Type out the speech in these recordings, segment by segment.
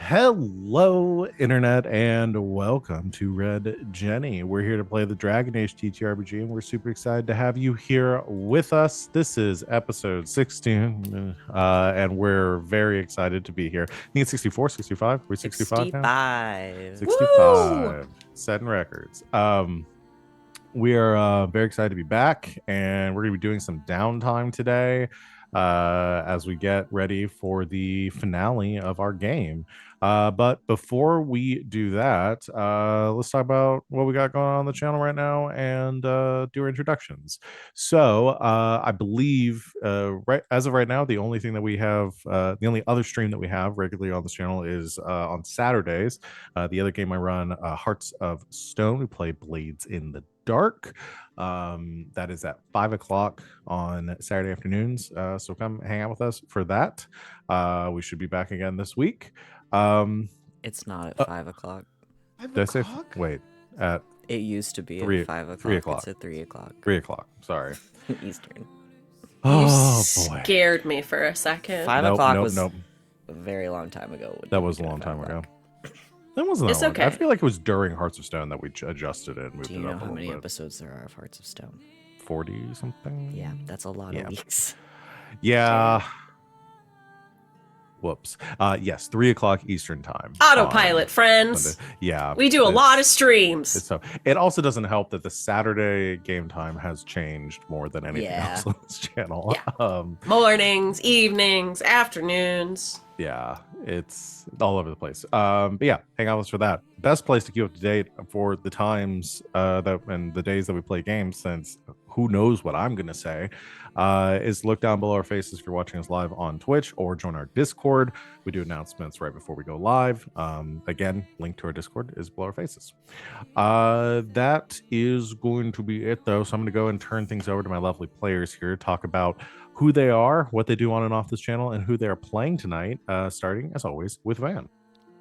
Hello, Internet, and welcome to Red Jenny. We're here to play the Dragon Age TTRPG, and we're super excited to have you here with us. This is episode 16, and we're very excited to be here. I think it's 64, 65? We're 65 now? 65. 65. Setting records. We are very excited to be back, and we're going to be doing some downtime today as we get ready for the finale of our game. But before we do that, let's talk about what we got going on the channel right now and do our introductions. So I believe right as of right now, the only thing that we have, the only other stream that we have regularly on this channel is on Saturdays. The other game I run, Hearts of Stone. We play Blades in the Dark. That is at 5 o'clock on Saturday afternoons. So come hang out with us for that. We should be back again this week. It's not at 5 o'clock. Did I say? Wait, at It used to be 3 at 5 o'clock. 3 o'clock. It's at 3 o'clock. 3 o'clock. Sorry. Eastern. Oh boy. Scared me for a second. 5 o'clock was nope. a very long time ago. That was a long time ago. That wasn't It's that long. okay. I feel like it was during Hearts of Stone that we adjusted it and moved Do you it know up a how little many bit. episodes there are of Hearts of Stone? 40 something? Yeah, that's a lot of weeks. Yeah. Whoops. Yes, 3 o'clock Eastern time. Autopilot, friends. Sunday. Yeah. We do a lot of streams. So it also doesn't help that the Saturday game time has changed more than anything else on this channel. Yeah. Mornings, evenings, afternoons. Yeah, it's all over the place. But yeah, hang out with us for that. Best place to keep up to date for the times that and the days that we play games, since who knows what I'm gonna say, is look down below our faces if you're watching us live on Twitch, or join our Discord. We do announcements right before we go live. Again, link to our Discord is below our faces. That is going to be it, though. So I'm going to go and turn things over to my lovely players here to talk about who they are, what they do on and off this channel, and who they are playing tonight, starting, as always, with Van.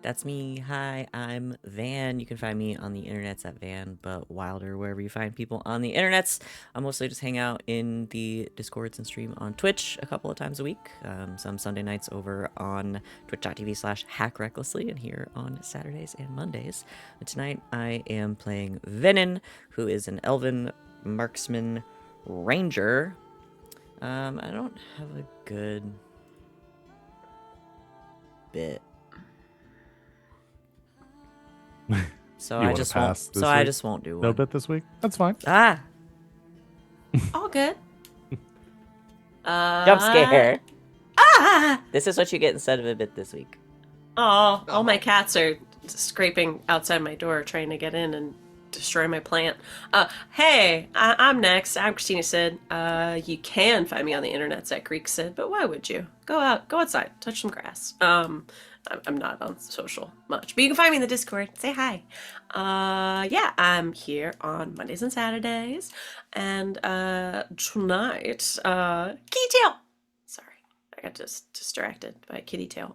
That's me. Hi, I'm Van. You can find me on the internets at Van, but Wilder, wherever you find people on the internets. I mostly just hang out in the Discords and stream on Twitch a couple of times a week. Some Sunday nights over on twitch.tv/hackrecklessly, and here on Saturdays and Mondays. And tonight I am playing Venehn, who is an elven marksman ranger. I don't have a good bit. So I just won't. So I just won't do one. No bit this week. That's fine. Ah, All good. jump scare. Ah! This is what you get instead of a bit this week. Oh, all my cats are scraping outside my door trying to get in and destroy my plant. Hey, I'm next. I'm Christina Sid. You can find me on the internet at Greek Sid, but why would you? Go outside, touch some grass. I'm not on social much, but you can find me in the Discord. Say hi. Yeah, I'm here on Mondays and Saturdays, and tonight, Kitty Tail. Sorry, I got just distracted by Kitty Tail.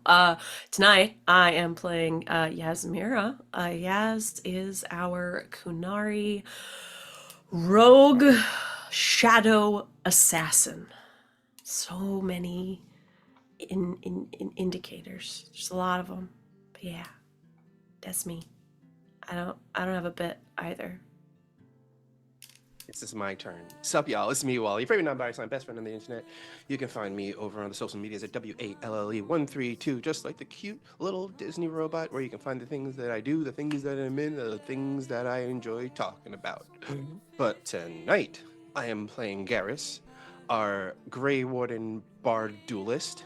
Tonight I am playing Yasmera. Yas is our Kunari rogue shadow assassin. So many in indicators. There's a lot of them. But yeah, that's me. I don't have a bit either. This is my turn. Sup, y'all? It's me, Wally. Your favorite non-biased, my best friend on the internet. You can find me over on the social medias at WALLE132, just like the cute little Disney robot, where you can find the things that I do, the things that I'm in, the things that I enjoy talking about. But tonight, I am playing Garas, our Grey Warden Bard duelist.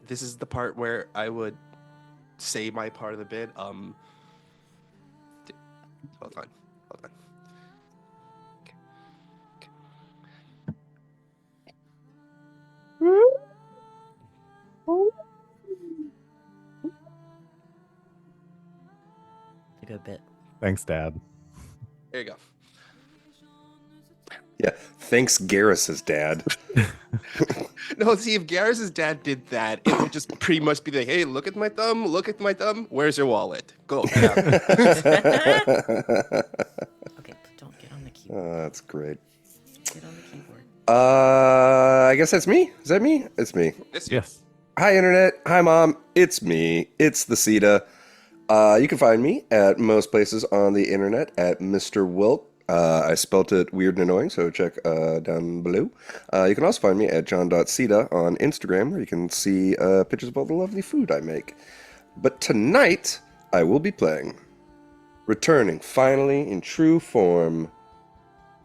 This is the part where I would say my part of the bid. Hold on. A good bit. Thanks, Dad. There you go. Yeah, thanks Garrus's dad. No, see, if Garrus's dad did that, it would just pretty much be like, hey, look at my thumb, where's your wallet? Go. Okay, but don't get on the keyboard. That's great. Get on the keyboard. I guess that's me. Is that me? It's me. Yes. Yes. Hi, Internet. Hi, Mom. It's me. It's the Sita. You can find me at most places on the internet at Mr. Wilt. I spelt it weird and annoying, so check down below. You can also find me at john.sita on Instagram, where you can see pictures of all the lovely food I make. But tonight, I will be playing, returning finally in true form,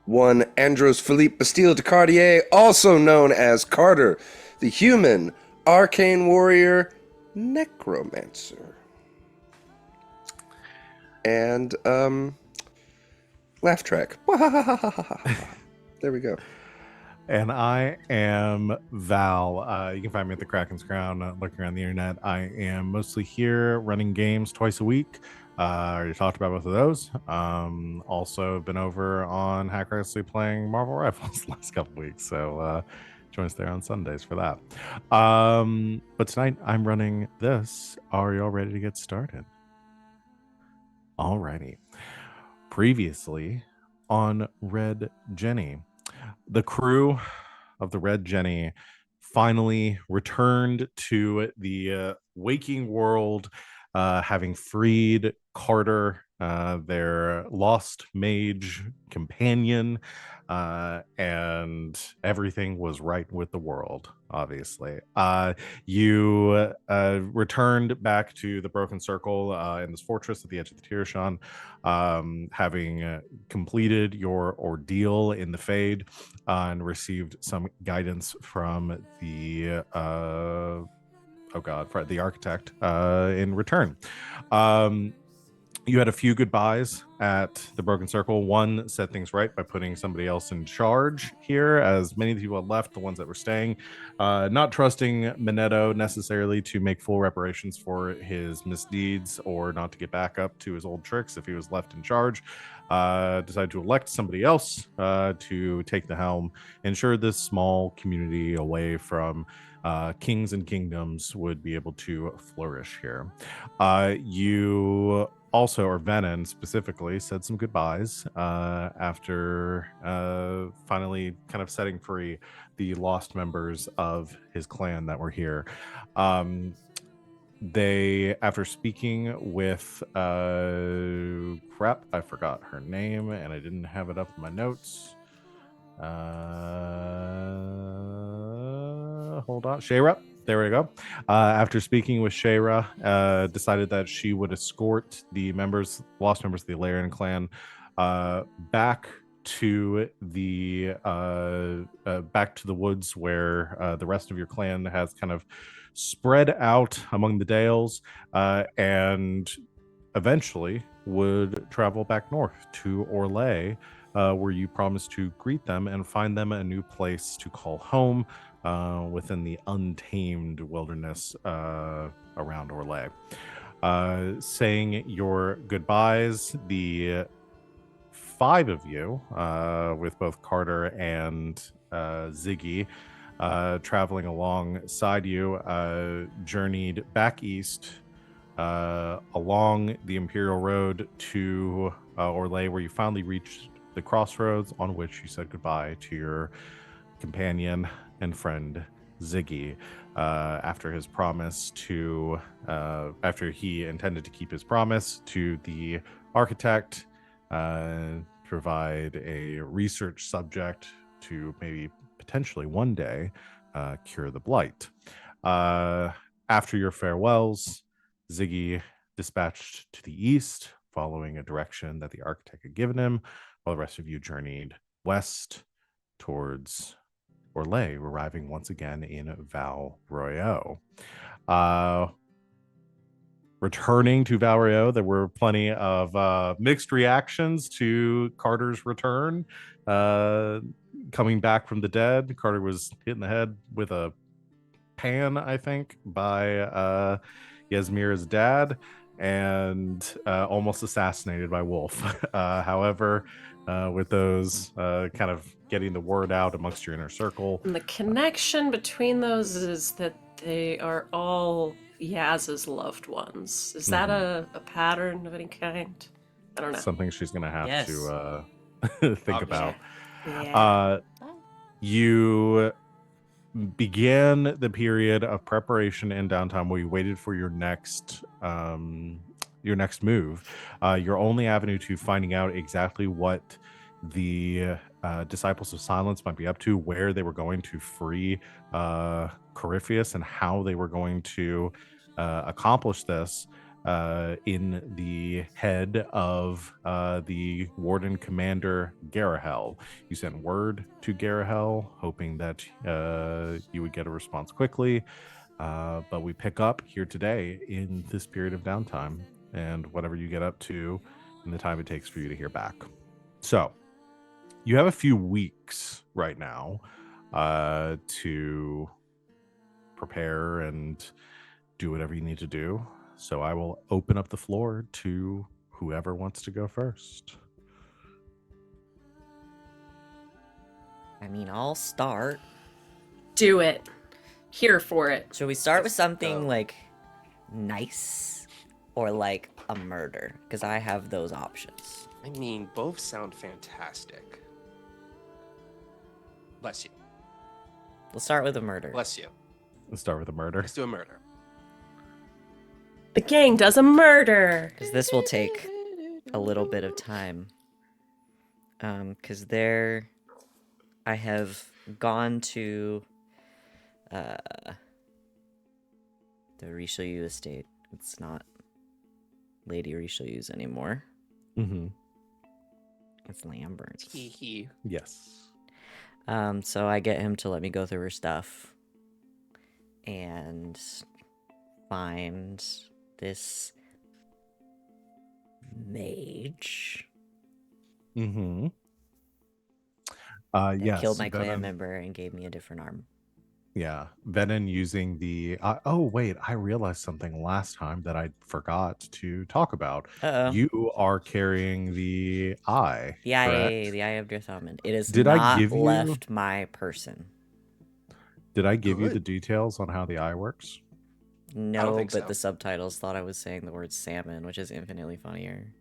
one Andros Philippe Bastille de Cartier, also known as Carter, the human arcane warrior necromancer. And, laugh track. There we go. And I am Val. You can find me at the Kraken's Crown, looking around the internet. I am mostly here running games twice a week. I already talked about both of those. Also been over on Hack Wrestling playing Marvel Rifles the last couple weeks. So join us there on Sundays for that. But tonight I'm running this. Are you all ready to get started? Alrighty. Previously on Red Jenny, the crew of the Red Jenny finally returned to the waking world, having freed Carter, their lost mage companion, and everything was right with the world, obviously. You returned back to the Broken Circle in this fortress at the edge of the Tirashan, having completed your ordeal in the Fade, and received some guidance from the the architect in return. You had a few goodbyes at the Broken Circle. One set things right by putting somebody else in charge here, as many of the people had left, the ones that were staying, not trusting Minetto necessarily to make full reparations for his misdeeds or not to get back up to his old tricks if he was left in charge. Decided to elect somebody else to take the helm, ensure this small community away from kings and kingdoms would be able to flourish here. You also, or Venehn specifically, said some goodbyes after finally kind of setting free the lost members of his clan that were here. They, after speaking with I forgot her name and I didn't have it up in my notes. Hold on, Shayra. There we go. After speaking with Shayra, decided that she would escort the lost members of the Alarian clan, back to the woods where the rest of your clan has kind of spread out among the dales, and eventually would travel back north to Orlais, where you promised to greet them and find them a new place to call home within the untamed wilderness around Orlais. Saying your goodbyes, the five of you, with both Carter and Ziggy traveling alongside you, journeyed back east along the Imperial Road to Orlais, where you finally reached the crossroads on which you said goodbye to your companion and friend Ziggy, after his promise to after he intended to keep his promise to the architect, provide a research subject to maybe potentially one day cure the blight. After your farewells, Ziggy dispatched to the east, following a direction that the architect had given him, while the rest of you journeyed west towards Orlais, arriving once again in Val Royeaux. Returning to Val Royeaux, there were plenty of mixed reactions to Carter's return. Coming back from the dead, Carter was hit in the head with a pan, I think, by Yasmera's dad, and almost assassinated by Wolf. However, with those kind of getting the word out amongst your inner circle. And the connection between those is that they are all Yaz's loved ones. Is that a pattern of any kind? I don't know. Something she's going to have Yes. to think about. Yeah. You began the period of preparation and downtime where you waited for your next move. Your only avenue to finding out exactly what the disciples of silence might be up to, where they were going to free Corypheus, and how they were going to accomplish this, in the head of the warden commander Garahel. You sent word to Garahel, hoping that you would get a response quickly. But we pick up here today in this period of downtime, and whatever you get up to and the time it takes for you to hear back. So you have a few weeks right now to prepare and do whatever you need to do. So I will open up the floor to whoever wants to go first. I mean, I'll start. Do it. Here for it. Should we start with something go. like nice or like a murder? Because I have those options. I mean, both sound fantastic. Bless you. We'll start with a murder. Bless you. Let's start with a murder. Let's do a murder. The gang does a murder. Because this will take a little bit of time. Because I have gone to the Richelieu estate. It's not Lady Richelieu's anymore. Mm-hmm. It's Lambert's. Hee hee. Yes. So I get him to let me go through her stuff and find this mage Mm-hmm. that Yes. killed my clan Venehn- member and gave me a different arm. Yeah, Venehn using the. Oh wait, I realized something last time that I forgot to talk about. Uh-oh. You are carrying the eye. The eye, correct? the eye of Dirthamen. It is Did I not give you- left my person. Did I give you the Good. details on how the eye works? No, think but so. the subtitles thought I was saying the word salmon, which is infinitely funnier.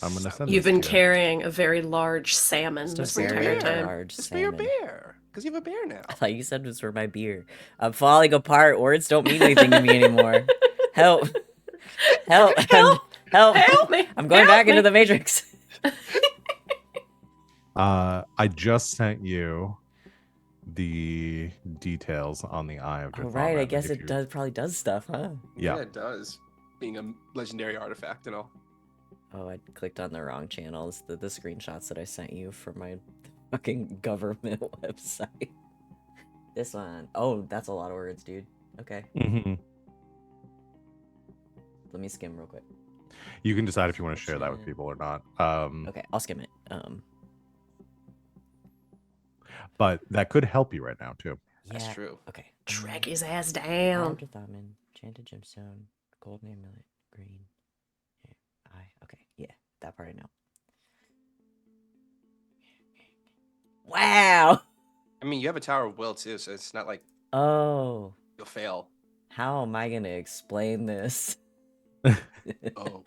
I'm gonna send You've this been to you. carrying a very large salmon Just a this for your entire very time. large It's for your salmon. bear. Because you have a bear now. I thought you said it was for my beer. I'm falling apart. Words don't mean anything to me anymore. Help. Help. Help. Help me! I'm going Help back me! into the Matrix. I just sent you the details on the eye of Oh, Dirthamen. right. I guess if it you- does probably does stuff, huh? Yeah. It does. Being a legendary artifact and all. Oh, I clicked on the wrong channels. The screenshots that I sent you from my fucking government website. This one. Oh, that's a lot of words, dude. Okay. Mhm. Let me skim real quick. You can decide if you want to share that with people or not. Okay, I'll skim it. But that could help you right now too. That's Yeah, true. Okay. Drag his ass Eye down. of Dirthamen, enchanted gemstone, golden amulet, green. Eye. Okay, yeah, that part I know. Wow. I mean, you have a Tower of Will too, so it's not like Oh, you'll fail. how am I gonna explain this? Oh.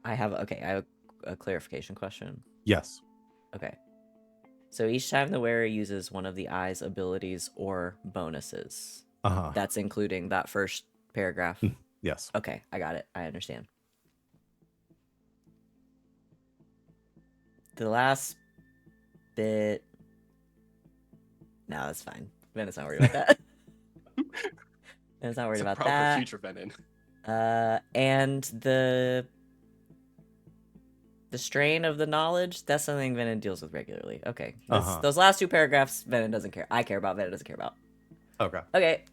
I have a clarification question. Yes. Okay. So each time the wearer uses one of the eye's abilities or bonuses, Uh-huh. that's including that first paragraph. Yes. Okay, I got it. I understand. The last bit. No, that's fine. Ven's not worried about that. Ven's not worried It's a about proper that. future Venehn. And the strain of the knowledge, that's something Venn deals with regularly. Okay. Those last two paragraphs, Venn doesn't care. I care about, Venn doesn't care about. Okay. Okay.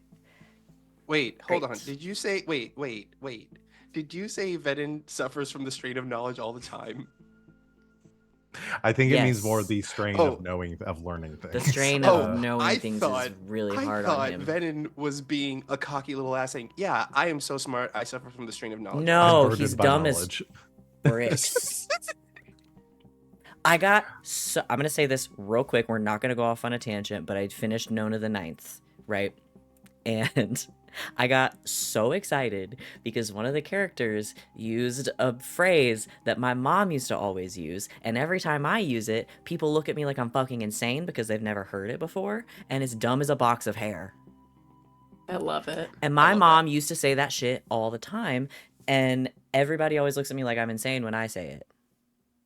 Wait, hold on. Great. Did you say wait. Did you say Venehn suffers from the strain of knowledge all the time? I think it means more Yes. the strain Oh. of learning things. The strain Oh, of knowing I things thought- is really I hard thought on him. Venehn was being a cocky little ass saying, "Yeah, I am so smart. I suffer from the strain of knowledge." No, I'm he's burdened by dumb as knowledge. bricks. I'm gonna say this real quick. We're not gonna go off on a tangent, but I finished Nona the Ninth, right? And I got so excited because one of the characters used a phrase that my mom used to always use, and every time I use it, people look at me like I'm fucking insane because they've never heard it before, and it's dumb as a box of hair. I love it. And my mom used to say that shit all the time, and everybody always looks at me like I'm insane when I say it.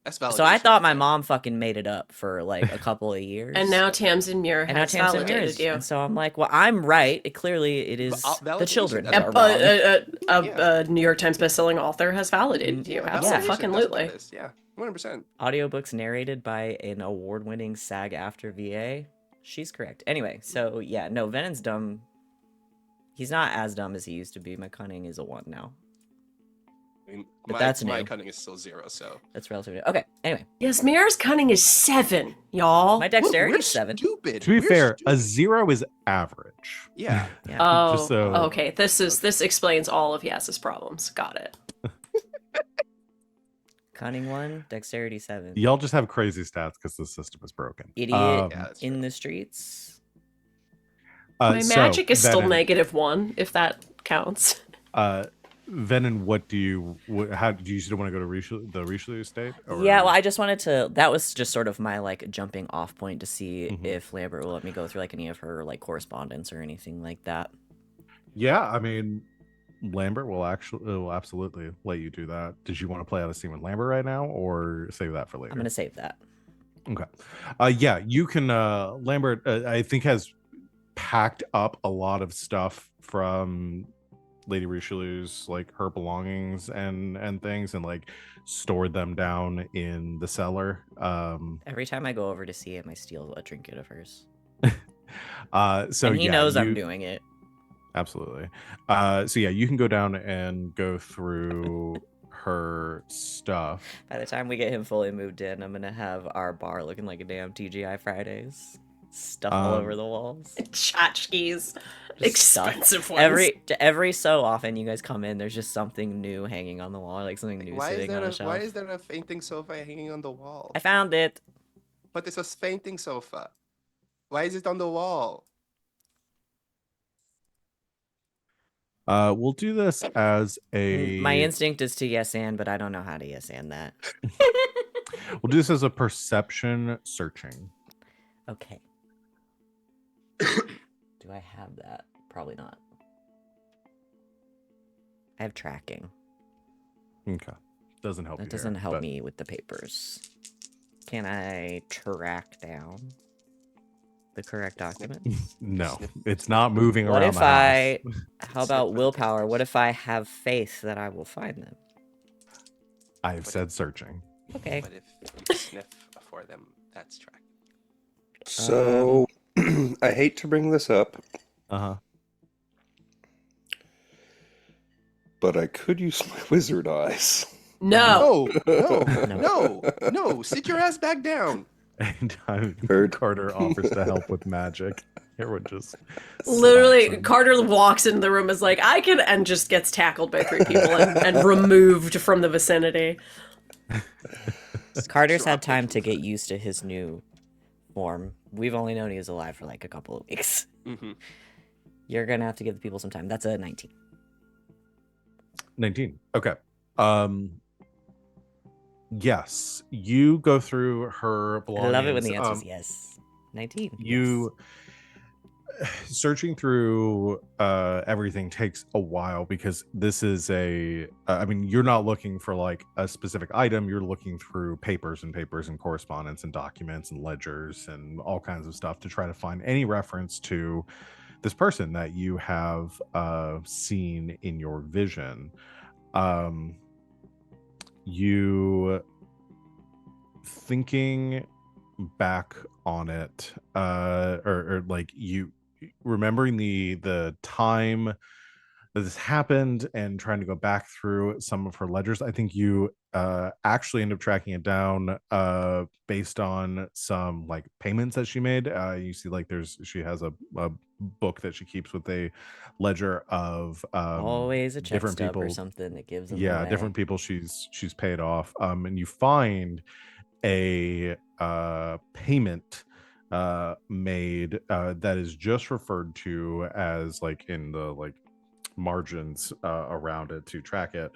That's valid. So I thought my mom fucking made it up for like a couple of years. And now Tamsin Muir has validated you. And so I'm like, well, I'm right. It is the children are wrong. A New York Times bestselling author has validated you. Absolutely. Yeah, 100%. Audiobooks narrated by an award-winning SAG-AFTRA VA. She's correct. Anyway, so yeah, no, Venon's dumb. He's not as dumb as he used to be. My cunning is a 1 now. I mean, But that's my new. cunning is still 0, so That's relatively new. Okay, anyway. Yasmera's cunning is 7, y'all. My dexterity we're is 7. Stupid. To be We're fair, a stupid. 0 is average. Yeah. Yeah. Oh, Just so- okay. This explains all of Yas's problems. Got it. Cunning 1, dexterity 7. Y'all just have crazy stats because the system is broken. Idiot Yeah, that's in true. the streets. My magic is still Venehn, -1, if that counts. Venehn, how do you still want to go to the Richelieu state? Or- Yeah, well, I just wanted to. That was just sort of my like jumping off point to see Mhm. if Lambert will let me go through like any of her like correspondence or anything like that. Yeah, I mean, Lambert will absolutely let you do that. Did you want to play out a scene with Lambert right now, or save that for later? I'm gonna save that. Okay. Yeah, you can. Lambert, I think, has packed up a lot of stuff from Lady Richelieu's, like her belongings and things, and like stored them down in the cellar. Every time I go over to see him, I steal a trinket of hers, So and he yeah, knows I'm doing it. Absolutely. So yeah, you can go down and go through her stuff. By the time we get him fully moved in, I'm gonna have our bar looking like a damn TGI Fridays. Stuff all over the walls. Tchotchkes. Just stuff. Expensive ones. Every so often, you guys come in. There's just something new hanging on the wall, like something new Why is sitting there on a shelf. why is there a fainting sofa hanging on the wall? I found it. But it's a fainting sofa. Why is it on the wall? We'll do this as a. My instinct is to yes and, but I don't know how to yes and that. We'll do this as a perception searching. Okay. Do I have that? Probably not. I have tracking. Okay. Doesn't help. That you doesn't here, help but- me with the papers. Can I track down the correct document? No, it's not moving What around if the house. how about willpower? What if I have faith that I will find them? I've said searching. Okay. But if you sniff for them, that's track. So, I hate to bring this up, Uh-huh. but I could use my wizard eyes. No. No. Sit your ass back down. Anytime Heard. Carter offers to help with magic, everyone just Literally, slaps him. Carter walks into the room, is like, I can, and just gets tackled by 3 people and removed from the vicinity. Carter's had time to get used to his new form. We've only known he was alive for like a couple of weeks. Mm-hmm. You're gonna have to give the people some time. That's a 19. 19. Okay. Yes, you go through her I belongings. love it when the answer is yes. 19. You searching through everything takes a while because this is I mean, you're not looking for like a specific item. You're looking through papers and correspondence and documents and ledgers and all kinds of stuff to try to find any reference to this person that you have seen in your vision. You thinking back on it, or like you remembering the time that this happened and trying to go back through some of her ledgers. I think you actually end up tracking it down based on some like payments that she made. You see like she has a book that she keeps with a ledger of Always a check different stub or people. something that gives them Yeah, away. different people she's paid off, and you find a payment made that is just referred to as like in the like margins around it to track it,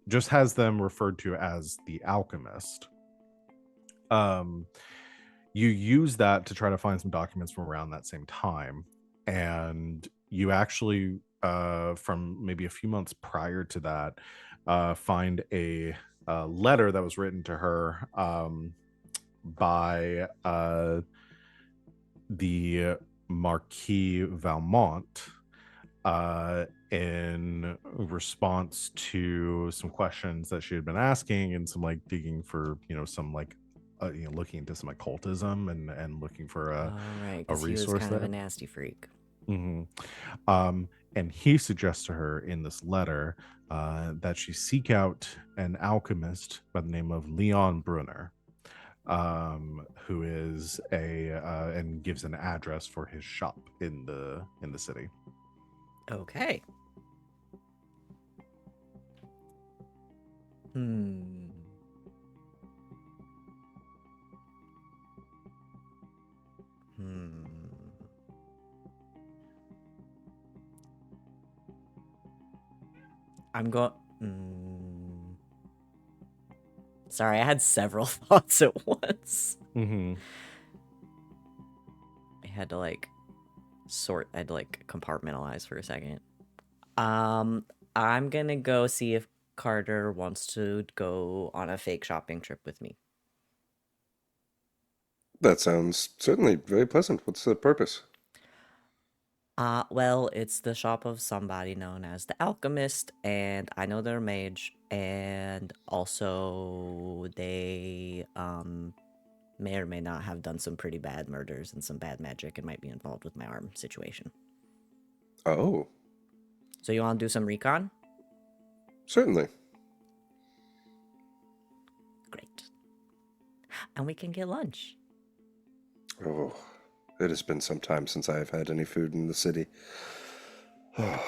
just has them referred to as the alchemist. You use that to try to find some documents from around that same time, and you actually, from maybe a few months prior to that, find a letter that was written to her by the Marquis Valmont in response to some questions that she had been asking, and some like digging for some like looking into some occultism and looking for All right, a because he was resource kind of a there. nasty freak. hmm And he suggests to her in this letter that she seek out an alchemist by the name of Leon Brunner, who is and gives an address for his shop in the city. Okay. Hmm. I'm going. Sorry, I had several thoughts at once. Mm-hmm. I had to like sort. I had to like compartmentalize for a second. I'm gonna go see if Carter wants to go on a fake shopping trip with me. That sounds certainly very pleasant. What's the purpose? Well, it's the shop of somebody known as the Alchemist, and I know they're a mage, and also they may or may not have done some pretty bad murders and some bad magic and might be involved with my arm situation. Oh, So you want to do some recon? certainly. Great. And we can get lunch. Oh, it has been some time since I have had any food in the city. Okay,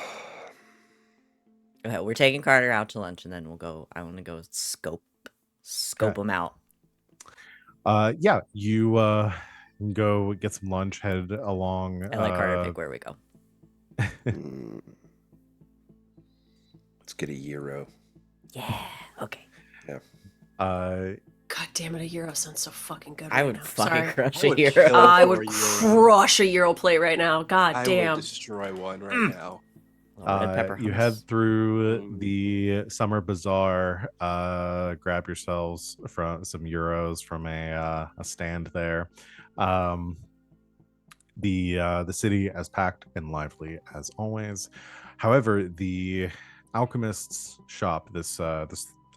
we're taking Carter out to lunch, and then we'll go. I want to go scope Okay. him out. Yeah, you go get some lunch, head along. And let Carter pick where we go. Mm. Let's get a euro. Yeah. Okay. Yeah. God damn it, a Euro sounds so fucking good I right would now. fucking Sorry. crush I a would hero. kill I for would a Euro. crush a Euro plate right now. God I damn. would destroy one right now. Red pepper You hummus. head through the summer bazaar, grab yourselves from some euros from a stand there. The city as packed and lively as always. However, the alchemist's shop, this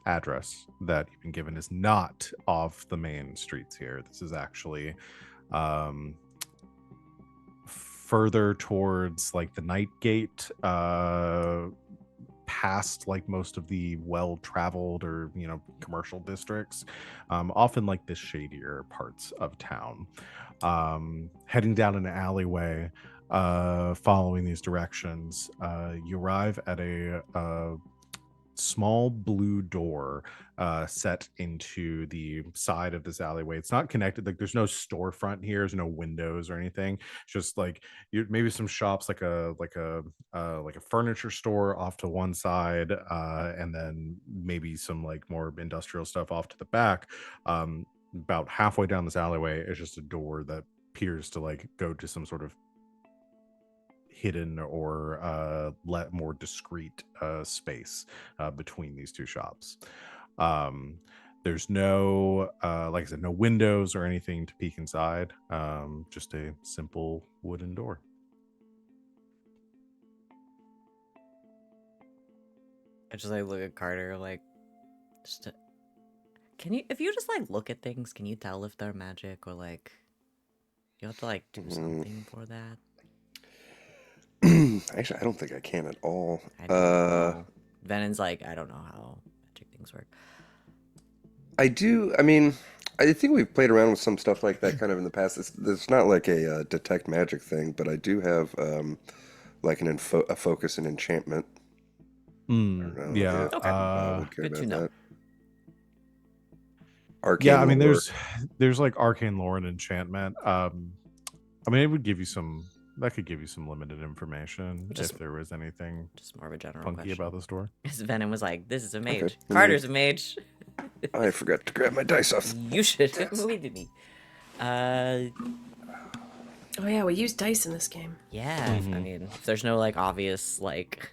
address that you've been given, is not off the main streets here. This is actually further towards like the night gate, past like most of the well-traveled or commercial districts, often like the shadier parts of town. Heading down an alleyway, following these directions, you arrive at a small blue door set into the side of this alleyway. It's not connected, like there's no storefront here, there's no windows or anything. It's just like maybe some shops, like a furniture store off to one side, and then maybe some like more industrial stuff off to the back. About halfway down this alleyway is just a door that appears to like go to some sort of hidden or more discreet space between these two shops. There's no like I said, no windows or anything to peek inside. Just a simple wooden door. I just like look at Carter like, can you, if you just like look at things, can you tell if they're magic, or like you have to like do something for that? Actually, I don't think I can at all. I don't know. Venehn's like, I don't know how magic things work. I do. I mean, I think we've played around with some stuff like that kind of in the past. It's not like a detect magic thing, but I do have like a focus and enchantment. I don't know Yeah. if I would care Good to about know. that. Arcane Yeah, I mean, lore. there's like arcane lore and enchantment. I mean, it would give you some that could give you some limited information Just- if there was anything Just more of a general funky question. about the store. Because Venehn was like, "This is a mage. Okay. Carter's a mage. I forgot to grab my dice off. You should." Wait a minute. Oh yeah, we use dice in this game. Yeah. I mean, if there's no like obvious like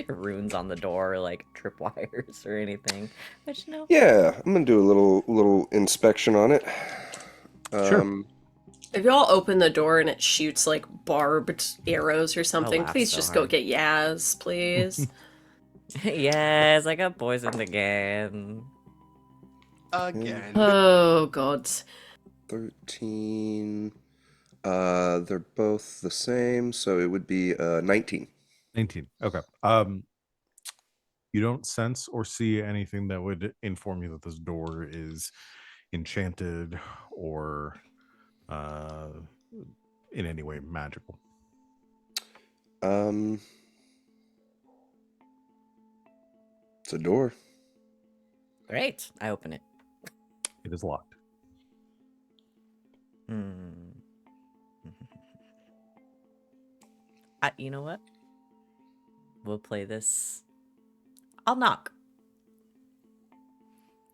runes on the door, or, like tripwires or anything, but you know. Yeah, I'm gonna do a little inspection on it. Sure. If y'all open the door and it shoots like barbed arrows or something, laugh please so just hard. go get Yaz, please. Yes, I got poisoned again. Again. Oh god. 13. They're both the same, so it would be 19. 19. Okay. You don't sense or see anything that would inform you that this door is enchanted or in any way magical. It's a door. Great. I open it. It is locked. You know what? We'll play this. I'll knock.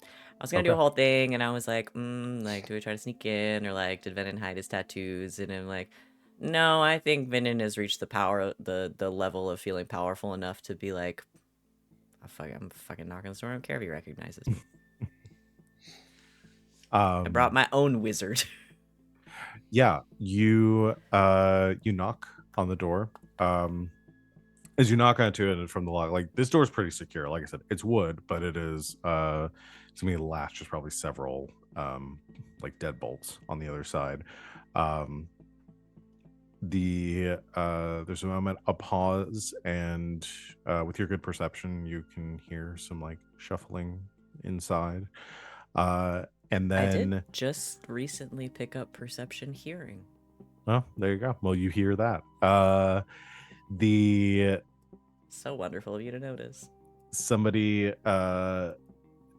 I was gonna do a Okay. whole thing, and I was like, like, do I try to sneak in, or like, did Venehn hide his tattoos? And I'm like, no, I think Venehn has reached the power, the level of feeling powerful enough to be like, I'm fucking knocking the door. I don't care if he recognizes me. I brought my own wizard. Yeah, you knock on the door. As you knock onto it from the lock, like this door is pretty secure. Like I said, it's wood, but it is it's gonna be latched. There's probably several like deadbolts on the other side. There's a moment, a pause, and with your good perception, you can hear some like shuffling inside. And I then did just recently pick up perception hearing. well, there you go. Well, you hear that. The So wonderful of you to notice. somebody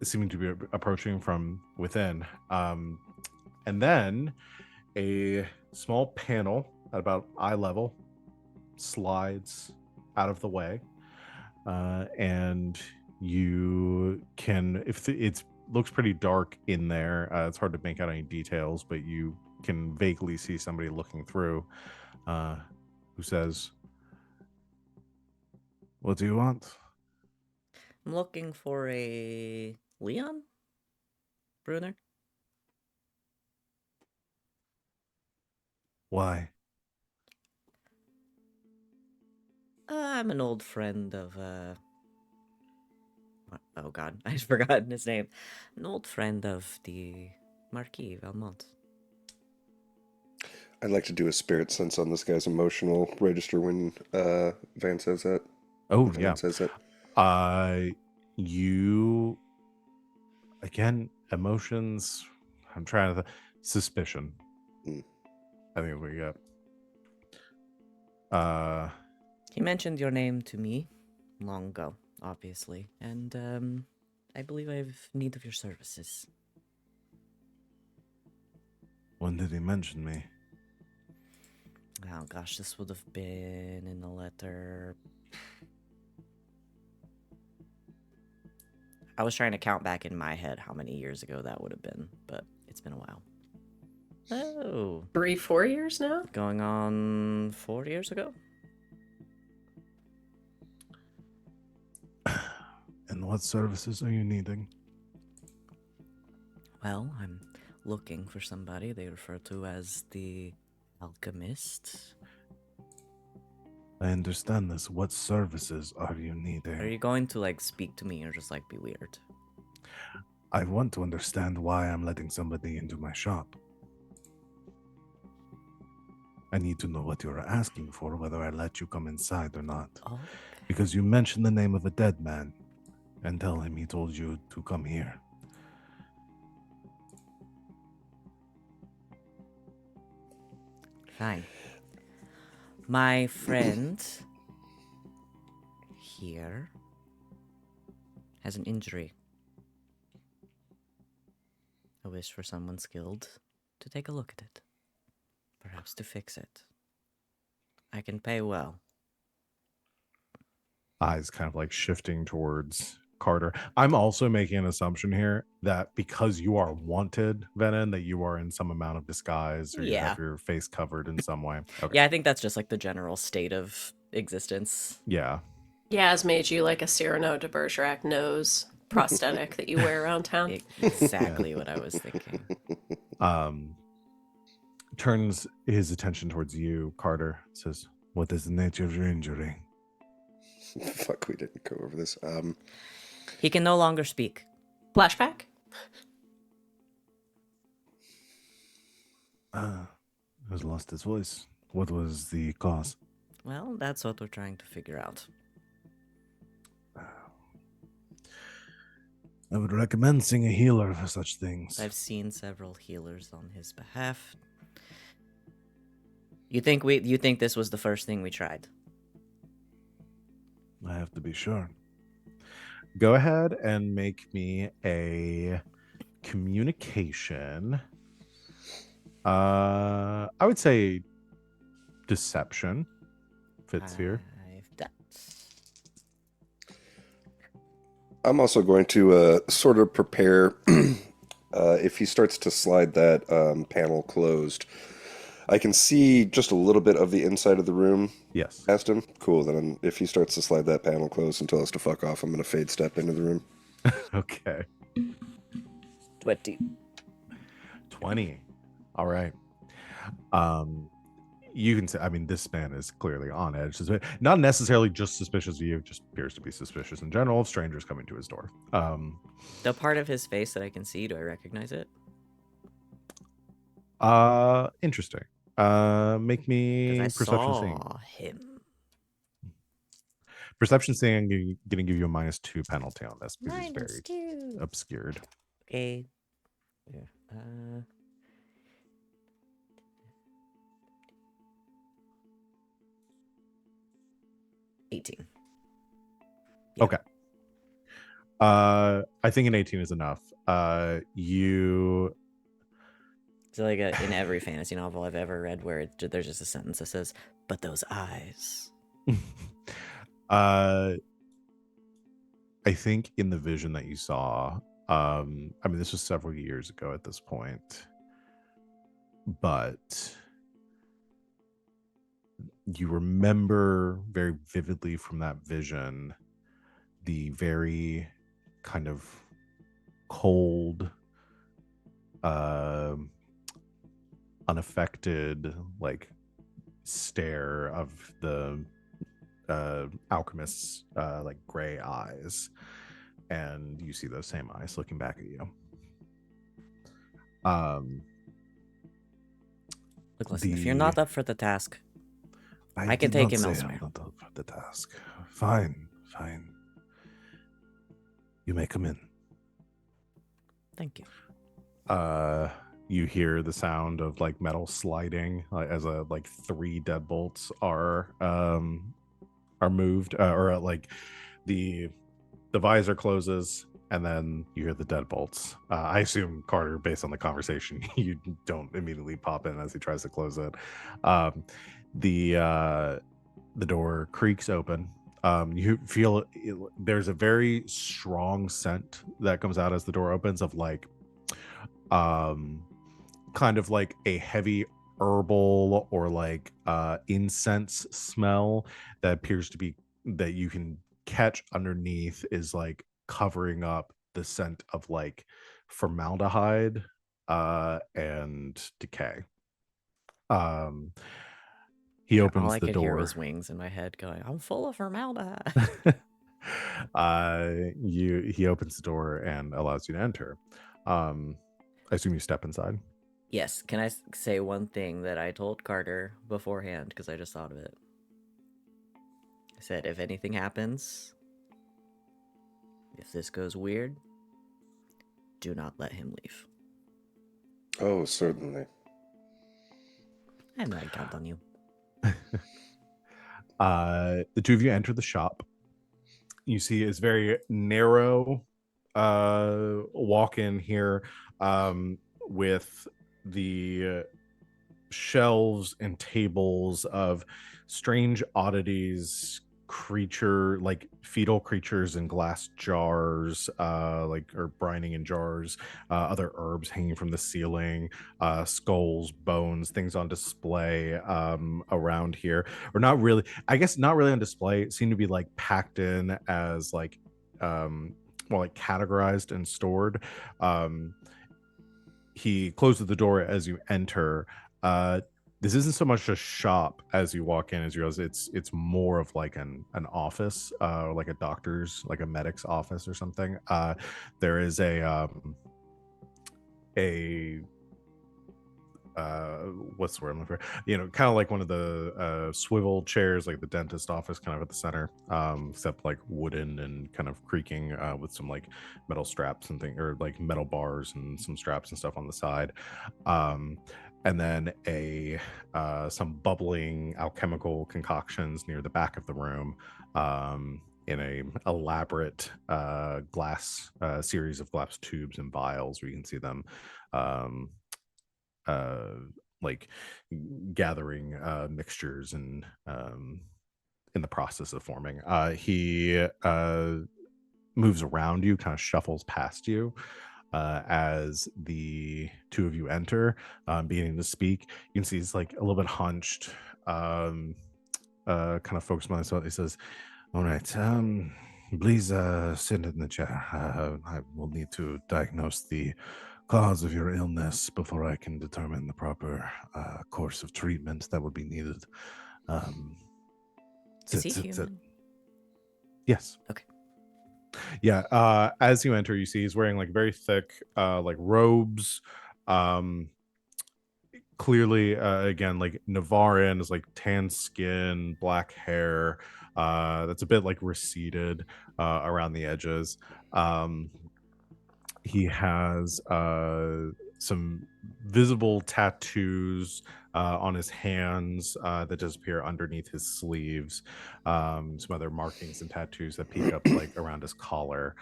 seeming to be approaching from within, and then a small panel at about eye level slides out of the way, and you can, if it looks pretty dark in there, it's hard to make out any details, but you can vaguely see somebody looking through, who says, "What do you want?" I'm looking for a Leon Bruner. Why? I'm an old friend of oh god, I've forgotten his name. An old friend of the Marquis Valmont. I'd like to do a spirit sense on this guy's emotional register when Van says that. Oh, Van yeah. says that. You again, emotions. I'm trying to suspicion. I think we got. He mentioned your name to me long ago, obviously, and I believe I have need of your services. When did he mention me? Oh gosh, this would have been in the letter. I was trying to count back in my head how many years ago that would have been, but it's been a while. Oh. 3-4 years now? Going on 4 years ago? And what services are you needing? Well, I'm looking for somebody they refer to as the alchemist. I understand this. What services are you needing? Are you going to like speak to me or just like be weird? I want to understand why I'm letting somebody into my shop. I need to know what you're asking for, whether I let you come inside or not. Oh, Because you mentioned the name of a dead man and tell him he told you to come here. fine. My friend here has an injury. I wish for someone skilled to take a look at it. Perhaps to fix it. I can pay well. Eyes kind of like shifting towards Carter. I'm also making an assumption here that because you are wanted, Venehn, that you are in some amount of disguise or you Yeah. have your face covered in some way. Okay. Yeah, I think that's just like the general state of existence. Yeah. Yas made you like a Cyrano de Bergerac nose prosthetic that you wear around town. Exactly what I was thinking. Turns his attention towards you, Carter. Says, "What is the nature of your injury?" Fuck, we didn't go over this. He can no longer speak. Flashback? Has lost his voice. What was the cause? Well, that's what we're trying to figure out. I would recommend seeing a healer for such things. I've seen several healers on his behalf. You think this was the first thing we tried? I have to be sure. Go ahead and make me a communication. I would say deception fits here. 5 dots. I'm also going to sort of prepare if he starts to slide that panel closed. I can see just a little bit of the inside of the room. Yes. Past him. Cool. Then if he starts to slide that panel closed and tell us to fuck off, I'm going to fade step into the room. Okay. 20. 20. All right. You can say, I mean, this man is clearly on edge. Not necessarily just suspicious of you, just appears to be suspicious in general of strangers coming to his door. The part of his face that I can see, do I recognize it? Interesting. Make me Because I perception seeing. saw him. Perception seeing, I'm going to give you a -2 penalty on this because Minus it's 2. very obscured. Okay. Yeah. 18. Yeah. Okay. I think an 18 is enough. You So like in every fantasy novel I've ever read where there's just a sentence that says, "But those eyes." I think in the vision that you saw, I mean, this was several years ago at this point, but you remember very vividly from that vision the very kind of cold, unaffected, like stare of the alchemist's like gray eyes, and you see those same eyes looking back at you. Look, listen, if you're not up for the task, I can did take not him say elsewhere. I'm not up for the task. Fine. You may come in. Thank you. You hear the sound of like metal sliding as like 3 deadbolts are moved, or like the visor closes, and then you hear the deadbolts. I assume, Carter, based on the conversation, you don't immediately pop in as he tries to close it. The door creaks open. You feel there's a very strong scent that comes out as the door opens of like kind of like a heavy herbal or like incense smell that appears to be, that you can catch underneath, is like covering up the scent of like formaldehyde and decay. He opens All I the could door. hear was wings in my head going, "I'm full of formaldehyde." He opens the door and allows you to enter. I assume you step inside. Yes. Can I say one thing that I told Carter beforehand, because I just thought of it? I said, if anything happens, if this goes weird, do not let him leave. Oh, certainly. I know I count on you. The two of you enter the shop. You see it's very narrow walk in here, with the shelves and tables of strange oddities, like fetal creatures in glass jars, or brining in jars, other herbs hanging from the ceiling, skulls, bones, things on display around here, or not really, I guess not really on display. It seemed to be like packed in as like like categorized and stored. He closes the door as you enter. This isn't so much a shop as you walk in, as you realize it's more of like an office, like a doctor's, like a medic's office or something. There is a what's the word I'm looking for? Kind of like one of the swivel chairs, like the dentist office, kind of at the center, except like wooden and kind of creaking, with some like metal straps and things, or like metal bars and some straps and stuff on the side. And then some bubbling alchemical concoctions near the back of the room, in a elaborate glass series of glass tubes and vials where you can see them like gathering mixtures and in the process of forming. He moves around you, kind of shuffles past you as the two of you enter, beginning to speak. You can see he's like a little bit hunched, kind of focused on himself. He says, "All right, please sit in the chair. I will need to diagnose the cause of your illness before I can determine the proper course of treatment that would be needed." Is he sit. human? Yes. Okay. Yeah. As you enter, you see he's wearing like very thick, like robes. Clearly, again, like Navarin is like tan skin, black hair. That's a bit like receded around the edges. He has some visible tattoos on his hands that disappear underneath his sleeves. Some other markings and tattoos that peek up like around his collar.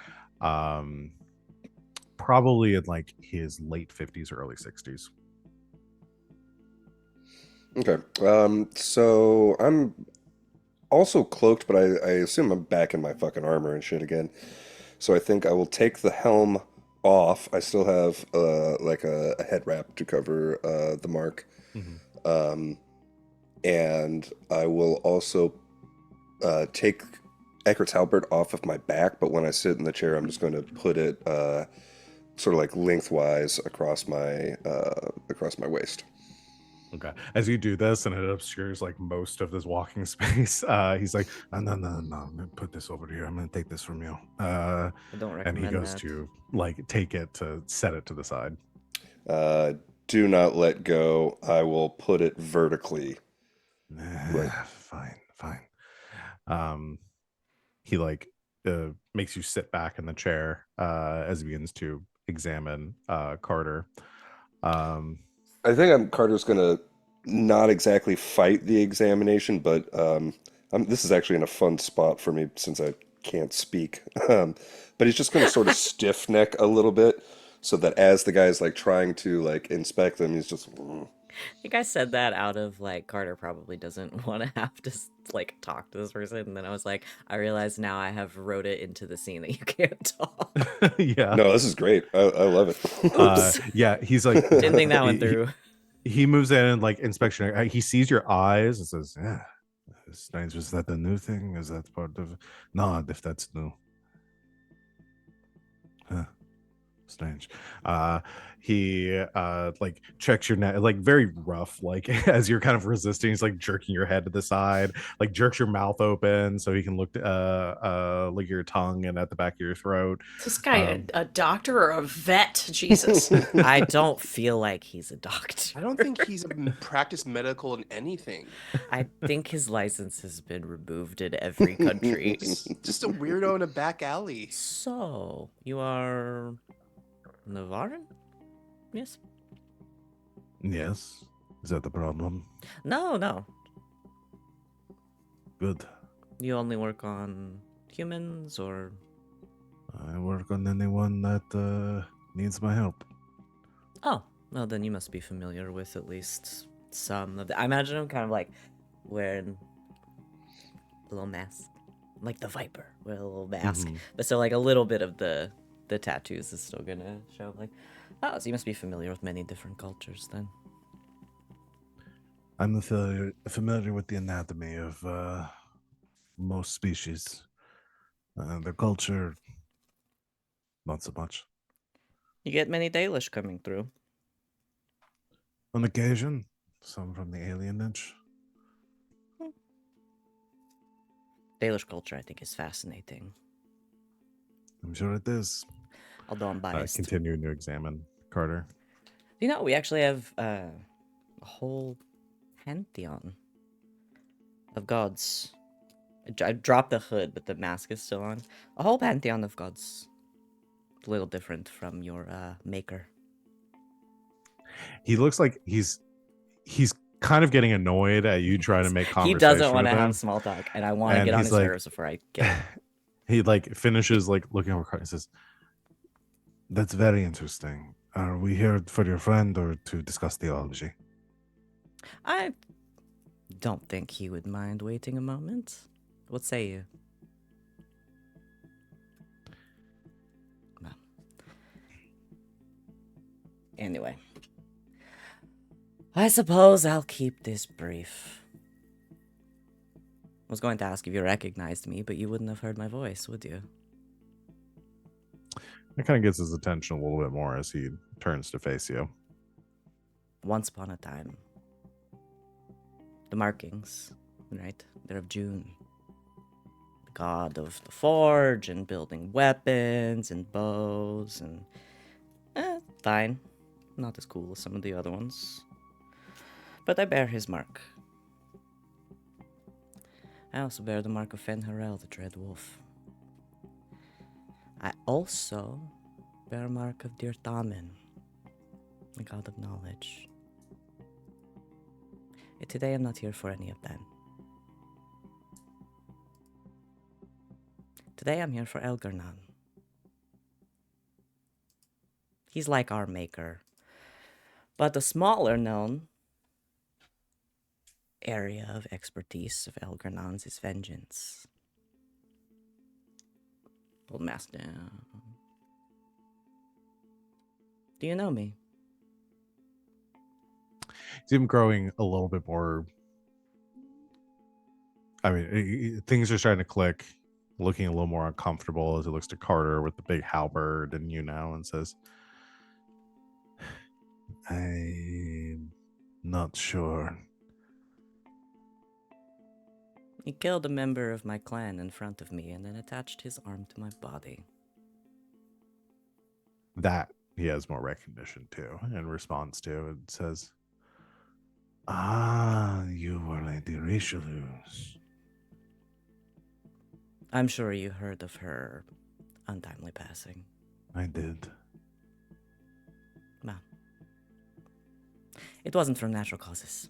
Probably in like his late 50s or early 60s. Okay. So I'm also cloaked, but I assume I'm back in my fucking armor and shit again. So I think I will take the helm off. I still have like a head wrap to cover the mark. Mm-hmm. And I will also take Eckert's halberd off of my back, but when I sit in the chair, I'm just going to put it sort of like lengthwise across my waist. Okay. As you do this, and it obscures like most of this walking space, he's like, no, I'm gonna put this over here. I'm gonna take this from you. I don't recommend and he goes that. to like take it to set it to the side. Do not let go. I will put it vertically. Right. Fine. He like makes you sit back in the chair as he begins to examine Carter. I think Carter's gonna not exactly fight the examination, but this is actually in a fun spot for me since I can't speak. But he's just gonna sort of stiff neck a little bit, so that as the guy's like trying to like inspect them, he's just. I think I said that out of like Carter probably doesn't want to have to like talk to this person, and then I was like, I realize now I have wrote it into the scene that you can't talk. Yeah. No, this is great. I love it. Oops. Yeah, he's like, Didn't think that went through. He moves in and like inspection. He sees your eyes and says, "Yeah, strange. Is that the new thing? Is that part of? Not if that's new. Huh. Strange." He like checks your neck, like very rough, like as you're kind of resisting. He's like jerking your head to the side, like jerks your mouth open so he can look at your tongue and at the back of your throat. Is this guy a doctor or a vet? Jesus. I don't feel like he's a doctor. I don't think he's practiced medical in anything. I think his license has been removed in every country. Just a weirdo in a back alley. So, you are Navarin? Yes? Yes. Is that the problem? No. Good. You only work on humans, or? I work on anyone that needs my help. Oh, well then you must be familiar with at least some of the... I imagine him kind of like wearing a little mask, like the Viper with a little mask. Mhm. But so like a little bit of the tattoos is still gonna show. Like, oh, so you must be familiar with many different cultures then. I'm familiar with the anatomy of most species. Their culture, not so much. You get many Dalish coming through. On occasion, some from the alienage. Dalish culture, I think, is fascinating. I'm sure it is. Although I'm biased. Continuing to examine Carter. You know, we actually have a whole pantheon of gods. I dropped the hood, but the mask is still on. A whole pantheon of gods. A little different from your maker. He looks like he's kind of getting annoyed at you trying to make He conversation. doesn't want to with him. have small talk, and I want to And get on he's his like- nerves before I get it. He like finishes like looking over Carter and says, That's very interesting. Are we here for your friend or to discuss theology? I don't think he would mind waiting a moment. What say you? Well. Anyway. I suppose I'll keep this brief. I was going to ask if you recognized me, but you wouldn't have heard my voice, would you? that kind of gets his attention a little bit more as he turns to face you. Once upon a time. The markings, right? They're of June. The god of the forge and building weapons and bows and... fine. Not as cool as some of the other ones. But I bear his mark. I also bear the mark of Venehn, the Dread Wolf. I also bear a mark of Dirtamen, the god of knowledge. Yet today I'm not here for any of that. Today I'm here for Elgarnan. He's like our maker, but a smaller known area of expertise of Elgarnan's is vengeance. Pull the mask down. Do you know me? See him growing a little bit more. I mean, things are starting to click. Looking a little more uncomfortable as he looks to Carter with the big halberd and and says, I'm not sure. He killed a member of my clan in front of me and then attached his arm to my body. that he has more recognition to and responds to and says, Ah, you were Lady Richelieu's. I'm sure you heard of her untimely passing. I did. Well, it wasn't from natural causes.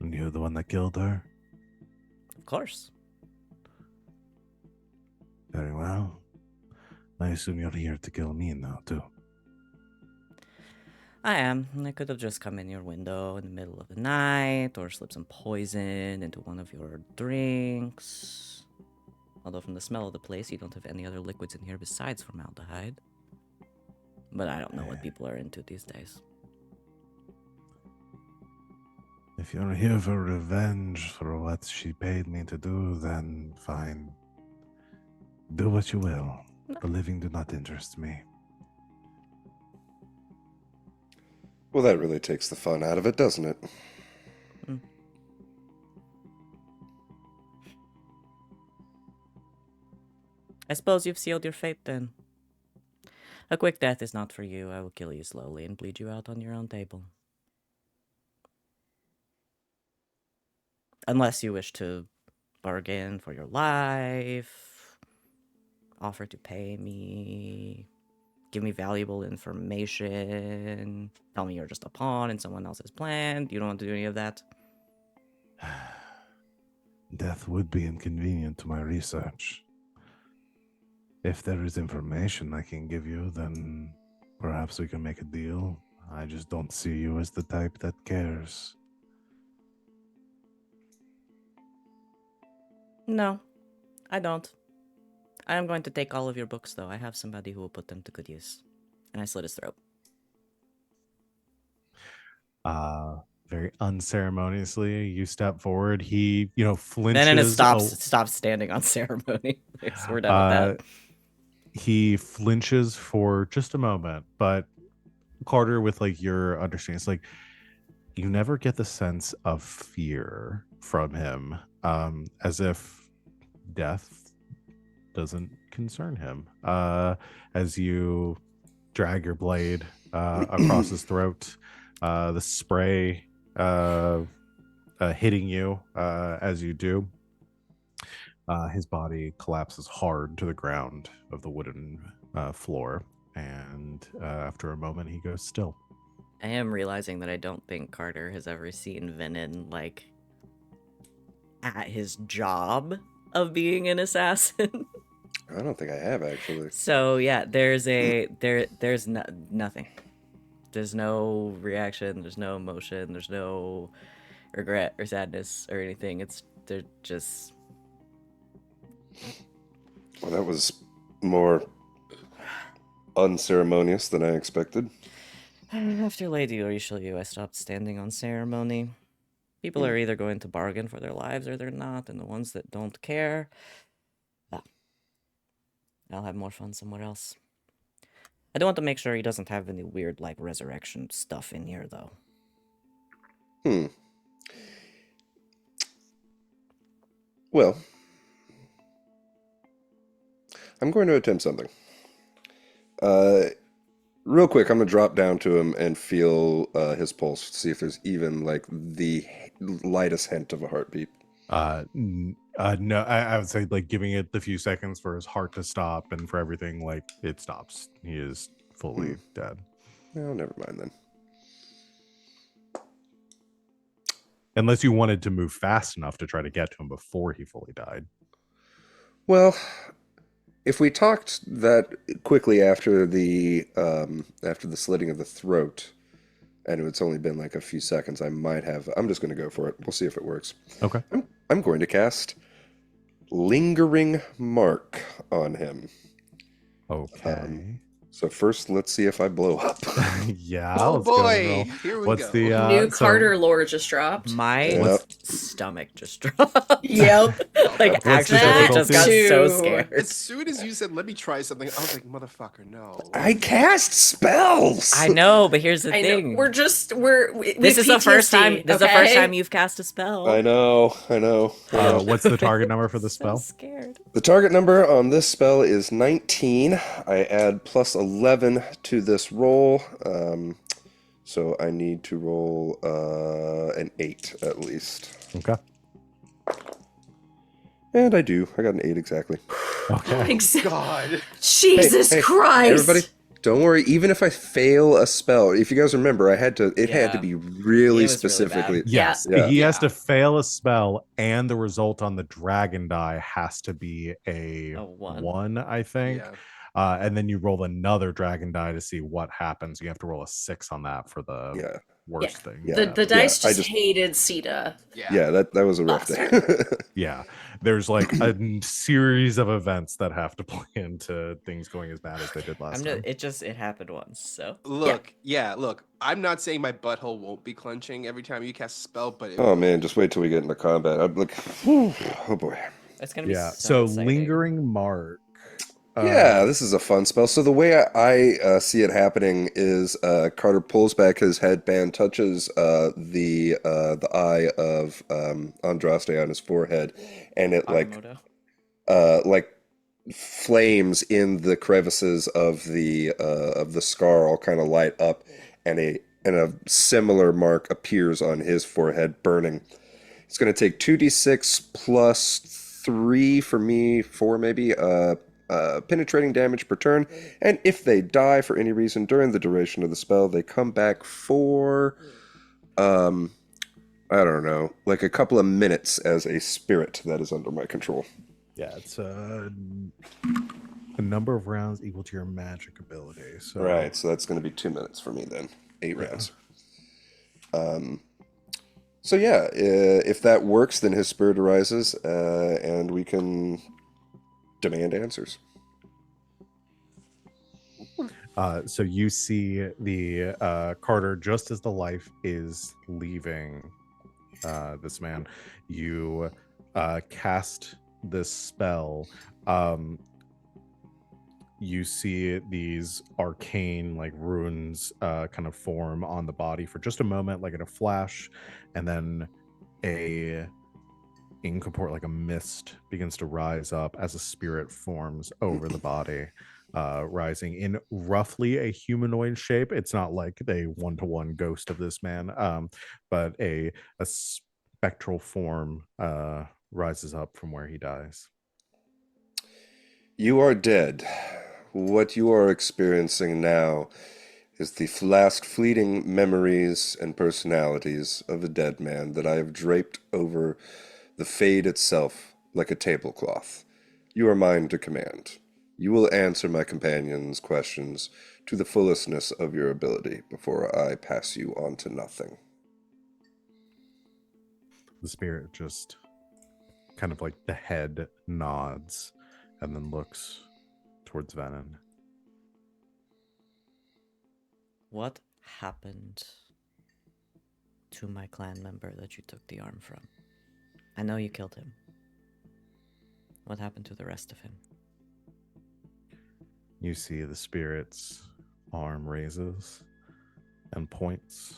And you're the one that killed her? Of course. Very well. I assume you're here to kill me now, too. I am. I could have just come in your window in the middle of the night or slipped some poison into one of your drinks. Although from the smell of the place, you don't have any other liquids in here besides formaldehyde. But I don't know what people are into these days. If you're here for revenge for what she paid me to do, then fine. Do what you will. The living do not interest me. Well, that really takes the fun out of it, doesn't it? I suppose you've sealed your fate then. A quick death is not for you. I will kill you slowly and bleed you out on your own table. Unless you wish to bargain for your life, offer to pay me, give me valuable information, tell me you're just a pawn in someone else's plan. You don't want to do any of that? Death would be inconvenient to my research. If there is information I can give you, then perhaps we can make a deal. I just don't see you as the type that cares. No, I don't. I am going to take all of your books, though. I have somebody who will put them to good use. And I slit his throat. Very unceremoniously, you step forward. He, Venehn flinches. stops standing on ceremony. We're done with Uh, that. he flinches for just a moment, but Carter, with like your understanding, it's like you never get the sense of fear from him, as if death doesn't concern him. As you drag your blade across his throat, the spray hitting you as you do. His body collapses hard to the ground of the wooden floor, and after a moment, he goes still. I am realizing that I don't think Carter has ever seen Venehn, like, at his job of being an assassin. I don't think I have, actually. So, yeah, there's nothing. There's no reaction, there's no emotion, there's no regret or sadness or anything. They're just... Well, that was more unceremonious than I expected. After Lady Richelieu, I stopped standing on ceremony. People are either going to bargain for their lives or they're not, and the ones that don't care, I'll have more fun somewhere else. I do want to make sure he doesn't have any weird, like, resurrection stuff in here, though. Well, I'm going to attempt something. Real quick, I'm going to drop down to him and feel his pulse, see if there's even, like, the lightest hint of a heartbeat. No, I would say like giving it the few seconds for his heart to stop and for everything, like it stops. He is fully dead. Oh, never mind then. Unless you wanted to move fast enough to try to get to him before he fully died. Well, if we talked that quickly after the slitting of the throat, and it's only been like a few seconds, I might have. I'm just going to go for it. We'll see if it works. Okay. I'm going to cast Lingering Mark on him. Okay. So first, let's see if I blow up. Yeah. Oh let's go and boy, roll. here we What's go. the New so Carter lore just dropped. My Yep. stomach just dropped. Yep. Like, What's the actually, just got difficulty? so Two. scared. As soon as you said, "Let me try something," I was like, "Motherfucker, no!" I cast spells. I know, but here's the I thing. know. This is the first time. This is the first time you've cast a spell. I know. what's the target number for the So spell? scared. The target number on this spell is 19. I add plus 11 to this roll. So I need to roll an 8 at least. Okay. And I do. I got an 8 exactly. Okay. God. Jesus Hey, Christ! everybody, don't worry. Even if I fail a spell, if you guys remember, it had to Yeah. be It really was really specifically. bad. Yes. Yeah. He has to fail a spell, and the result on the dragon die has to be a one, I think. Yeah. And then you roll another dragon die to see what happens. You have to roll a 6 on that for the worst thing. Yeah. The dice I just just- hated Sita. Yeah, that was a rough day. Yeah. There's like a series of events that have to play into things going as bad as they did last time. It happened once, so. Look, look. I'm not saying my butthole won't be clenching every time you cast a spell, but Oh man, just wait till we get into combat. I'm like, oh boy. It's gonna be So exciting. lingering mark. Yeah, this is a fun spell. So the way I see it happening is Carter pulls back his headband, touches the eye of Andraste on his forehead, and it like flames in the crevices of the scar all kind of light up, and a similar mark appears on his forehead, burning. It's going to take 2d6 plus 3 for me, 4 maybe. Penetrating damage per turn, and if they die for any reason during the duration of the spell, they come back for I don't know, like a couple of minutes as a spirit that is under my control. Yeah, it's a number of rounds equal to your magic ability. So Right, so that's going to be 2 minutes for me then. 8 rounds. So yeah, if that works, then his spirit arises, and we can demand answers. So you see the Carter just as the life is leaving this man. You cast this spell. You see these arcane like runes kind of form on the body for just a moment, like in a flash, and then a incorpore like a mist begins to rise up as a spirit forms over the body, rising in roughly a humanoid shape. It's not like a one-to-one ghost of this man, but a spectral form rises up from where he dies. You are dead. What you are experiencing now is the last fleeting memories and personalities of a dead man that I have draped over the fade itself like a tablecloth. You are mine to command. You will answer my companions' questions to the fullestness of your ability before I pass you on to nothing. The spirit just kind of like the head nods and then looks towards Venehn. What happened to my clan member that you took the arm from? I know you killed him. What happened to the rest of him? You see the spirit's arm raises and points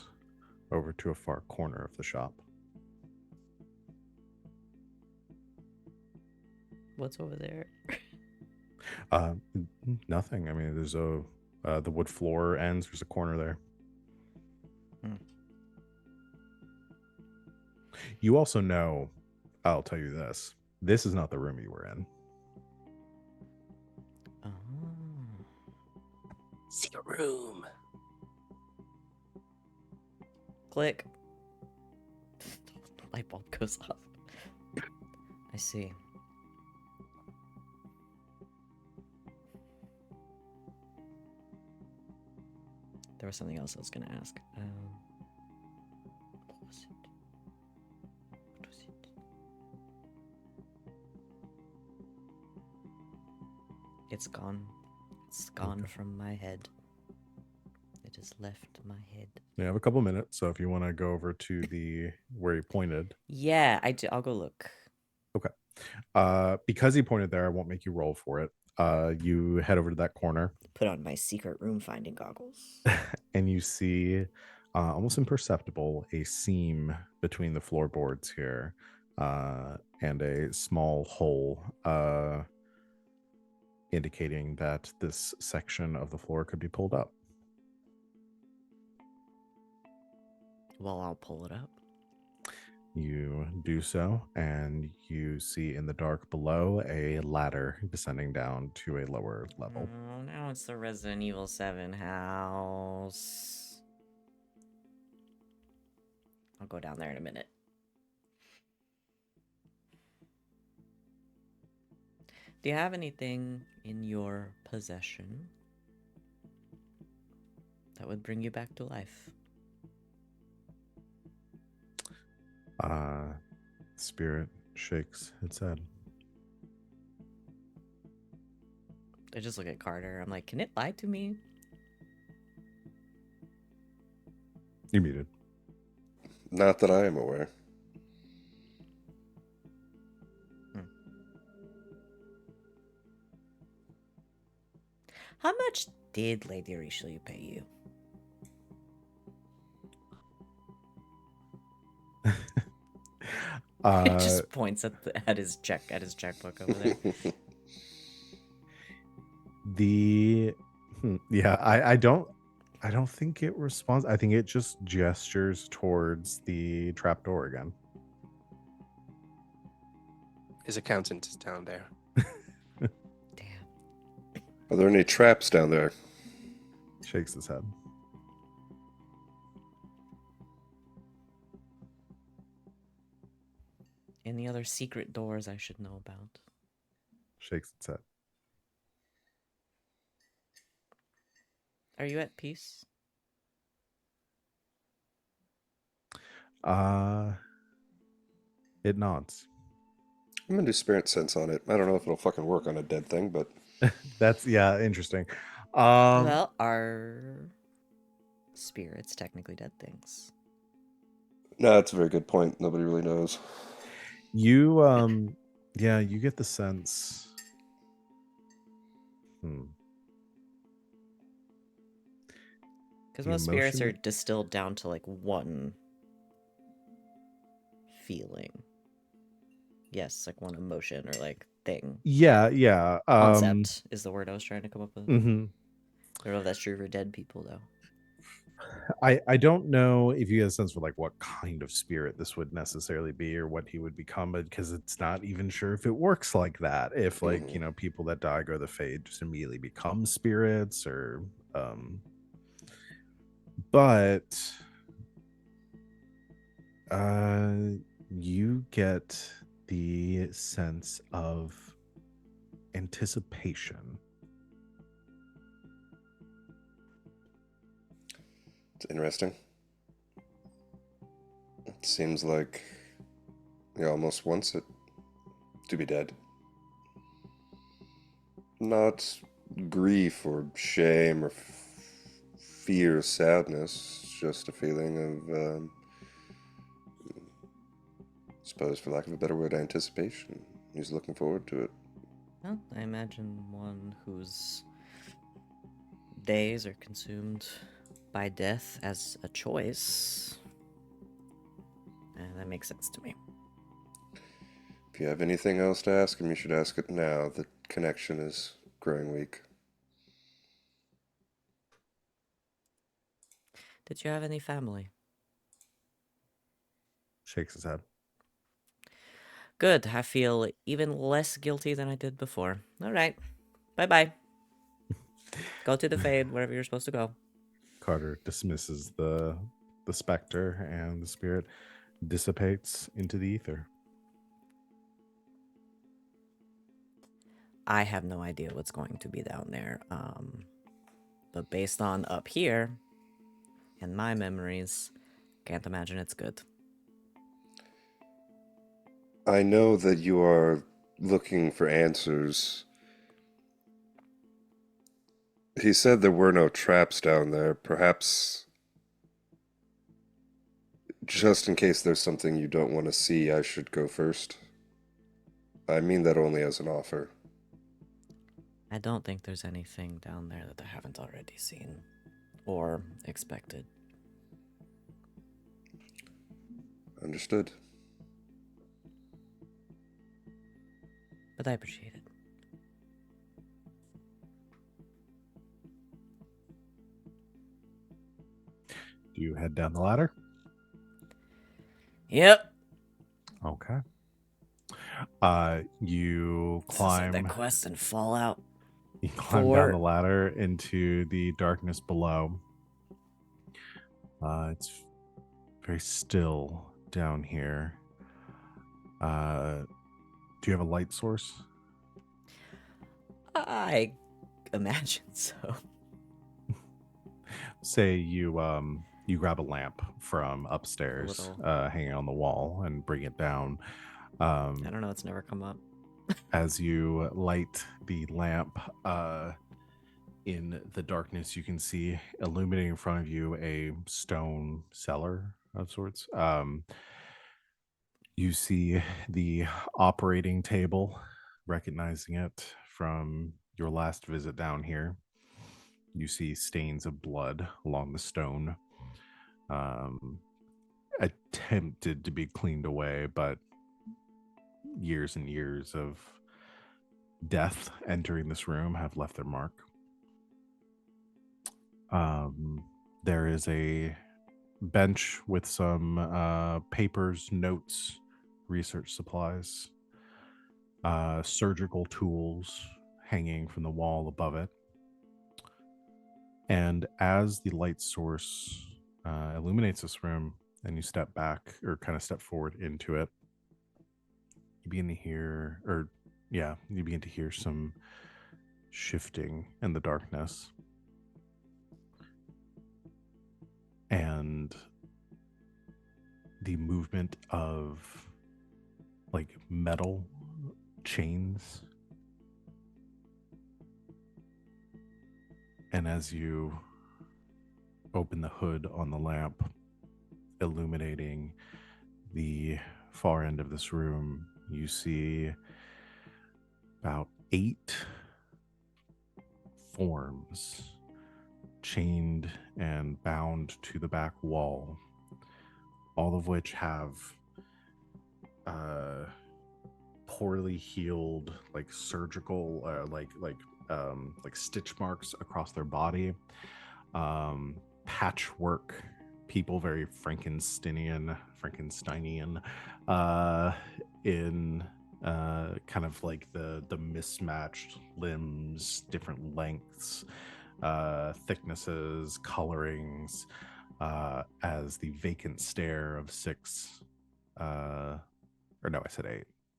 over to a far corner of the shop. What's over there? Uh, Nothing. I mean, there's the wood floor ends. There's a corner there. You also know, I'll tell you this. This is not the room you were in. Oh. Secret room. Click. The light bulb goes off. I see. There was something else I was going to ask. What was it? What was it? It's gone. It's gone from my head. It has left my head. You have a couple minutes, so if you want to go over to the where he pointed. Yeah, I'll go look. Okay. Because he pointed there, I won't make you roll for it. You head over to that corner. Put on my secret room finding goggles. And you see, almost imperceptible, a seam between the floorboards here, and a small hole, indicating that this section of the floor could be pulled up. Well, I'll pull it up. You do so, and you see in the dark below a ladder descending down to a lower level. Oh, now it's the Resident Evil 7 house. I'll go down there in a minute. Do you have anything in your possession that would bring you back to life? Spirit shakes its head. I just look at Carter. I'm like, can it lie to me? You're muted. Not that I am aware. How much did Lady Richelieu pay you? He just points at his checkbook over there. I don't think it responds. I think it just gestures towards the trapdoor again. His accountant is down there. Damn. Are there any traps down there? Shakes his head. Any other secret doors I should know about? Shakes its head. Are you at peace? Uh, it nods. I'm gonna do spirit sense on it. I don't know if it'll fucking work on a dead thing, but That's interesting. Well, are spirits technically dead things? no, that's a very good point. Nobody really knows. You you get the sense. Because The most spirits are emotion- distilled down to like one feeling. Yes, like one emotion or like thing. Yeah. Concept is the word I was trying to come up with. Mm-hmm. I don't know if that's true for dead people though. I don't know if you get a sense for like what kind of spirit this would necessarily be or what he would become, because it's not even sure if it works like that. If like, people that die go to the fade just immediately become spirits or but you get the sense of anticipation. It's interesting. It seems like he almost wants it to be dead. Not grief or shame or fear, sadness, just a feeling of, I suppose, for lack of a better word, anticipation. He's looking forward to it. Well, I imagine one whose days are consumed by death as a choice. And that makes sense to me. If you have anything else to ask him, you should ask it now. The connection is growing weak. Did you have any family? Shakes his head. Good. I feel even less guilty than I did before. All right. Bye-bye. Go to the fade, wherever you're supposed to go. Carter dismisses the specter, and the spirit dissipates into the ether. I have no idea what's going to be down there. But based on up here and my memories, can't imagine it's good. I know that you are looking for answers. He said there were no traps down there. Perhaps, just in case there's something you don't want to see, I should go first. I mean that only as an offer. I don't think there's anything down there that I haven't already seen or expected. Understood. But I appreciate it. Do you head down the ladder? Yep. Okay. You This is climb. like that quest in Fallout. You climb down the ladder into the darkness below. It's very still down here. Do you have a light source? I imagine so. Say you grab a lamp from upstairs, hanging on the wall, and bring it down. I don't know. It's never come up. As you light the lamp, in the darkness, you can see illuminating in front of you a stone cellar of sorts. You see the operating table, recognizing it from your last visit down here. You see stains of blood along the stone, attempted to be cleaned away, but years and years of death entering this room have left their mark. There is a bench with some papers, notes, research supplies, surgical tools hanging from the wall above it. And as the light source illuminates this room and you step back or kind of step forward into it, you begin to hear some shifting in the darkness. And the movement of like metal chains. And as you open the hood on the lamp, illuminating the far end of this room, you see about 8 forms chained and bound to the back wall, all of which have poorly healed, like surgical, like stitch marks across their body, patchwork people, very Frankensteinian, in kind of like the mismatched limbs, different lengths, thicknesses, colorings, as the vacant stare of 6, or no, I said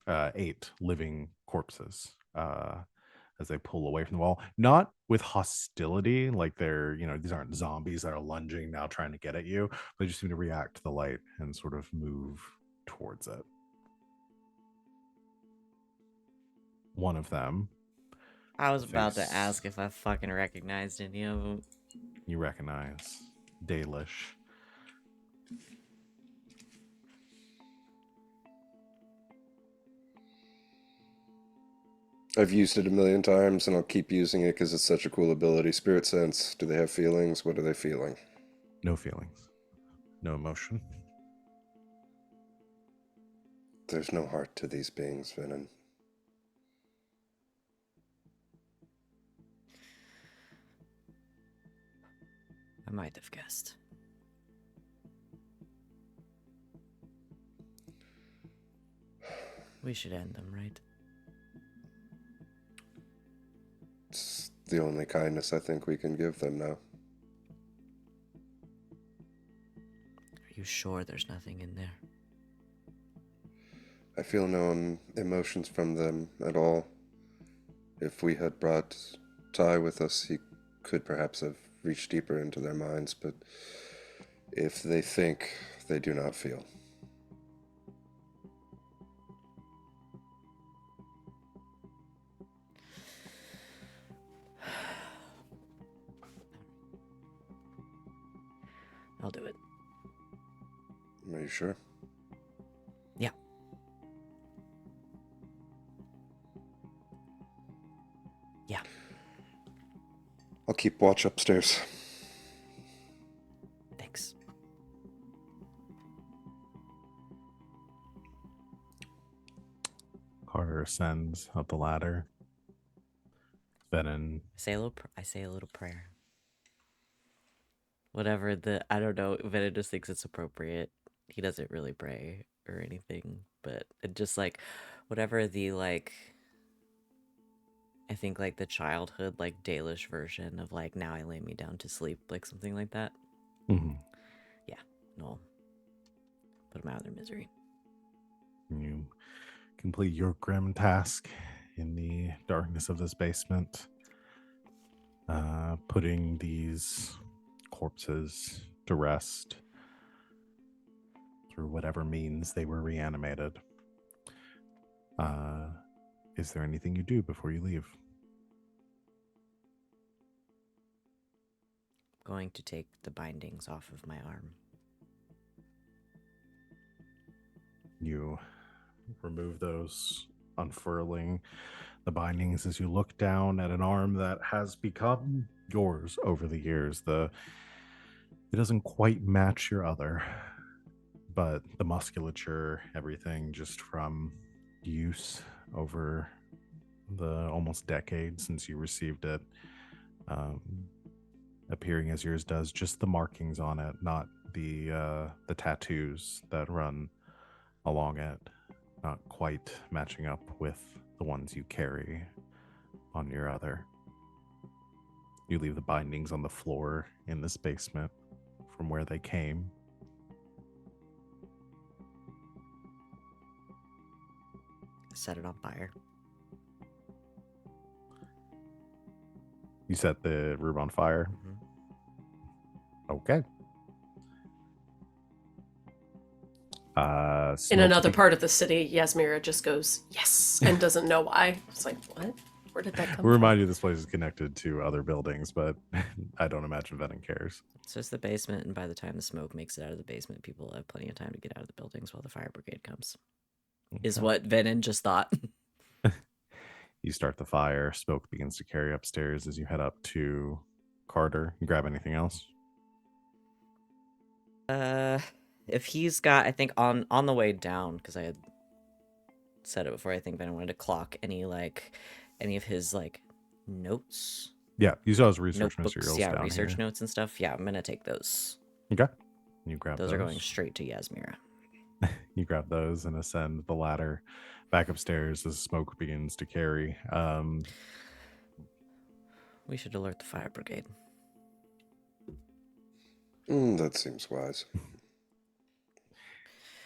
8, 8 living corpses, as they pull away from the wall, not with hostility, like they're, these aren't zombies that are lunging now trying to get at you. They just seem to react to the light and sort of move towards it. One of them, I was about to face- ask if I fucking recognized any of them. you recognize Dalish. I've used it a million times, and I'll keep using it because it's such a cool ability. Spirit Sense. Do they have feelings? What are they feeling? No feelings, no emotion. There's no heart to these beings, Venehn. I might have guessed. We should end them, right? It's the only kindness I think we can give them now. Are you sure there's nothing in there? I feel no emotions from them at all. If we had brought Ty with us, he could perhaps have reached deeper into their minds, but if they think, they do not feel. I'll do it. Are you sure? Yeah. Yeah. I'll keep watch upstairs. Thanks. Carter ascends up the ladder. Venehn, I say a little prayer. Whatever I don't know, Venehn just thinks it's appropriate. He doesn't really pray or anything, but it just like, whatever the like, I think like the childhood, like Dalish version of like, now I lay me down to sleep, like something like that. mm-hmm. Yeah, no. Put them out of their misery. You complete your grim task in the darkness of this basement, putting these corpses to rest through whatever means they were reanimated. Is there anything you do before you leave? Going to take the bindings off of my arm. You remove those, unfurling the bindings as you look down at an arm that has become yours over the years. It doesn't quite match your other, but the musculature, everything, just from use over the almost decade since you received it, appearing as yours does. Just the markings on it, not the tattoos that run along it, not quite matching up with the ones you carry on your other. You leave the bindings on the floor in this basement from where they came. Set it on fire. You set the room on fire? Mm-hmm. Okay. In Smoke another be- part of the city, Yasmera just goes, yes, and doesn't know why. It's like, what? Where did that come we from? remind you this place is connected to other buildings, but I don't imagine Venehn cares. It's just the basement, and by the time the smoke makes it out of the basement, people will have plenty of time to get out of the buildings while the fire brigade comes. Is Okay. what Venehn just thought. You start the fire. Smoke begins to carry upstairs as you head up to Carter. You grab anything else? If he's got, I think on the way down, because I had said it before, I think Venehn wanted to clock any of his notes, Yeah, you saw his research notebooks, materials yeah, down research here. notes and stuff. Yeah, I'm gonna take those. Okay. You grab Those are going straight to Yasmera. You grab those and ascend the ladder back upstairs as smoke begins to carry. We should alert the fire brigade. That seems wise.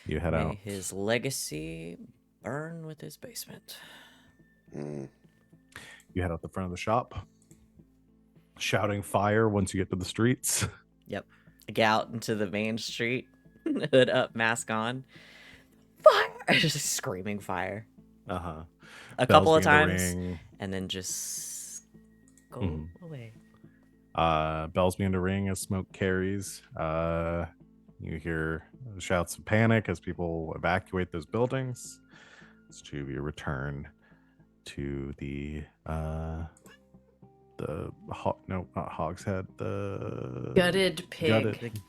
You head May out. his legacy burn with his basement. Mm. You head out the front of the shop, shouting fire once you get to the streets. Yep. Get out into the main street, hood up, mask on. Fire! Just screaming fire. Uh-huh. A Bells couple of begin to times, ring. and then just go Mhm. away. Bells begin to ring as smoke carries. You hear shouts of panic as people evacuate those buildings. It's to be returned to the no, not Hogshead, the Gutted pig. Gutted.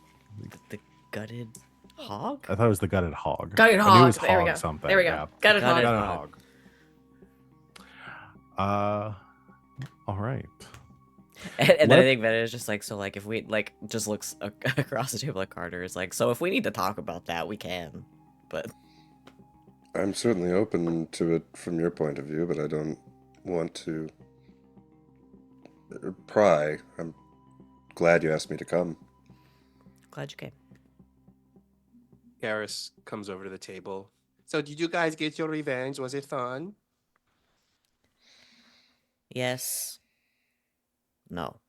The gutted hog? I thought it was the gutted hog. Gutted I knew it hog. was There we hog go. something. There we go. Yeah. Gutted Gutted hog. Gutted hog. All right. And then Let- I think Venehn is just like, so if we just looks across the table at Carter, is like, so if we need to talk about that, we can. But I'm certainly open to it from your point of view, but I don't want to pry. I'm glad you asked me to come. glad you came. Garas comes over to the table. So did you guys get your revenge? Was it fun? Yes. No.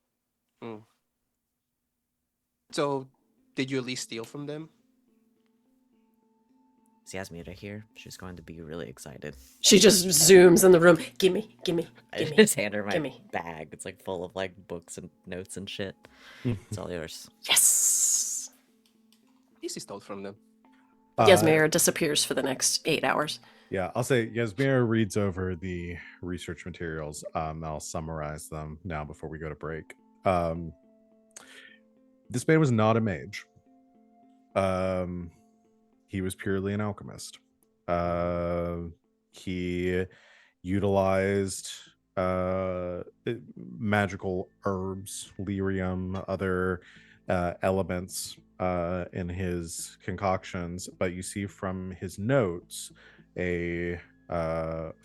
So did you at least steal from them? Is Yasmera here? She's going to be really excited. She just zooms in the room. Gimme, gimme, I gimme. just hand her my gimme. bag. It's full of books and notes and shit. It's all yours. Yes. Easy stole from them. Yasmera disappears for the next 8 hours. Yeah, I'll say Yasmera reads over the research materials. I'll summarize them now before we go to break. This man was not a mage. He was purely an alchemist. He utilized magical herbs, lyrium, other elements in his concoctions, but you see from his notes a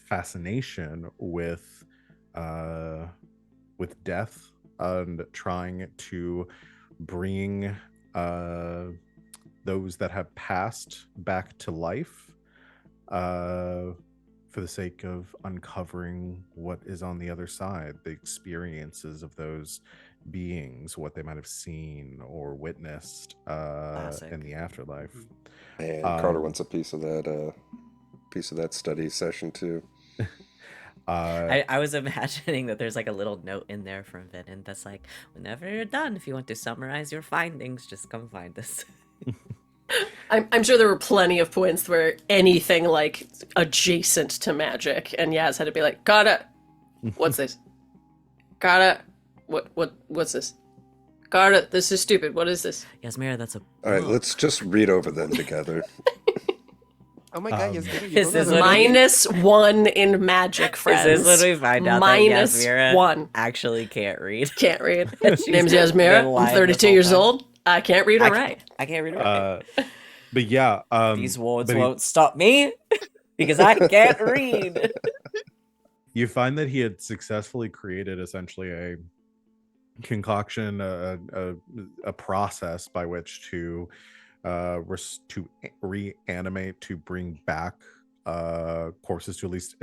fascination with death and trying to bring those that have passed back to life for the sake of uncovering what is on the other side, the experiences of those beings, what they might have seen or witnessed in the afterlife. And Carter wants a piece of that study session too. I was imagining that there's a little note in there from Venehn that's whenever you're done, if you want to summarize your findings, just come find us. I'm sure there were plenty of points where anything adjacent to magic, and Yaz had to be like, Gotta, what's this? Gotta, what's this? Gotta, this is stupid. What is this? Yasmera, that's a All right, book. let's just read over them together. Oh my god, Yasmera, Is you don't this know what- the- -1 in magic, friends. Is this when we find out Minus that Yasmera 1. actually can't read? Can't read. She's Name's been Yasmera. lying I'm this 32 whole years time. old. I can't read or write. I can't read or write. But yeah, These words but he- won't stop me because I can't read. you find that he had successfully created essentially a concoction, a process by which to reanimate, to bring back corpses, to at least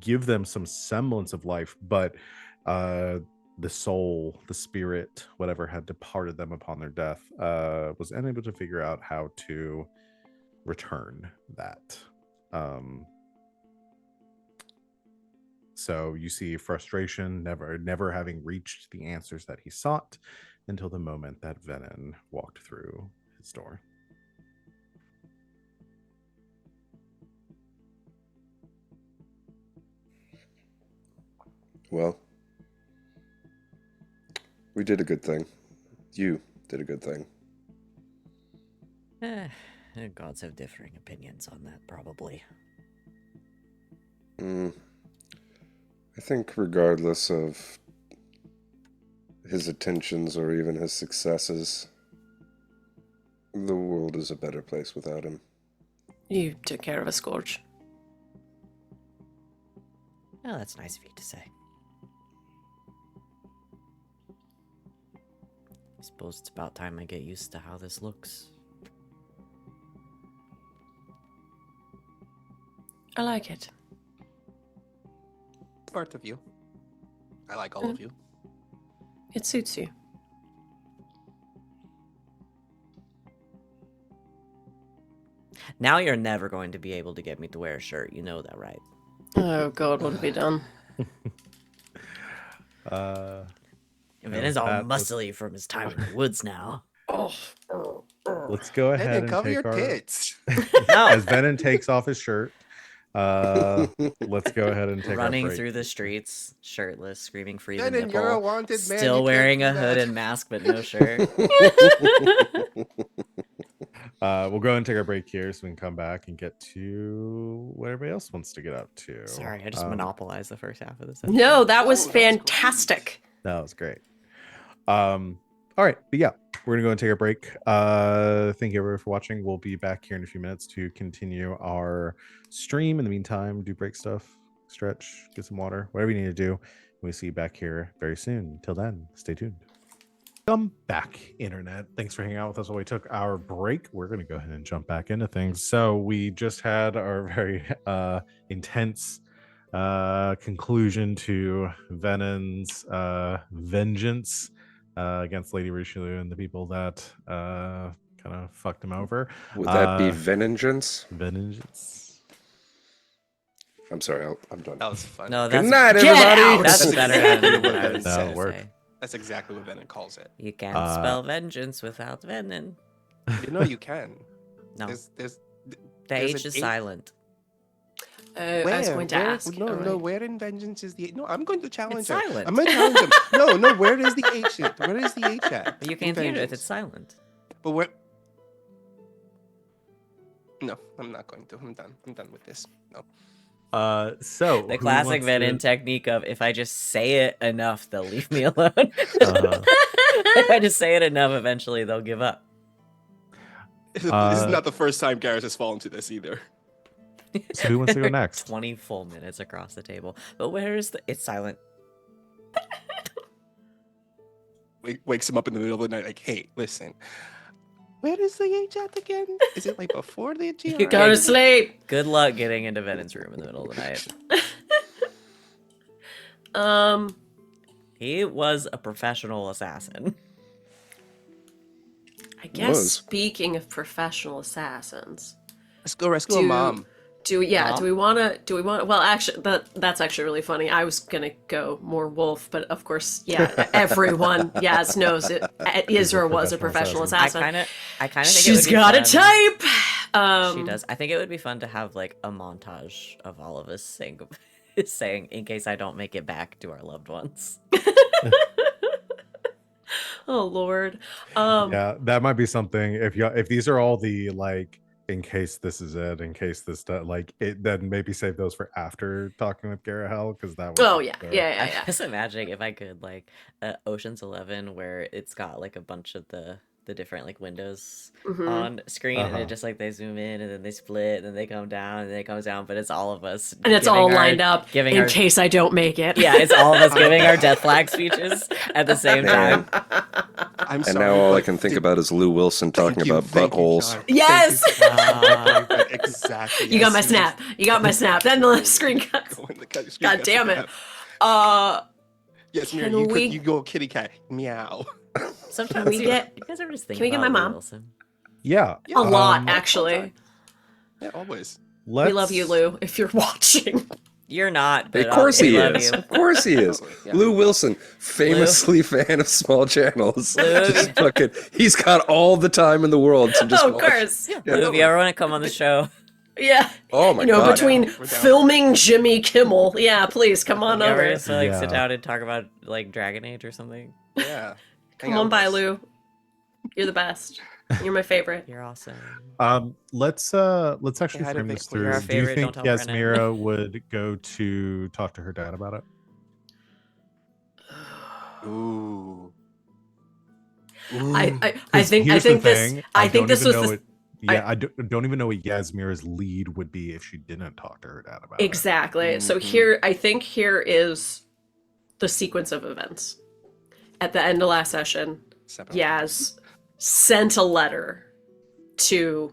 give them some semblance of life, but the soul, the spirit, whatever had departed them upon their death, was unable to figure out how to return that. So you see frustration, never having reached the answers that he sought until the moment that Venehn walked through his door. Well, we did a good thing. You did a good thing. Gods have differing opinions on that, probably. I think regardless of his attentions or even his successes, the world is a better place without him. You took care of a Scourge. Oh, that's nice of you to say. I suppose it's about time I get used to how this looks. I like it. Part of you. I like all of you. It suits you. Now you're never going to be able to get me to wear a shirt. You know that, right? Oh god, what have we done? Venehn's all muscly from his time in the woods now. Let's go ahead Venehn, and cover take your our... tits. No. As Venehn takes off his shirt, let's go ahead and take Running our break. through the streets, shirtless, screaming freedom Venehn, nipple, you're a wanted man. still You can't wearing do a hood that. and mask but no shirt. We'll go and take our break here so we can come back and get to what everybody else wants to get up to. Sorry, I just monopolized the first half of this. No, that was Oh, that was great. fantastic. That was great. All right, but yeah, we're gonna go and take a break. Thank you everyone for watching. We'll be back here in a few minutes to continue our stream. In the meantime, do break stuff, stretch, get some water, whatever you need to do. We'll see you back here very soon. Till then, stay tuned. Welcome back, internet. Thanks for hanging out with us while we took our break. We're going to go ahead and jump back into things. So we just had our very intense conclusion to Venehn's vengeance against Lady Richelieu and the people that kind of fucked him over. Would that be vengeance? Vengeance. I'm sorry, I'm done. That was fun. No, Good that's night, Get everybody. out! that's That's better exactly than what what I Venehn was That'll gonna work. say. That's exactly what Venehn calls it. You can't spell vengeance without Venehn. You know you can. No, There's the there's H an is H- silent. I was going to ask. No, Alright. no. Where in vengeance is the? No, I'm going to challenge It's him. silent. I'm going to challenge him. No. Where is the H? Where is the H at? But you in can't hear it if vengeance? it's silent. But where? No, I'm not going to. I'm done. I'm done with this. No. So The who classic wants Venehn to- technique of if I just say it enough, they'll leave me alone. Uh-huh. If I just say it enough, eventually they'll give up. This is not the first time Garas has fallen to this either. So who wants to go next? 20 full minutes across the table. But where is the... It's silent. Wakes him up in the middle of the night, like, hey, listen. Where is the H at again? Is it like before the G? You Go to sleep. Good luck getting into Venehn's room in the middle of the night. He was a professional assassin. I guess Was. speaking of professional assassins, Let's go rescue a mom. do we want to well actually that's actually really funny. I was gonna go more wolf, but of course, yeah, everyone yes knows it is or was a professional assassin. I kind of think She's it would be got a fun. type. She does. I think it would be fun to have like a montage of all of us saying in case I don't make it back to our loved ones. Oh Lord. Yeah, that might be something. If these are all the like, in case this is it, in case this like it, then maybe save those for after talking with Garahel because that. Oh was yeah, the- yeah. I'm just imagining if I could like Ocean's 11 where it's got like a bunch of the different like windows Mhm. on screen and Uh-huh. it just like they zoom in and then they split and then they come down and then it comes down, but it's all of us And it's giving all our- lined up giving in our case I don't make it. yeah, it's all of us giving our death flag speeches at the same time. I'm And sorry. now all I but can think did- about is Lou Wilson thank talking you, about thank you, buttholes. John. Yes! Thank you. Exactly. You got yes, my you snap. You got my snap. Then the screen just cuts. go in the cut- screen God cuts damn and it. have- Yes, Mira, Can we- you go kitty cat. Meow. Sometimes we get- you guys ever just think can we get about my Lou mom? Wilson? Yeah. A lot, actually. Yeah, always. We love you, Lou, if you're watching. You're not, but Of course we he love is. you. Of course he is. Totally, yeah. Lou Wilson, famously fan of small channels. Lou, Just fucking, he's got all the time in the world to just Oh, of watch. course. Yeah, Lou, if totally. you ever want to come on the show, Yeah. Oh my You know, god. between We're down. filming Jimmy Kimmel. Yeah, please come on you ever over. just like Yeah. sit down and talk about like Dragon Age or something? Yeah. Come on by, Lou. You're the best. You're my favorite. You're awesome. Let's actually hi to frame Vic, this please. through. You're our Do you favorite, think don't tell Brennan. Yasmera would go to talk to her dad about it? Ooh. I 'Cause think here's the this thing, I think don't this even was know the what- I don't even know what Yasmira's lead would be if she didn't talk to her dad about it. exactly. So I think here is the sequence of events. At the end of last session, Yaz sent a letter to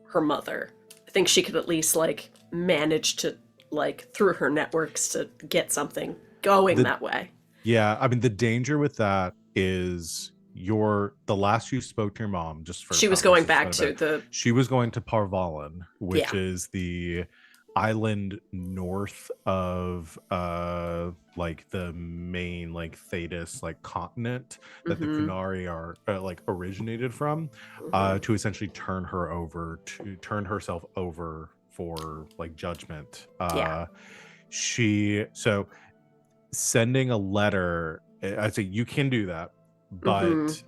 her mother. I think she could at least like manage to like through her networks to get something going that way. Yeah, I mean the danger with that is the last you spoke to your mom, just for She was going back conversation's to benefit, the she was going to Parvalan, which Yeah. is the island north of like the main like Thetis like continent that the Mhm. Kunari are like originated from, to essentially turn herself over for like judgment. Yeah. So sending a letter, I'd say you can do that, but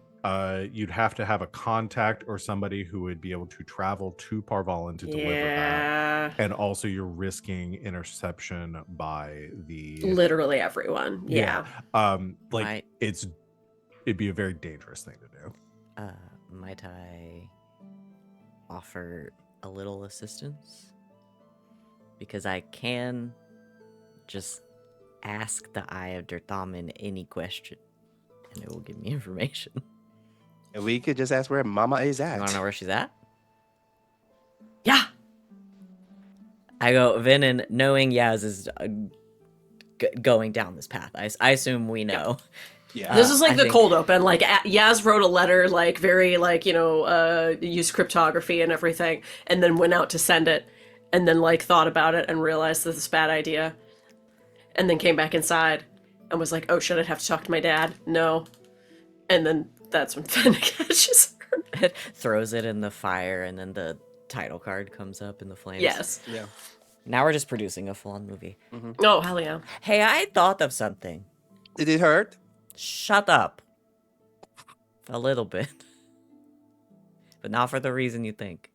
you'd have to have a contact or somebody who would be able to travel to Parvalan to deliver that. Yeah. And also you're risking interception by the Literally everyone. Yeah. Might- it'd be a very dangerous thing to do. Might I offer a little assistance? Because I can just ask the Eye of Dirthaman any question, and it will give me information. And we could just ask where Mama is You at. want to know where she's at? Yeah. I go, Venehn, knowing Yaz is going down this path. I assume we know. Yeah. This is like I the think- cold open. Like Yaz wrote a letter, like very like used cryptography and everything, and then went out to send it, and then like thought about it and realized this is a bad idea, and then came back inside and was like, "Oh, should I have to talk to my dad? No." And then that's when Venehn catches her. Throws it in the fire, and then the title card comes up in the flames. Yes. Yeah. Now we're just producing a full-on movie. Oh hell yeah. Hey, I thought of something. Did it hurt? Shut up. A little bit. But not for the reason you think.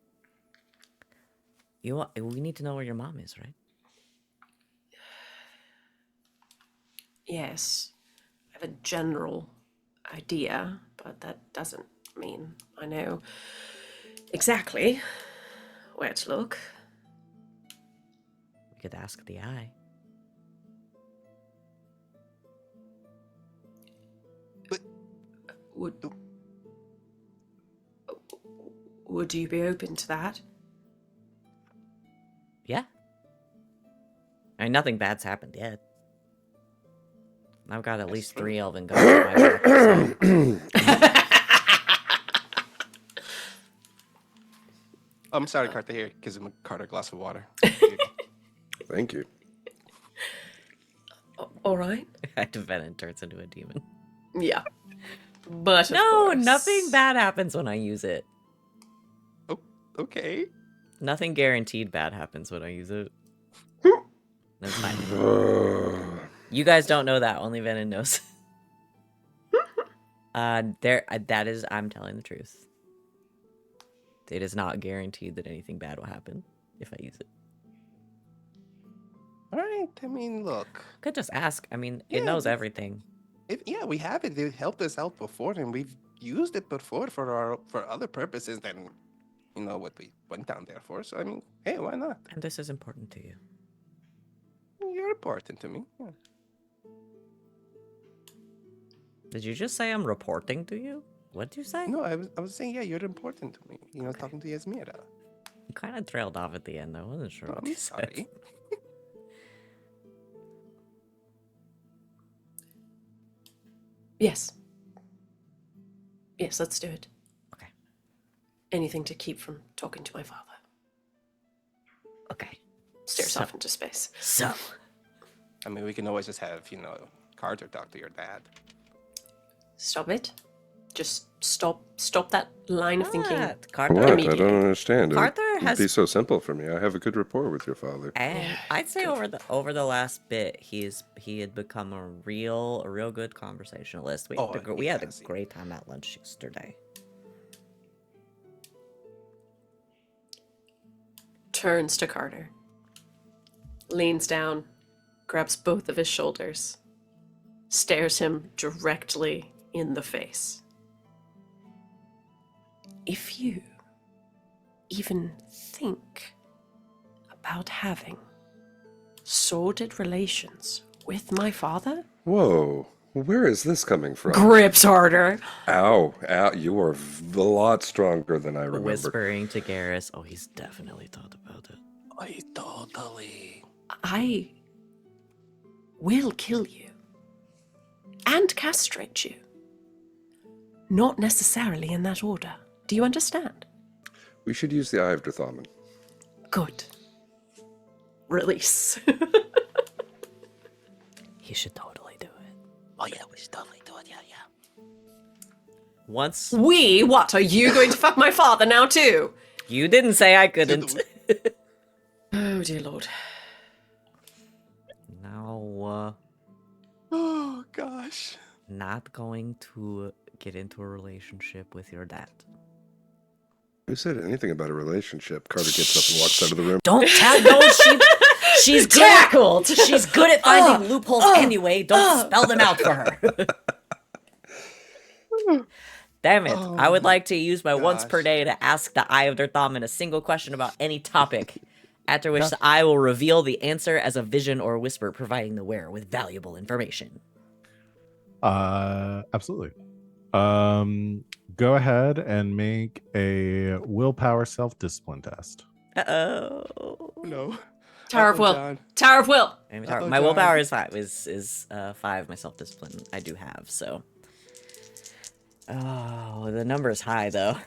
We need to know where your mom is, right? Yes. I have a general idea, but that doesn't mean I know exactly where to look. We could ask the Eye. Would you be open to that? Yeah. I mean, nothing bad's happened yet. I've got at least 3 elven gods in my back, so. I'm sorry, Carter. Here, gives him a Carter glass of water. Thank you. All right. Venehn turns into a demon. Yeah. But of No, course. nothing bad happens when I use it. Oh, okay. Nothing guaranteed bad happens when I use it. That's fine. You guys don't know that. Only Venehn knows. That is, I'm telling the truth. It is not guaranteed that anything bad will happen if I use it. All right. I mean, look. Could just ask. I mean, it Yeah, knows but- everything. Yeah, we have it. It helped us out before, and we've used it before for other purposes than, what we went down there for. So I mean, hey, why not? And this is important to you. You're important to me. Yeah. Did you just say I'm reporting to you? What did you say? No, I was saying, yeah, you're important to me. Talking to Yasmera. I'm kind of trailed off at the end. I wasn't sure what I'm you said. sorry. Yes. Yes, let's do it. Okay. Anything to keep from talking to my father. Okay. Stares So- off into space. So, I mean, we can always just have, Carter talk to your dad. Stop it. Just stop that line of thinking. Carter, What? I Immediately. don't understand. Carter It'd has- be so simple for me. I have a good rapport with your father. and I'd say over the last bit, he had become a real good conversationalist. We had a yes. great time at lunch yesterday. Turns to Carter. Leans down, grabs both of his shoulders, stares him directly in the face. If you even think about having sordid relations with my father, Whoa. Where is this coming from? grips harder. Ow. Ow. You are a lot stronger than I remember. Whispering to Garas, oh, he's definitely thought about it. I totally. I will kill you and castrate you. Not necessarily in that order. Do you understand? We should use the Eye of Drathaman. Good. Release. He should totally do it. Oh, yeah, we should totally do it. Yeah. Once What? Are you going to fuck my father now too? you didn't say I couldn't. Oh dear lord. Now, Oh, gosh. not going to get into a relationship with your dad. Who said anything about a relationship? Carter gets up and walks out of the room. Don't tell. No, she's good. Tackled. She's good at finding loopholes anyway. Don't spell them out for her. Damn it. I would like to use my once per gosh. day to ask the Eye of Drathaman a single question about any topic, after which the eye will reveal the answer as a vision or whisper, providing the wearer with valuable information. Absolutely. Go ahead and make a willpower self-discipline test. Uh-oh. No. Tower of Uh-oh, Will. John. Tower of Will. Uh-oh, My John. willpower is 5. Is 5. My self-discipline I do have, so. Oh, the number is high though.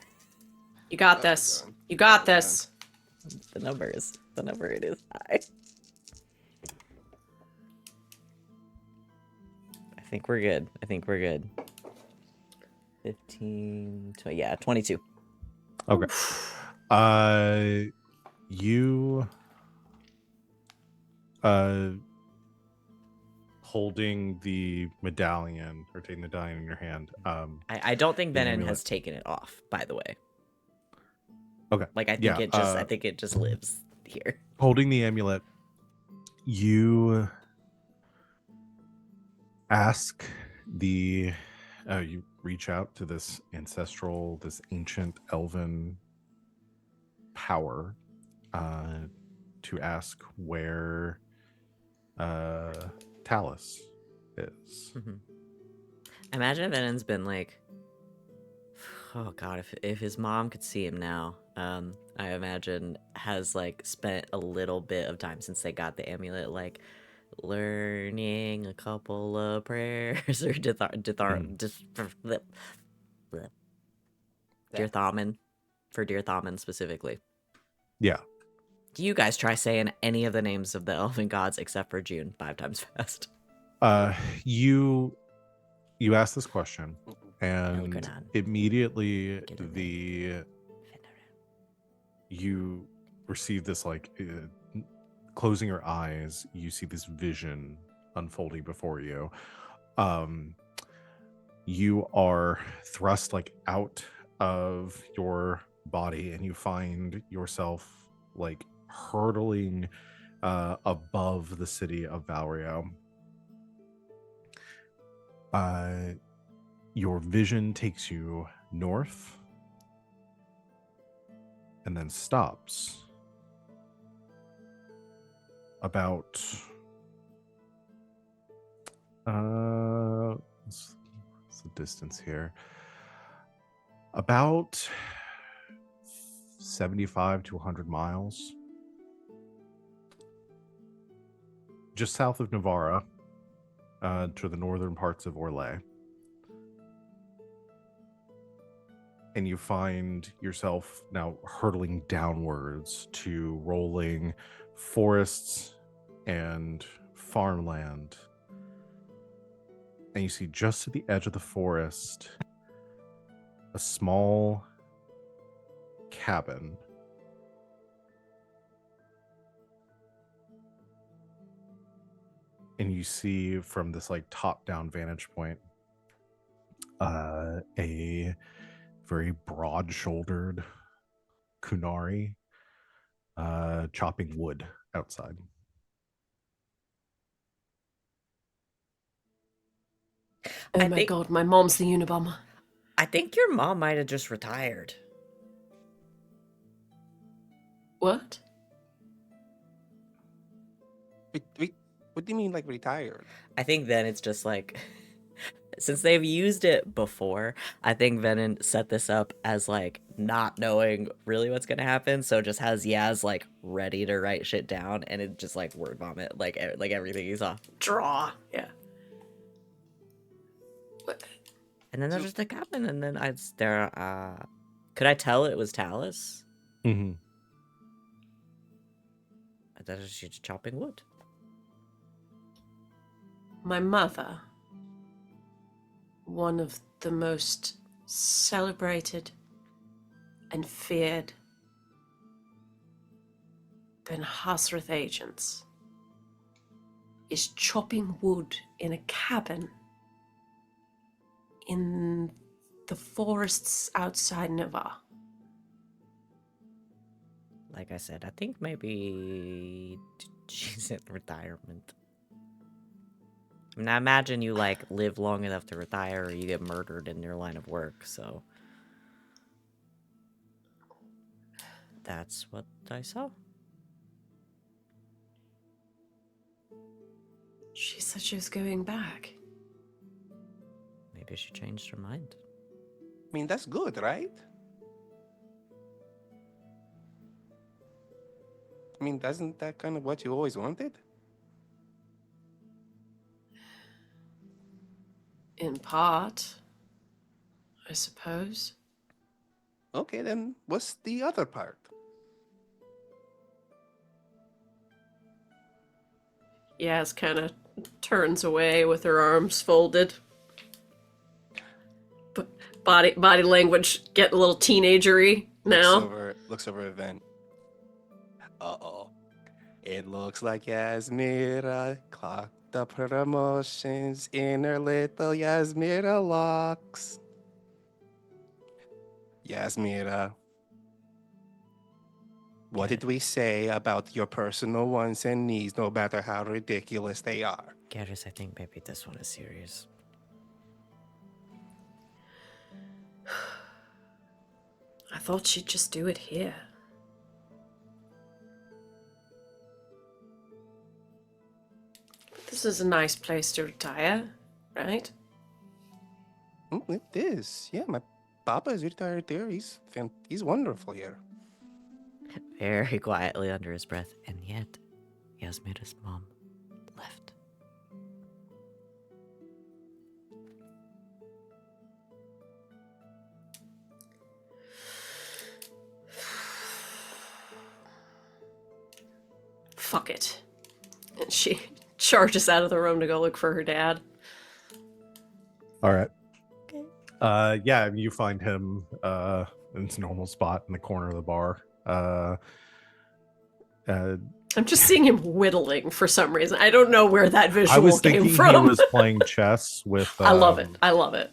You got this. John. You got this. The number it is high. I think we're good. 15, 20, yeah, 22. Okay. You holding the medallion or taking the medallion in your hand. I don't think The Venehn amulet. has taken it off, by the way. Okay. Like I think Yeah, I think it just lives here. Holding the amulet, you ask you reach out to this ancient elven power to ask where Talus is. Imagine if Venen's been like, oh god, if his mom could see him now, I imagine has like spent a little bit of time since they got the amulet, like learning a couple of prayers or Dear Thaman, for Dear Thaman specifically. Yeah. You guys try saying any of the names of the elven gods except for June 5 times fast. You ask this question, and Elgranon. immediately Get you receive this closing your eyes, you see this vision unfolding before you. You are thrust out of your body, and you find yourself hurtling above the city of Valrio. Your vision takes you north and then stops about what's the distance here? About 75 to 100 miles. Just south of Navarra, to the northern parts of Orlais. and you find yourself now hurtling downwards to rolling forests and farmland. And you see just at the edge of the forest a small cabin. And you see from this like top-down vantage point a very broad-shouldered Kunari chopping wood outside. Oh I my think- god, my mom's the Unabomber. I think your mom might have just retired. What? What do you mean, like, retired? I think then it's just like, since they've used it before, I think Venehn set this up as like not knowing really what's gonna happen, so just has Yaz like ready to write shit down, and it just like word vomit like everything he saw. Draw. Yeah. And then there's just a cabin, and then could I tell it was Talus? Mm-hmm. I thought she was chopping wood. My mother, one of the most celebrated and feared Ben Hasrath agents, is chopping wood in a cabin in the forests outside Navarre. Like I said, I think maybe she's in retirement. I mean, I imagine you like live long enough to retire, or you get murdered in your line of work. So that's what I saw. She said she was going back. Maybe she changed her mind. I mean, that's good, right? I mean, isn't that kind of what you always wanted? In part, I suppose. Okay, then what's the other part? Yaz kind of turns away with her arms folded. But body language getting a little teenagery now. Looks over at Venn. Uh-oh. It looks like Yasmera clocked the promotions in her little Yasmera locks. Yasmera, what did we say about your personal wants and needs, no matter how ridiculous they are? Garas, I think maybe this one is serious. I thought she'd just do it here. This is a nice place to retire, right? It is. Yeah, my papa is retired there. He's wonderful here. Very quietly under his breath, and yet Yasmera's mom left. Fuck it. And she charges out of the room to go look for her dad. All right. Okay. Yeah, I mean, you find him in his normal spot in the corner of the bar. I'm just seeing him whittling for some reason. I don't know where that visual I was came thinking from. he was playing chess with. I love it. I love it.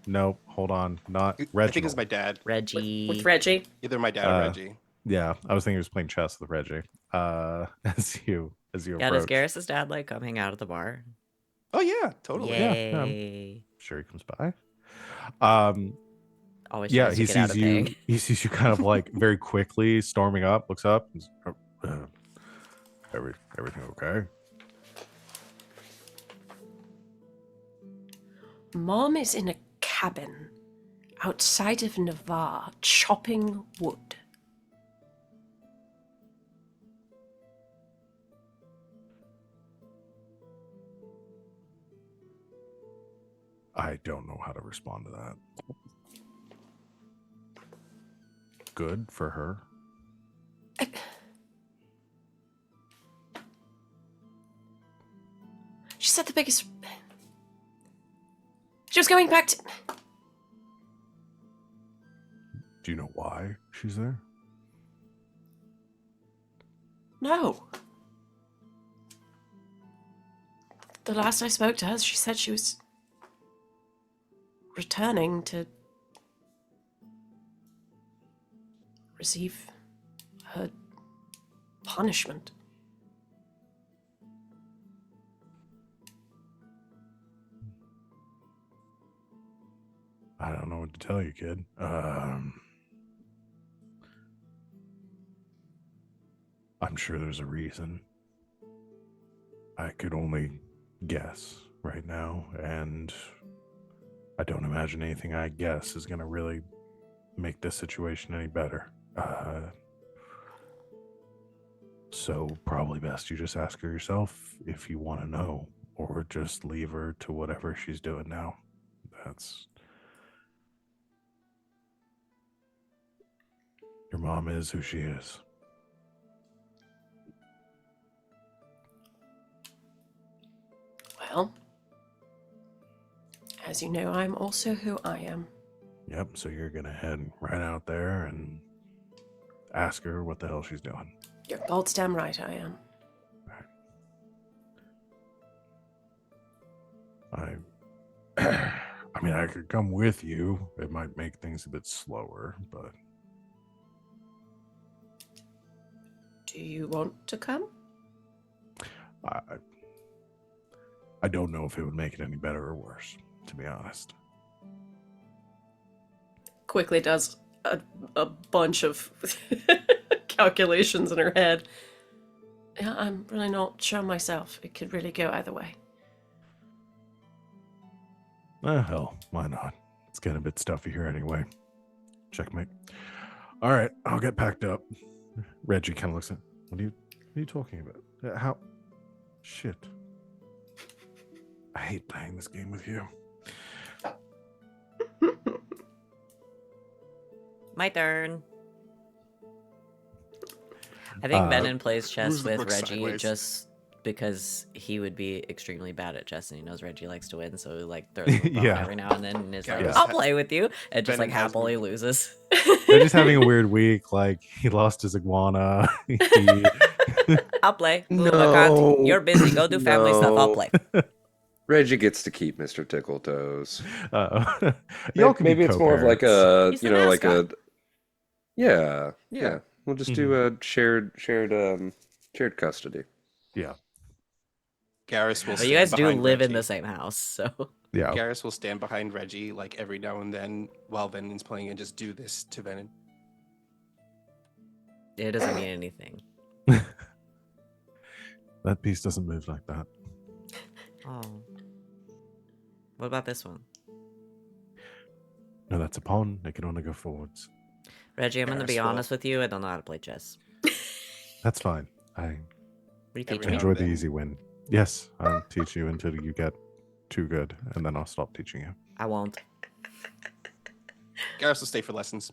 No, hold on, not I Reginald. think it's my dad. Reggie. With Reggie. Either my dad or Reggie. Yeah, I was thinking he was playing chess with Reggie. As you Yeah, does approach. Garrus' dad like come hang out at the bar? Oh yeah, totally. Yay. Sure, he comes by. Always Yeah, tries to he get out sees of you. paying. He sees you kind of like very quickly storming up. Looks up. Everything okay? Mom is in a cabin outside of Navarre chopping wood. I don't know how to respond to that. good for her. She said the biggest... She was going back to... Do you know why she's there? No. The last I spoke to her, she said she was returning to receive her punishment. I don't know what to tell you, kid. I'm sure there's a reason. I could only guess right now, and I don't imagine anything I guess is going to really make this situation any better. So probably best you just ask her yourself if you want to know, or just leave her to whatever she's doing now. Your mom is who she is. Well, as you know, I'm also who I am. Yep, so you're gonna head right out there and ask her what the hell she's doing. You're bolt damn right I am. I mean, I could come with you. It might make things a bit slower, but Do you want to come? I don't know if it would make it any better or worse, to be honest. Quickly does a bunch of calculations in her head. Yeah, I'm really not sure myself. It could really go either way. Hell, why not? It's getting a bit stuffy here anyway. Checkmate. All right, I'll get packed up. Reggie kind of looks at, what are you talking about? How? Shit. I hate playing this game with you. My turn. I think Venehn plays chess moves the with book Reggie sideways. just because he would be extremely bad at chess and he knows Reggie likes to win, so he like throws him a bone Yeah. every now and then and is like, Yeah. I'll play with you, and just Venehn like has happily me. loses. They're just having a weird week. Like, he lost his iguana. I'll play. Ooh, I No. can't. You're busy. Go do family stuff. I'll No. play. Reggie gets to keep Mr. Tickletoes. Y'all can Maybe be it's more of like co-parents. a, He's the like a, mascot. yeah. Yeah. We'll just do a shared custody. Yeah. Garrus will But stand you guys do behind live in Reggie. the same house, so Yeah. Garrus will stand behind Reggie like every now and then while Venon's playing and just do this to Venonn. it doesn't mean anything. That piece doesn't move like that. Oh. What about this one? No, that's a pawn. It can only go forwards. Reggie, I'm going to be Garrus will- honest with you. I don't know how to play chess. That's fine. I What are you Every teaching now me? enjoy and the then. easy win. Yes, I'll teach you until you get too good, and then I'll stop teaching you. I won't. Garrus will stay for lessons.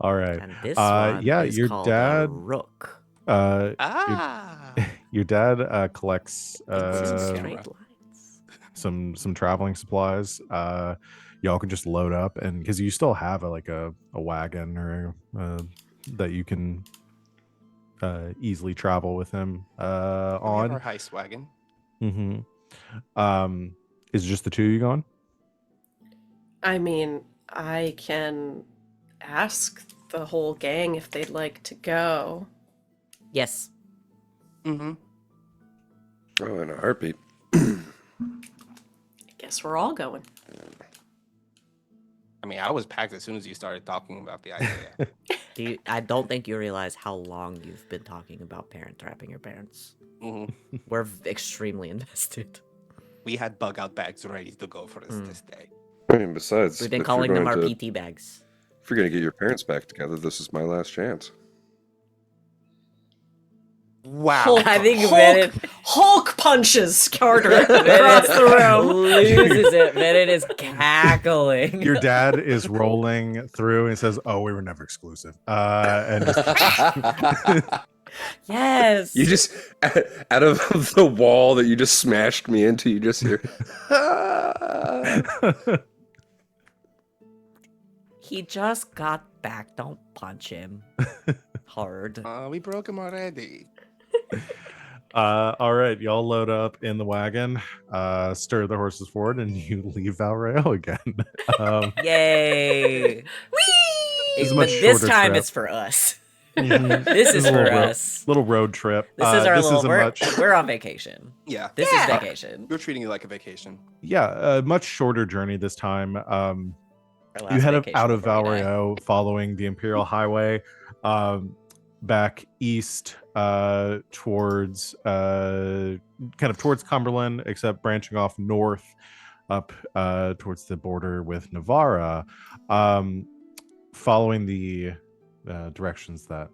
All right. And this one yeah, is your called dad. a rook. Ah! Your dad collects It's in Yasmera. straight lines. some traveling supplies. Y'all can just load up, and because you still have a wagon or that you can easily travel with him We have our on. heist wagon. Is it just the two of you going? I mean, I can ask the whole gang if they'd like to go. Yes. Mm-hmm. Oh, in a heartbeat. I guess we're all going. I mean, I was packed as soon as you started talking about the idea. I don't think you realize how long you've been talking about parent trapping your parents. Mm-hmm. We're extremely invested. We had bug out bags ready to go for us this day. I mean, besides, We've been if you're calling them our going to- PT bags. If you're going to get your parents back together, this is my last chance. Wow. I think Hulk, Venehn Hulk punches Carter across the room. loses it. Venehn is cackling. Your dad is rolling through and says, "Oh, we were never exclusive," and just Yes. You just, out of the wall that you just smashed me into, you just hear, He just got back. Don't punch him hard. We broke him already. all right, y'all load up in the wagon, stir the horses forward, and you leave Valrail again. Yay. It's a But much this shorter time trip. it's for us. Mhm. This is a little for ro- us. Little road trip. This is our this little. is a We're, much we're on vacation. Yeah. This is vacation. We're treating you like a vacation. a much shorter journey this time. Our last You head vacation out of before we die. Valrail following the Imperial Highway back east towards kind of towards Cumberland, except branching off north up towards the border with Navarra, following the directions that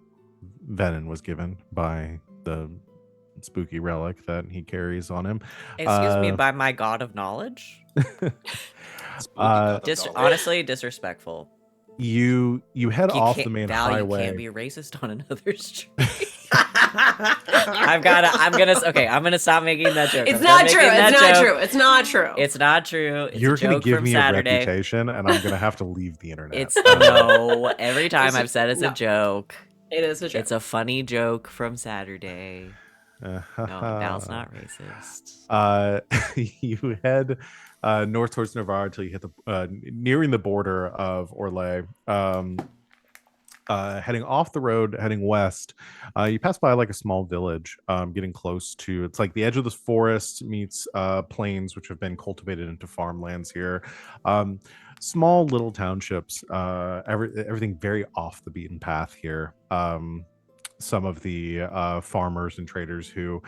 Venehn was given by the spooky relic that he carries on him. Excuse me, by my god of knowledge? Spooky Honestly, disrespectful. You head You off can't- the main Val, highway. You can't be racist on another street. I'm gonna stop making that joke. It's I'm not done true. making that It's not joke. true. It's not true. It's not true. It's You're a gonna joke give from me Saturday. a reputation, and I'm gonna have to leave the internet. It's no. Every time It's I've said it's a no. joke. It is a joke. It's a funny joke from Saturday. No, Val's not racist. You head north towards Navarre until you hit the nearing the border of Orlais. Heading off the road, heading west, you pass by like a small village, getting close to, it's like the edge of this forest meets plains, which have been cultivated into farmlands here. Small little townships, everything very off the beaten path here. Some of the farmers and traders who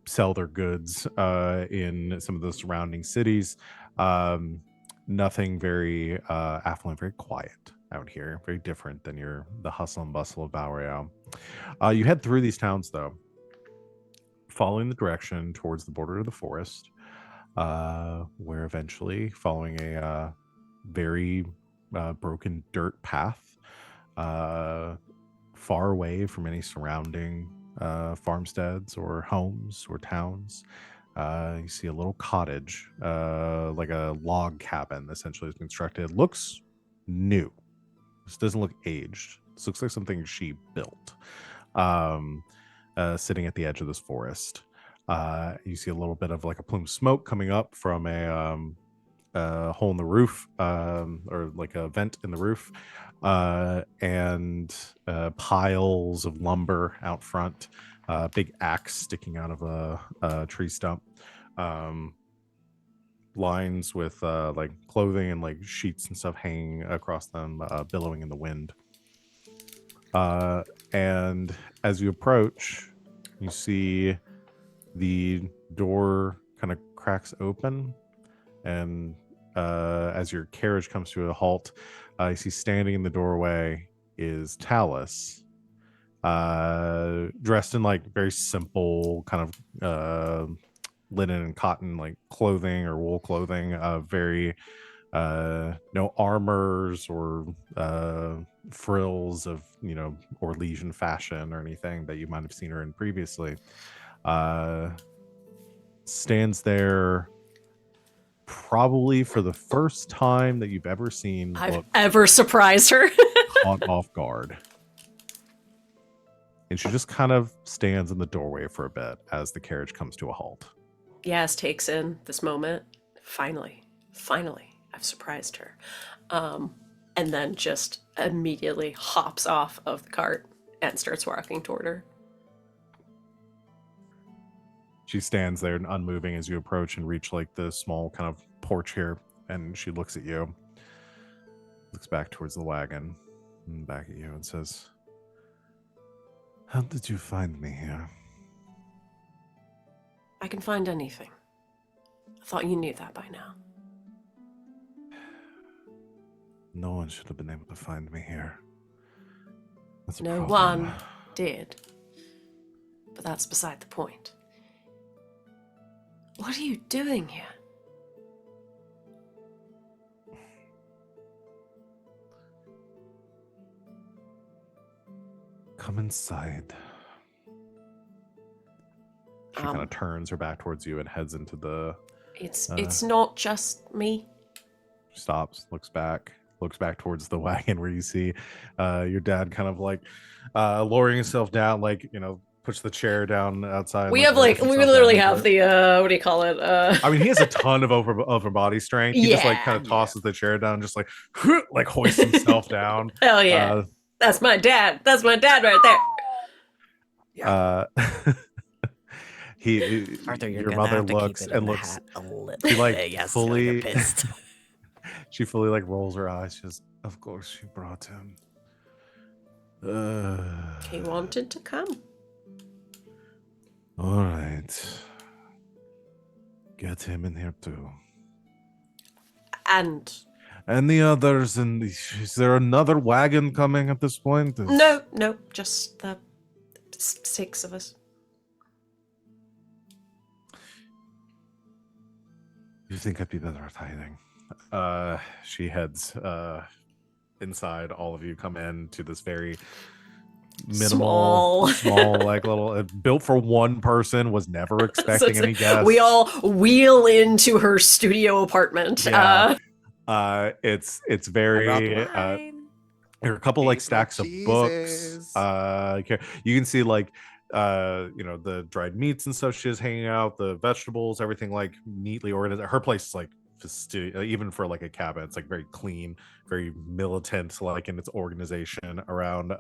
sell their goods in some of the surrounding cities. Nothing very affluent, very quiet out here, very different than the hustle and bustle of Valrail. You head through these towns though, following the direction towards the border of the forest, where eventually, following a very broken dirt path, far away from any surrounding farmsteads or homes or towns, you see a little cottage, like a log cabin, essentially is constructed. Looks new. This doesn't look aged. This looks like something she built. Sitting at the edge of this forest. You see a little bit of like a plume of smoke coming up from a hole in the roof, or like a vent in the roof, and piles of lumber out front. Big axe sticking out of a tree stump. Lines with like clothing and like sheets and stuff hanging across them, billowing in the wind. And as you approach, you see the door kind of cracks open, and as your carriage comes to a halt, you see standing in the doorway is Talus, dressed in like very simple kind of linen and cotton like clothing or wool clothing, very no armors or frills of Orlesian fashion or anything that you might have seen her in previously. Stands there probably for the first time that you've ever seen I've ever surprised her. caught off guard. And she just kind of stands in the doorway for a bit as the carriage comes to a halt. Yas takes in this moment. Finally, I've surprised her. And then just immediately hops off of the cart and starts walking toward her. She stands there and unmoving as you approach and reach like the small kind of porch here, and she looks at you, looks back towards the wagon and back at you and says, How did you find me here? I can find anything. I thought you knew that by now. No one should have been able to find me here. That's a No problem. one did. But that's beside the point. What are you doing here? Come inside. She kind of turns her back towards you and heads into the. It's not just me. Stops, looks back towards the wagon where you see your dad kind of like lowering himself down, like, you know, puts the chair down outside. We like, have lowers we himself literally down have into it. the what do you call it? I mean, he has a ton of over body strength. He just like kind of Yeah. tosses the chair down, just like like hoists himself down. Hell yeah. That's my dad. That's my dad right there. Arthur, you're your gonna mother have to looks keep it and in the looks. hat a little She like bit. Yes, fully you'll get pissed. she fully like rolls her eyes. She goes, Of course, you brought him. He wanted to come. All right. Get him in here too. And The others, and is there another wagon coming at this point? no, just the 6 of us. You think I'd be better at hiding? she heads inside. All of you come in to this very minimal, small like little built for one person. Was never expecting any guests. We all wheel into her studio apartment. Yeah. It's very I brought wine. there are a couple like stacks of books. cheeses. You can see like you know, the dried meats and stuff she has hanging out, the vegetables, everything like neatly organized. Her place is like even for like a cabin, it's like very clean, very militant, like in its organization around.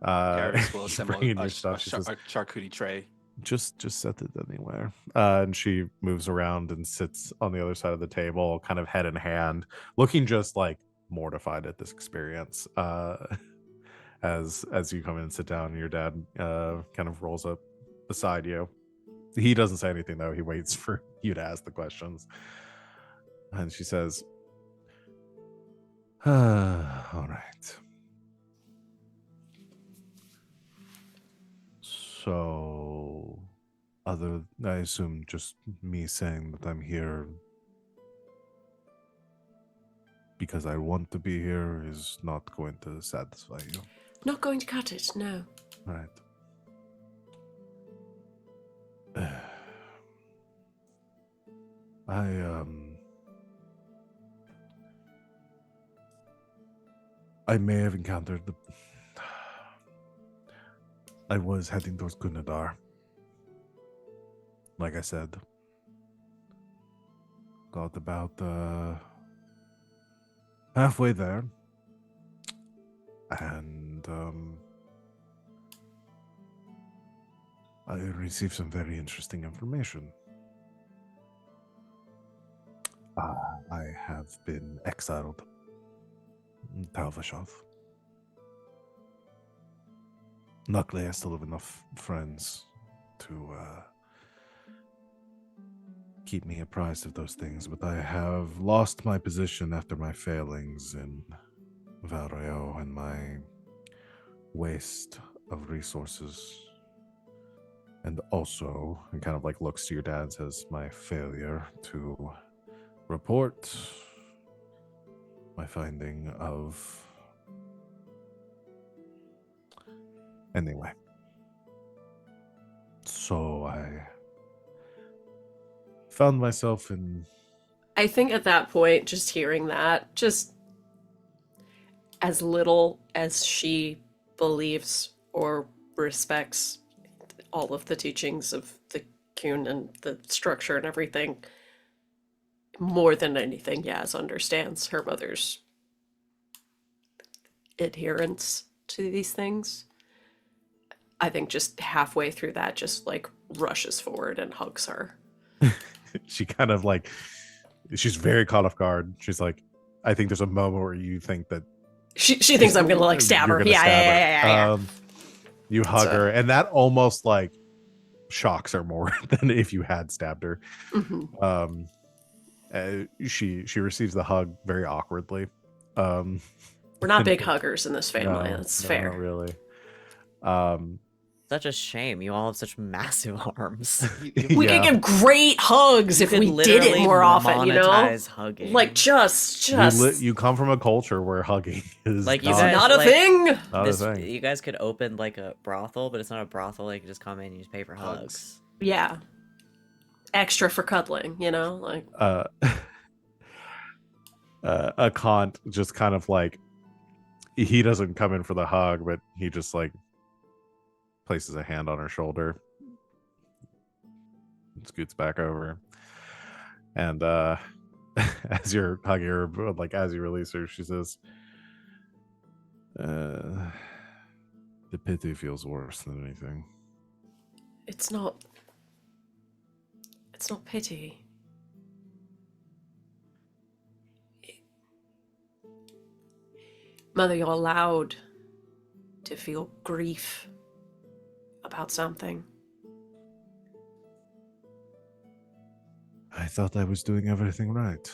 Garas will assemble bringing a your stuff. She says, charcuterie tray. just set it anywhere. And she moves around and sits on the other side of the table, kind of head in hand, looking just like mortified at this experience. As you come in and sit down, your dad kind of rolls up beside you. He doesn't say anything though. He waits for you to ask the questions. And she says, All right. So, I assume just me saying that I'm here because I want to be here is not going to satisfy you. Not going to cut it, no. Right. I may have encountered I was heading towards Kunadar. Like I said. Got about halfway there. And I received some very interesting information. I have been exiled in Talvashov. Luckily, I still have enough friends to keep me apprised of those things, but I have lost my position after my failings in Valreo and my waste of resources. And also, and kind of like looks to your dad and says, my failure to report my finding of... Anyway. So I found myself in... I think at that point, just hearing that, just as little as she believes or respects all of the teachings of the Kuhn and the structure and everything, more than anything, Yaz understands her mother's adherence to these things. I think just halfway through that, just like rushes forward and hugs her. She kind of like, she's very caught off guard. She's like, I think there's a moment where you think that she thinks I'm gonna like stab her. Yeah. You hug her, and that almost like shocks her more than if you had stabbed her. She receives the hug very awkwardly. We're not big huggers in this family. That's fair. Not really. Such a shame. You all have such massive arms. We could give great hugs if could we did it literally more often, you know? monetize hugging. Like, just. You come from a culture where hugging is Like, you not, guys- Not a like, thing! not a thing. You guys could open like a brothel, but it's not a brothel. Like, you just come in and you just pay for hugs. Yeah. Extra for cuddling, you know? Like, A Kant just kind of like, he doesn't come in for the hug, but he just like places a hand on her shoulder and scoots back over. And as you're hugging her, like as you release her, she says, the pity feels worse than anything. it's not. It's not pity. Mother, you're allowed to feel grief about something. I thought I was doing everything right.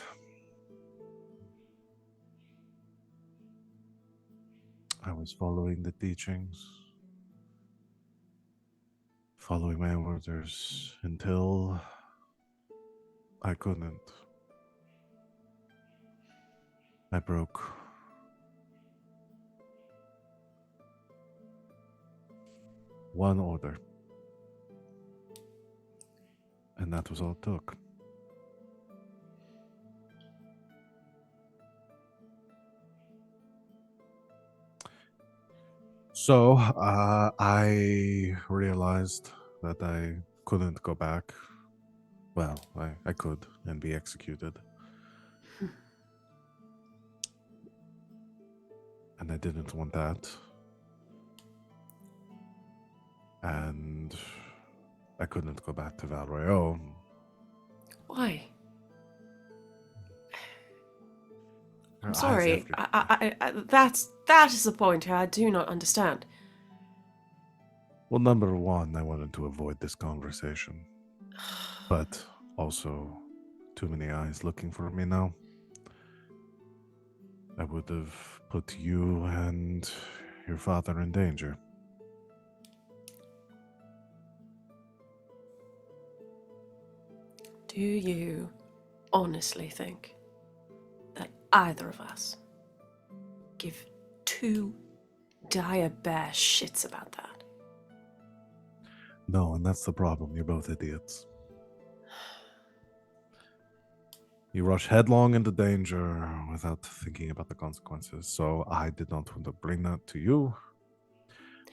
I was following the teachings, following my orders until I couldn't. I broke. One order. And that was all it took. So I realized that I couldn't go back. Well, I could and be executed. And I didn't want that. And I couldn't go back to Val Royale. Why? Her I'm eyes sorry. everywhere. That is the point here. I do not understand. Well, number one, I wanted to avoid this conversation. But also, too many eyes looking for me now. I would have put you and your father in danger. Do you honestly think that either of us give two dire bear shits about that? No, and that's the problem. You're both idiots. You rush headlong into danger without thinking about the consequences. So I did not want to bring that to you.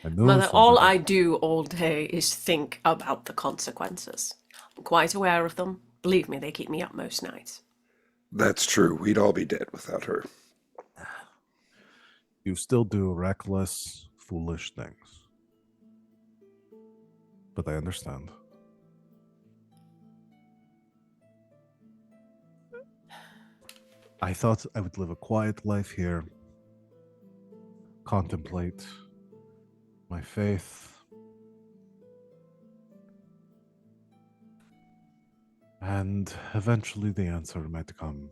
I knew Mother, something all was- I do all day is think about the consequences. I'm quite aware of them. Believe me, they keep me up most nights. That's true. We'd all be dead without her. You still do reckless, foolish things. But I understand. I thought I would live a quiet life here, contemplate my faith, and eventually the answer might come.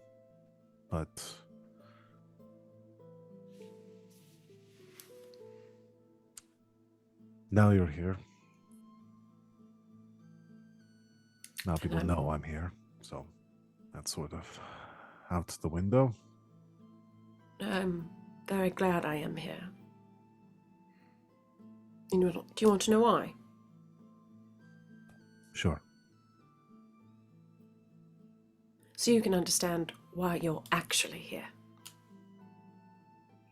But now you're here. Now people I'm- know I'm here, so that's sort of out the window. I'm very glad I am here. You know, do you want to know why? Sure. So you can understand why you're actually here.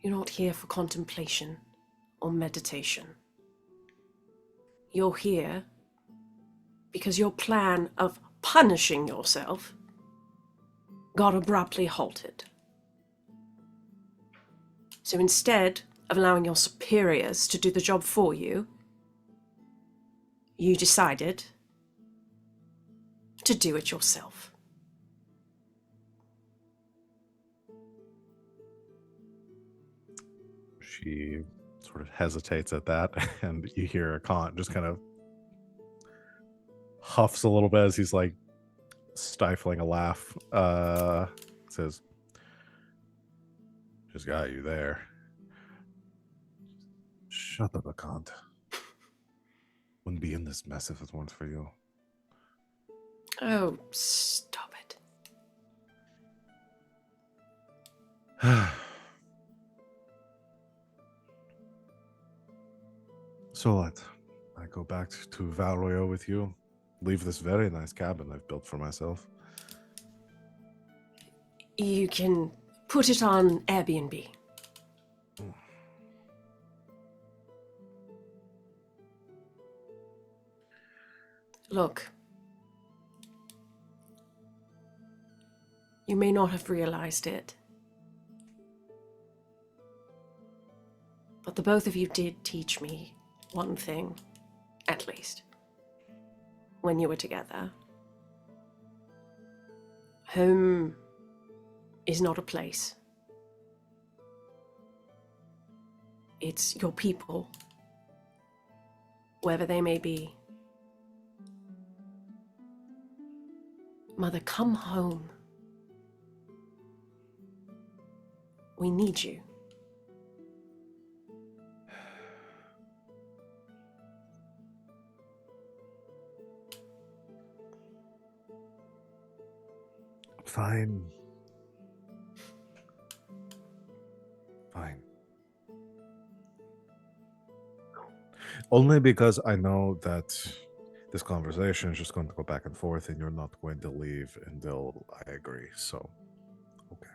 You're not here for contemplation or meditation. You're here because your plan of punishing yourself got abruptly halted. So instead of allowing your superiors to do the job for you, you decided to do it yourself. She sort of hesitates at that, and you hear Kant just kind of huffs a little bit as he's like stifling a laugh. Says, "Just got you there." Shut up, Akant. Wouldn't be in this mess if it weren't for you. Oh, stop it. So what? I go back to Valroyo with you. Leave this very nice cabin I've built for myself. You can put it on Airbnb. Look, you may not have realized it, but the both of you did teach me one thing, at least, when you were together. Home is not a place. It's your people, wherever they may be. Mother, come home. We need you. Fine. Fine. Only because I know that this conversation is just going to go back and forth and you're not going to leave until I agree. So, okay.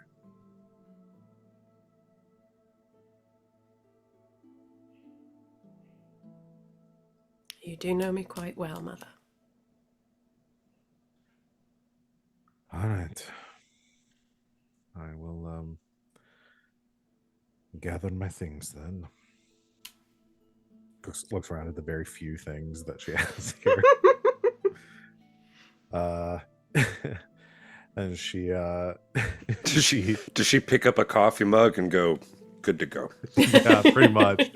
You do know me quite well, Mother. All right. I will gather my things then. Looks around at the very few things that she has here. And she Does she pick up a coffee mug and go, good to go? Yeah, pretty much.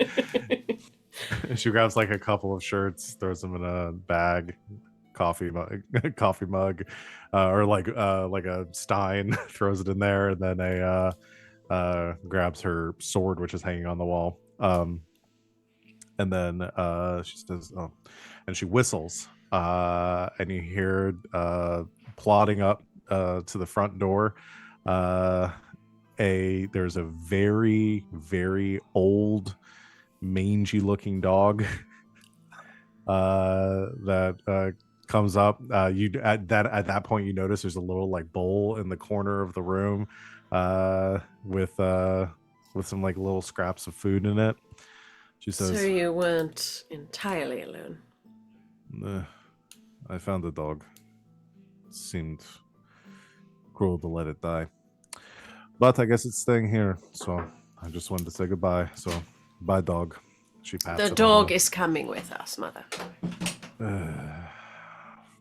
She grabs like a couple of shirts, throws them in a bag, coffee mug, or like a stein, throws it in there, and then grabs her sword, which is hanging on the wall. And then she says, "Oh," and she whistles, and you hear plodding up to the front door. There's a very, very old, mangy looking dog that comes up. You at that point you notice there's a little like bowl in the corner of the room with some like little scraps of food in it. She So says, you weren't entirely alone. I found the dog. It seemed cruel to let it die. But I guess it's staying here, so I just wanted to say goodbye. So, bye, dog. She pats The it dog on is coming with us, Mother.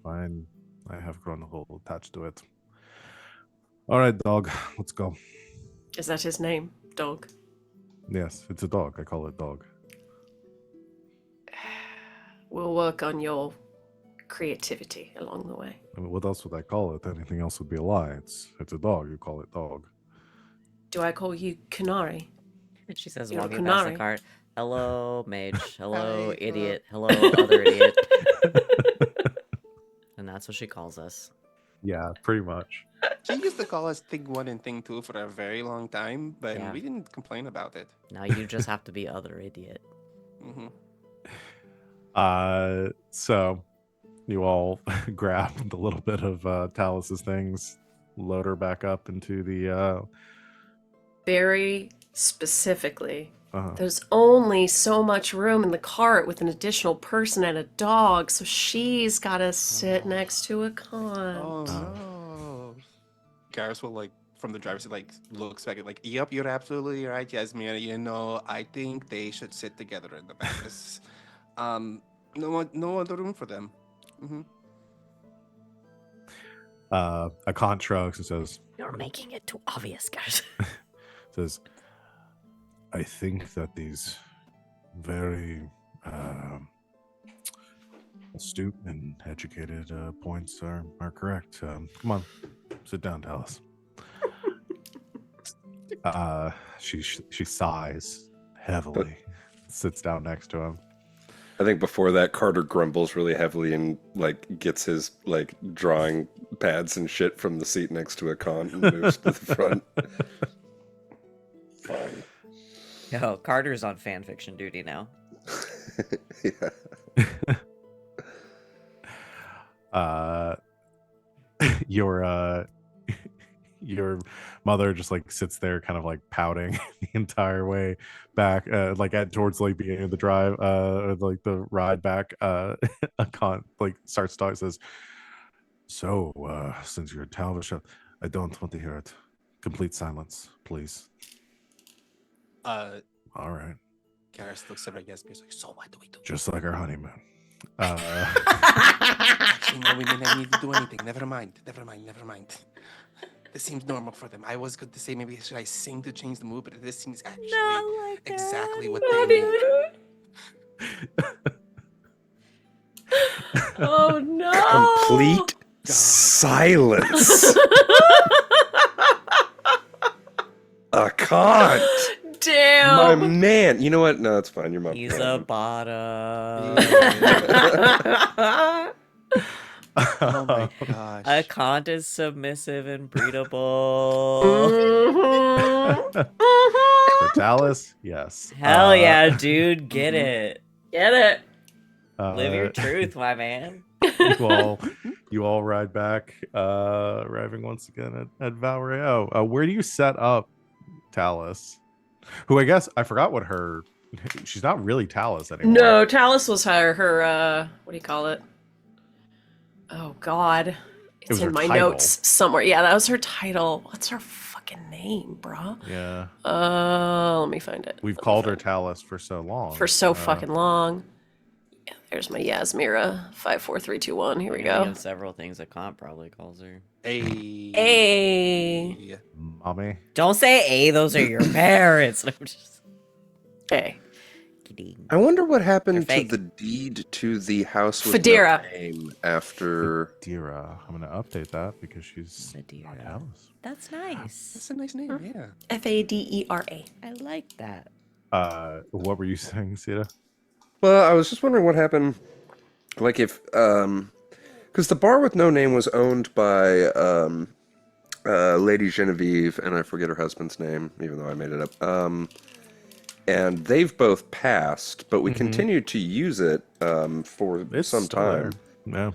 Fine. I have grown a little attached to it. All right, dog. Let's go. Is that his name? Dog? Yes, it's a dog. I call it dog. We'll work on your creativity along the way. I mean, what else would I call it? Anything else would be a lie. It's a dog. You call it dog. Do I call you Canary? She says, You're walking past the Canary. cart, "Hello, mage. Hello, Hi, idiot. Hello, other idiot." And that's what she calls us. "Yeah, pretty much." She used to call us Thing 1 and Thing 2 for a very long time, but Yeah. we didn't complain about it. Now you just have to be other idiot. Hmm. So you all grab the little bit of Talus's things, load her back up into the Very specifically, uh there's only so much room in the cart with an additional person and a dog, so she's gotta sit next to a con. Oh no. Garas will like from the driver's seat like looks back at like, yep, you're absolutely right, Yasmera. You know, I think they should sit together in the back. This, no other room for them. Hmm. a Kant shrugs and says, You're making it too obvious, guys. I think that these very astute and educated points are correct. Come on, sit down, Talus. She sighs heavily, sits down next to him. I think before that, Carter grumbles really heavily and like gets his like drawing pads and shit from the seat next to a con and moves to the front. Fine. Yo, Carter's on fan fiction duty now. Yeah. Your your mother just like sits there kind of like pouting the entire way back, like at towards like beginning of the drive, or, like the ride back. Like starts talking, says, so since you're a television, I don't want to hear it. Complete silence, please. All right, Garas looks at Yasmera. He's like, so what do we do? just like our honeymoon. Actually, no, we may not need to do anything. Never mind. This seems normal for them. I was going to say maybe should I sing to change the mood, but this seems actually exactly what they need. Oh no! Complete silence. I can't. Damn. My man. You know what? No, it's fine. Your mom. He's a bottom. Oh my gosh. A Kant is submissive and breedable. For Dallas, yes. Hell yeah, dude, get it. Get it. Live your truth, my man. you all ride back, arriving once again at Valrio. Where do you set up Talus? Who I guess I forgot what her. She's not really Talus anymore. No, Talus was her what do you call it? Oh God. It's in my title. notes somewhere. Yeah, that was her title. What's her fucking name, bro? Yeah. Let me find it. We've called her Talus for so long. For so fucking long. Yeah, there's my Yasmera 54321. Here we We go. have several things that Kant probably calls her. Hey. Mommy. Don't say A, those are your parents. No, I'm just Hey. kidding. I wonder what happened They're to fake. the deed to the house with Federa. no name after. Dira. I'm gonna update that because she's Federa. not Talus. That's nice. That's a nice name, yeah. Fadera. I like that. What were you saying, Sita? Well, I was just wondering what happened. Like if, because the bar with no name was owned by Lady Genevieve, and I forget her husband's name, even though I made it up. And they've both passed, but we continued to use it for It's some still there. time. Yeah.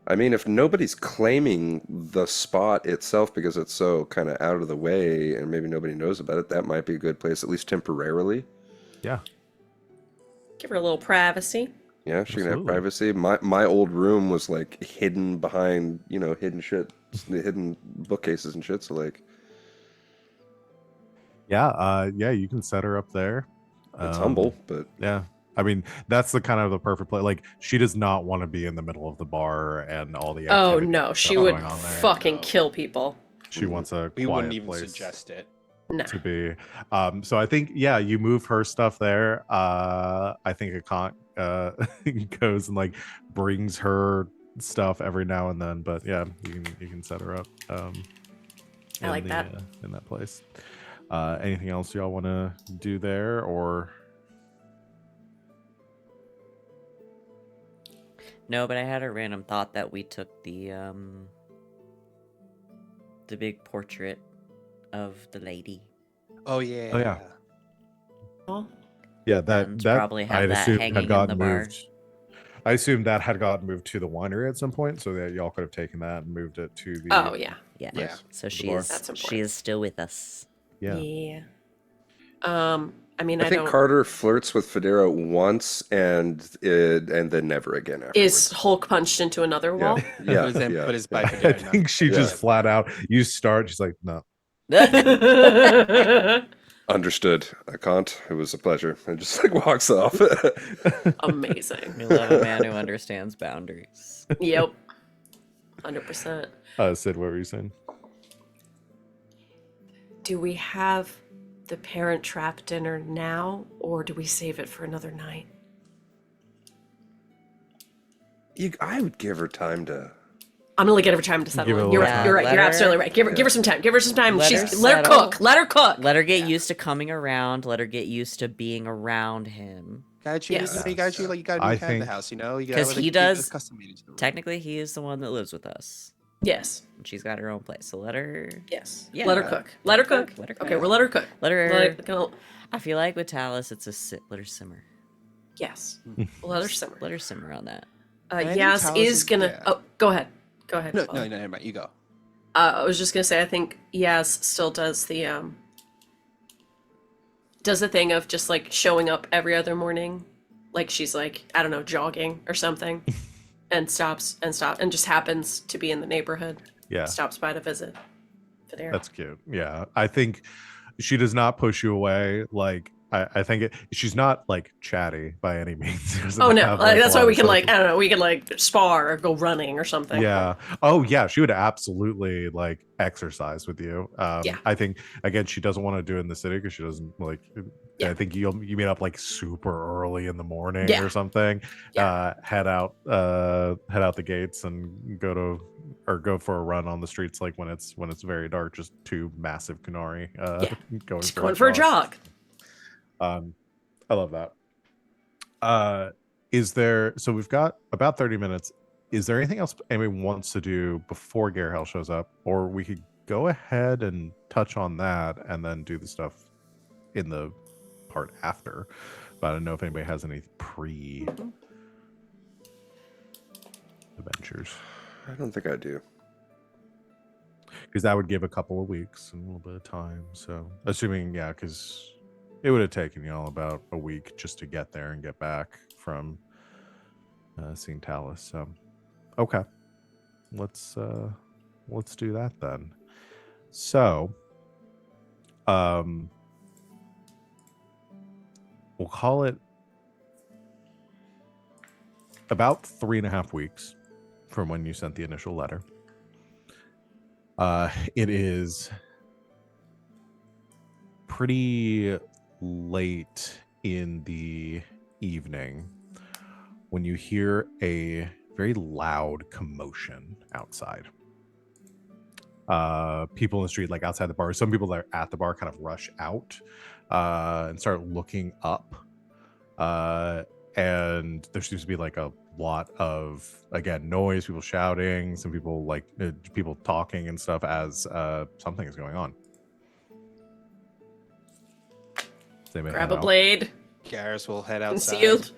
I mean, if nobody's claiming the spot itself because it's so kind of out of the way, and maybe nobody knows about it, that might be a good place, at least temporarily. Yeah. Give her a little privacy. Yeah, she can have Absolutely. privacy. My old room was like hidden behind, hidden shit, hidden bookcases and shit. So like, Yeah. Yeah. You can set her up there. it's humble, but Yeah. I mean, that's the kind of the perfect place. Like, she does not want to be in the middle of the bar and all the Oh activity no, that's she going would on there. fucking No. kill people. She wants a We quiet wouldn't even place suggest it. No. to be. So I think, yeah, you move her stuff there. I think Akant goes and like brings her stuff every now and then. But yeah, you can set her up. I like that. In that place. Anything else y'all want to do there, or? No, but I had a random thought that we took the big portrait of the lady. Oh yeah. Oh, yeah. Oh. Yeah, And that probably have I'd that assumed hanging had in gotten the bar. moved. I assumed that had gotten moved to the winery at some point, so that y'all could have taken that and moved it to the. Oh yeah. Yeah. Yeah. So The bar. That's she important. is still with us. Yeah. Yeah. I mean, I think don't. Carter flirts with Federa once and then never again afterwards. Is Hulk punched into another wall? Yeah, But it's by I Federa, not- think she Yeah. just flat out. You start. She's like, no. Understood. I can't. It was a pleasure. And just like walks off. Amazing. We love a man who understands boundaries. Yep. 100%. Sid, what were you saying? Do we have the Parent Trap dinner now, or do we save it for another night? I would give her time to. I'm gonna give her time to settle Give her a in. You're little right. time. You're right. Let You're her- absolutely right. Give her some time. Give her some time. Let Let her her settle. cook. Let her cook. Let her get used to coming around. Let her get used to being around him. Got you. Yes. You got you. Like you got to I be the cat of the think- house. You know, you got Because to he does. custom made it to the room. Technically, he is the one that lives with us. Yes. And she's got her own place. So let her. Yes. Yeah. Let her cook. Let her cook. Let her Okay, cook. we'll let her cook. Let her. Let I feel like with Talus, it's a sit. Let her simmer. yes. We'll let her simmer. Let her simmer on that. I think Yas Talus is is- gonna. yeah. Oh, go ahead. Go ahead. No, Father. never mind. You go. I was just gonna say, I think Yas still does the thing of just like showing up every other morning, like she's like, I don't know, jogging or something, and stops and just happens to be in the neighborhood. Yeah, Stops by to visit. There. that's cute. Yeah, I think she does not push you away. Like I think she's not like chatty by any means. She doesn't Oh no, have, like, a that's lot why we of can like, social- I don't know, we can like spar or go running or something. Yeah. Oh yeah, she would absolutely like exercise with you. Yeah. I think again she doesn't want to do it in the city because she doesn't like. Yeah. I think you meet up like super early in the morning Yeah. or something. Yeah. Head out the gates and go for a run on the streets like when it's very dark. Just two massive Kunari Yeah. going Just for going for a jog. I love that. Is there, so we've got about 30 minutes. Is there anything else anybody wants to do before Garahel shows up? Or we could go ahead and touch on that and then do the stuff in the part after. But I don't know if anybody has any adventures. I don't think I do. Because that would give a couple of weeks and a little bit of time. So assuming, yeah, because it would have taken y'all about a week just to get there and get back from seeing Talus. So okay, let's do that then. So we'll call it about 3.5 weeks from when you sent the initial letter. It is pretty late in the evening when you hear a very loud commotion outside. People in the street, like outside the bar, some people that are at the bar kind of rush out and start looking up. And there seems to be like a lot of, again, noise, people shouting, some people like people talking and stuff as something is going on. Grab a blade. Garas will head outside. Concealed.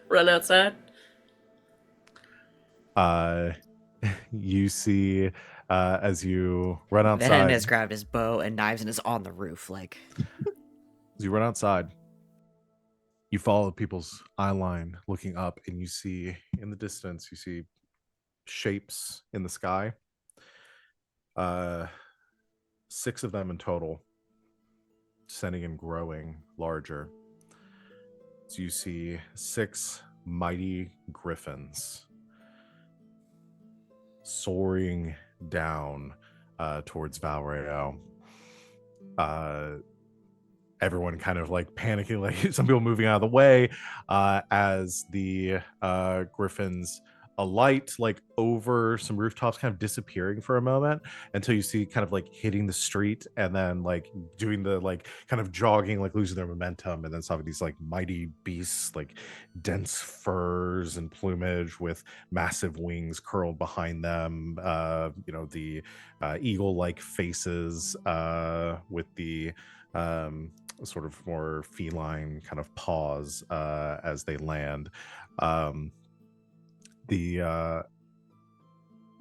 Run outside. You see as you run Venehn outside. has grabbed his bow and knives and is on the roof, like. As you run outside, you follow people's eye line looking up, and you see in the distance, you see shapes in the sky. 6 of them in total, descending and growing larger. So you see 6 mighty griffins soaring down towards Valreo. Everyone kind of like panicking, like some people moving out of the way as the griffins alight like over some rooftops, kind of disappearing for a moment until you see kind of like hitting the street and then like doing the like kind of jogging, like losing their momentum, and then some of these like mighty beasts, like dense furs and plumage with massive wings curled behind them, the eagle-like faces with the sort of more feline kind of paws as they land.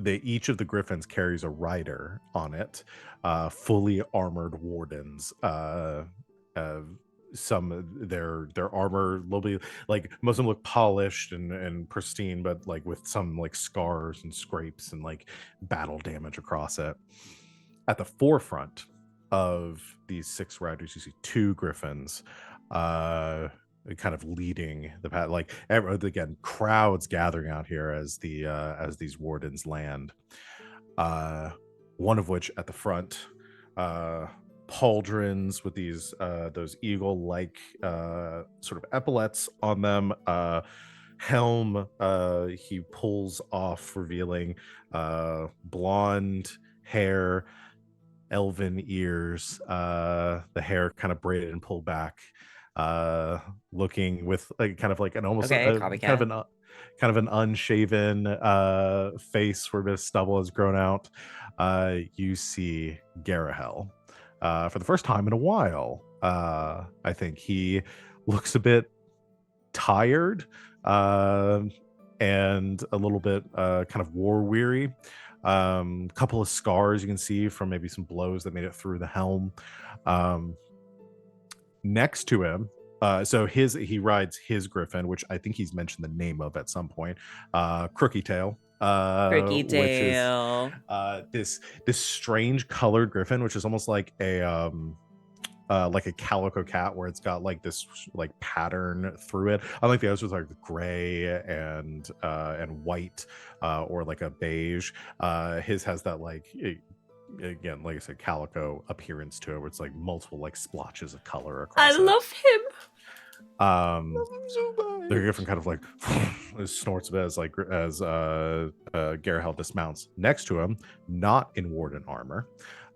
Each of the griffins carries a rider on it, fully armored wardens. Some their armor will be like, most of them look polished and pristine, but like with some like scars and scrapes and like battle damage across it. At the forefront of these 6 riders, you see 2 griffins kind of leading the path, like again, crowds gathering out here as these wardens land. One of which at the front, pauldrons with these those eagle-like sort of epaulets on them, helm he pulls off, revealing blonde hair, elven ears, the hair kind of braided and pulled back, looking with like kind of like an almost Okay, kind of an unshaven face where a bit of stubble has grown out. You see Garahel for the first time in a while. I think he looks a bit tired and a little bit kind of war weary. Couple of scars you can see from maybe some blows that made it through the helm. Next to him, so he rides his griffin, which I think he's mentioned the name of at some point, Crooky Tail, Cricky which is tail. this strange colored griffin, which is almost like a calico cat, where it's got like this like pattern through it. Unlike the others, with like gray and white, or like a beige. His has that like again, like I said, calico appearance to it, where it's like multiple like splotches of color across. I love him. They're different kind of like snorts a bit as Garahel dismounts next to him, not in warden armor,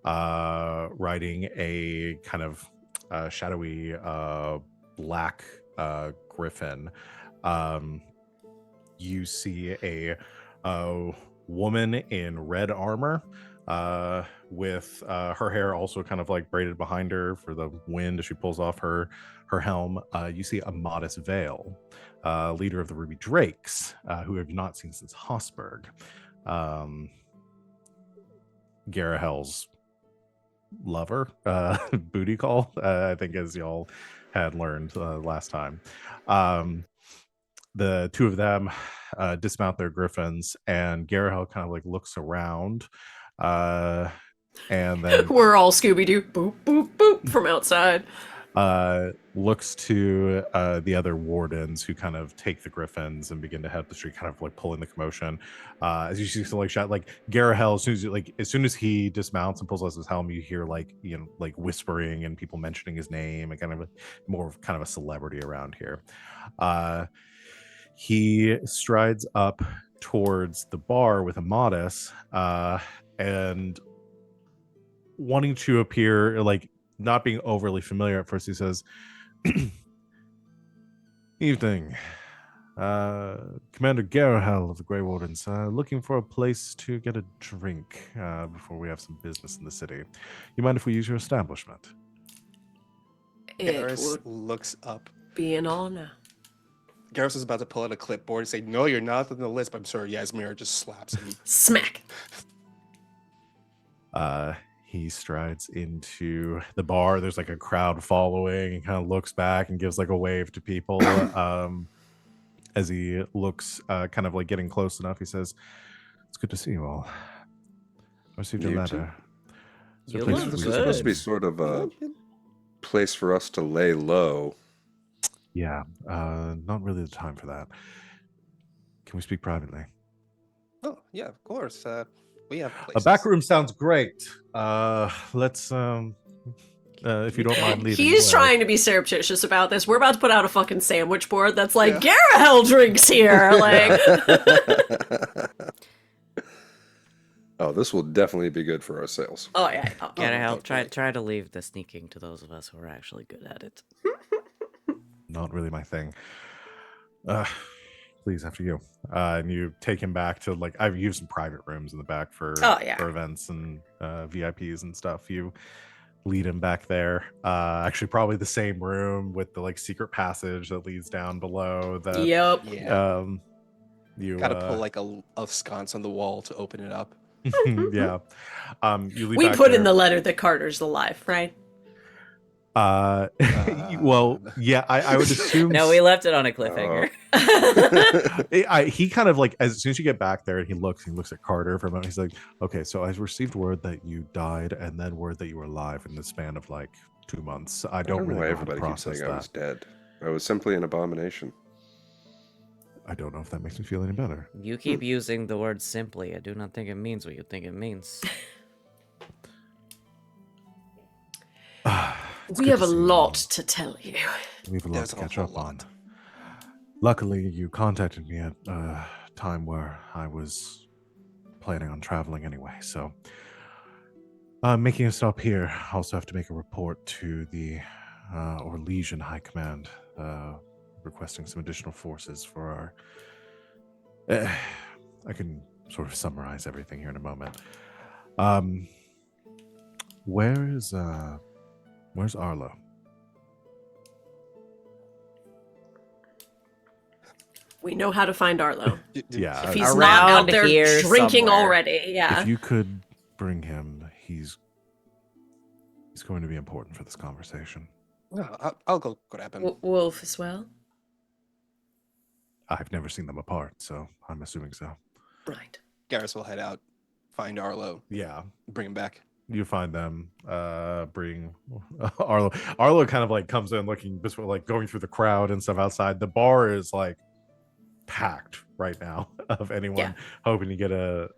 riding a kind of shadowy black griffin. You see a woman in red armor, with her hair also kind of like braided behind her for the wind as she pulls off her helm. You see a modest Veil, leader of the Ruby Drakes, who have not seen since Hosberg. Garahel's lover, booty call, I think, as y'all had learned last time. The two of them dismount their griffins, and Garahel kind of like looks around, and then We're all Scooby-Doo, boop, boop, boop, from outside. looks to the other wardens, who kind of take the griffins and begin to head up the street, kind of like pulling the commotion. As you see some like shot, like Garahel, as soon as he dismounts and pulls off his helm, you hear like like whispering and people mentioning his name, and kind of more of kind of a celebrity around here. He strides up towards the bar with Amatis, and wanting to appear like not being overly familiar at first, he says, "Evening, Commander Garahel of the Grey Wardens. Looking for a place to get a drink before we have some business in the city. You mind if we use your establishment?" It Garas would looks up. be an honor. Garas is about to pull out a clipboard and say, "No, you're not on the list." But I'm sure Yasmera just slaps him. Smack. He strides into the bar. There's like a crowd following, and kind of looks back and gives like a wave to people. As he looks kind of like getting close enough, he says, "It's good to see you all. I received your You letter. You please look This please is supposed to be good. sort of a place for us to lay low. Yeah, not really the time for that. Can we speak privately? Oh yeah, of course. We have A places. back room sounds great. Let's if you don't mind leading. He's the way." trying to be surreptitious about this. We're about to put out a fucking sandwich board that's like, Garahel drinks here. Like, Oh, this will definitely be good for our sales. oh yeah. Oh, Gotta oh. help. Try to leave the sneaking to those of us who are actually good at it. Not really my thing. Please, after you. And you take him back to like, I've used some private rooms in the back for events and VIPs and stuff. You lead him back there. Actually, probably the same room with the like secret passage that leads down below. That Yep. Yeah. You Gotta pull like a sconce on the wall to open it up. yeah. You leave We back put there. in the letter that Carter's alive, right? Well, yeah, I would assume. No, we left it on a cliffhanger. He kind of like, as soon as you get back there, and he looks at Carter for a moment. He's like, "Okay, so I received word that you died, and then word that you were alive in the span of like 2 months. I I don't don't know really why know how to everybody keeps process saying I was that. dead. I was simply an abomination. I don't know if that makes me feel any better. You keep using the word simply. I do not think it means what you think it means. It's We good have to a see you lot all. to tell you. We have a lot There's to a catch whole up on. lot. Luckily, you contacted me at a time where I was planning on traveling anyway, so making a stop here. I also have to make a report to the or Legion High Command requesting some additional forces for our. I can sort of summarize everything here in a moment. Where's Arlo? We know how to find Arlo. Yeah, If he's Around not out there here drinking somewhere. already, yeah. If you could bring him, he's going to be important for this conversation. No, I'll go grab him. Wolf as well? I've never seen them apart, so I'm assuming so. Right. Garas will head out, find Arlo, yeah. bring him back. You find them, bring Arlo. Arlo kind of like comes in looking, like going through the crowd and stuff outside. The bar is like packed right now of anyone hoping to get A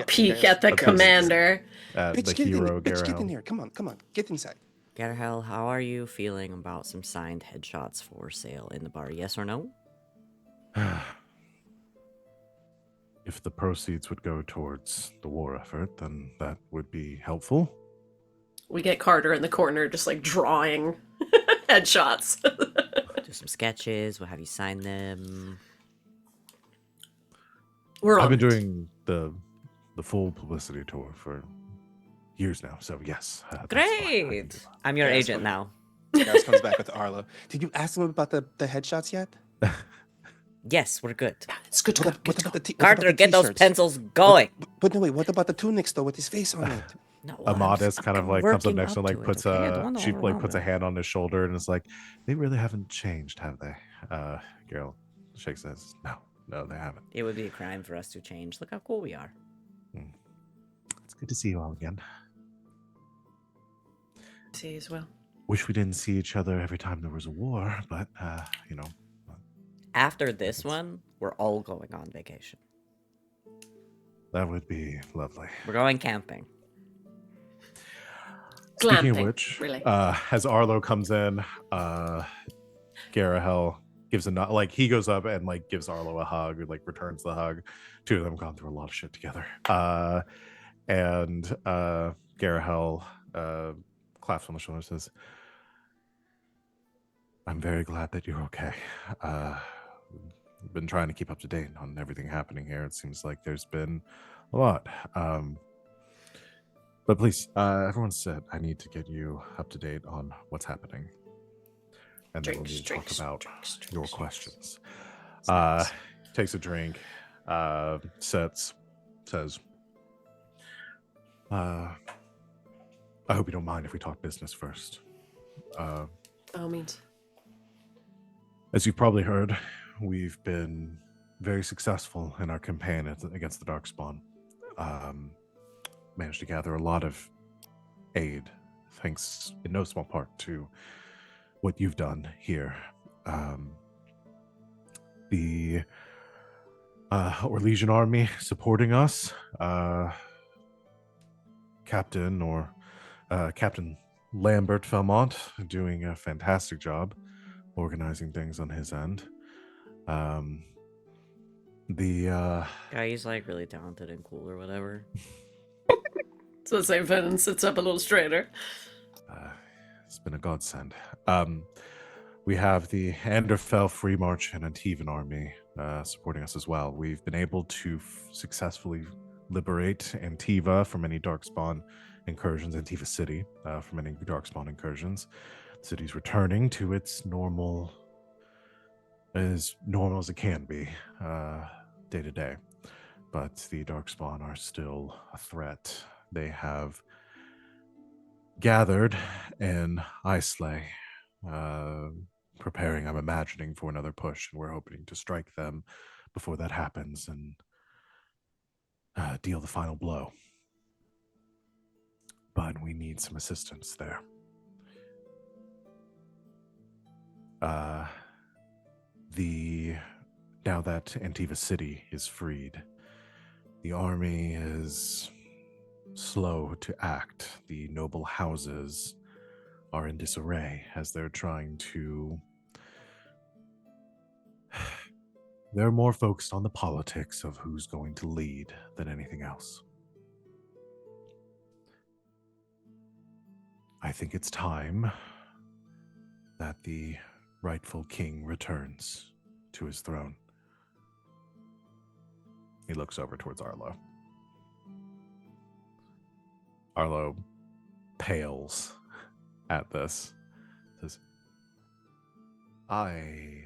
peek at the a piece. commander. at Bitch, the get hero in, bitch, get in Garahel. here. Come on, get inside. Garahel, how are you feeling about some signed headshots for sale in the bar? Yes or no? If the proceeds would go towards the war effort, then that would be helpful. We get Carter in the corner just like drawing headshots. Do some sketches. We'll have you sign them. We're on I've been it. doing The full publicity tour for years now, so yes. That's fine. I can do Great. that. I'm your Yeah, that's agent fine. now. Garas comes back with Arlo. Did you ask them about the headshots yet? Yes, we're good. It's good to go. What about the Carter, get those t-shirts? pencils going. But no, wait. What about the tunics though, with his face on it? No, Amadis kind of like comes up working next to him, like to it, puts okay? I don't a wanna puts a overwhelm hand on his shoulder, and it's like, they really haven't changed, have they? Geralt shakes his. No, they haven't. It would be a crime for us to change. Look how cool we are. It's good to see you all again. See you as well. Wish we didn't see each other every time there was a war, but you know. After this one, we're all going on vacation. That would be lovely. We're going camping. Speaking of Glamping, which, really. as Arlo comes in, Garahel gives a nod, like he goes up and like gives Arlo a hug, or like returns the hug. Two of them gone through a lot of shit together. And Garahel claps on the shoulder and says, I'm very glad that you're okay. Been trying to keep up to date on everything happening here. It seems like there's been a lot. But please, everyone said I need to get you up to date on what's happening. And then we'll Drinks, talk drinks, about drinks, your drinks. questions. takes a drink, says, I hope you don't mind if we talk business first. By all means. As you've probably heard, we've been very successful in our campaign against the Darkspawn. Managed to gather a lot of aid, thanks in no small part to what you've done here. The Orlesian army supporting us, Captain Lambert Felmont doing a fantastic job organizing things on his end. Yeah, he's like really talented and cool or whatever. So St. Venehn sits up a little straighter. It's been a godsend. We have the Anderfell Free March and Antivan army supporting us as well. We've been able to successfully liberate Antiva from any Darkspawn incursions, Antiva City from any Darkspawn incursions. The city's returning to its normal as it can be, day to day. But the Darkspawn are still a threat. They have gathered in Islay, preparing, I'm imagining, for another push, and we're hoping to strike them before that happens and deal the final blow. But we need some assistance there. Now that Antiva City is freed, the army is slow to act. The noble houses are in disarray as they're trying to... They're more focused on the politics of who's going to lead than anything else. I think it's time that the rightful king returns to his throne. He looks over towards Arlo. Arlo pales at this. Says, I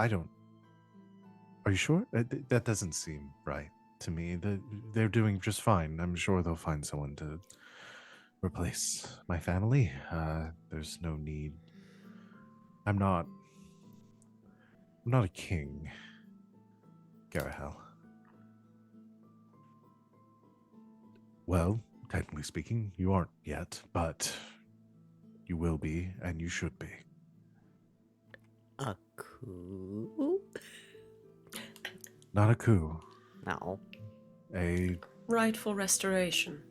don't. Are you sure? That doesn't seem right to me. They're doing just fine. I'm sure they'll find someone to replace my family. There's no need. I'm not a king, Garahel. Well, technically speaking, you aren't yet, but you will be, and you should be. A coup? Not a coup. No. A Rightful restoration.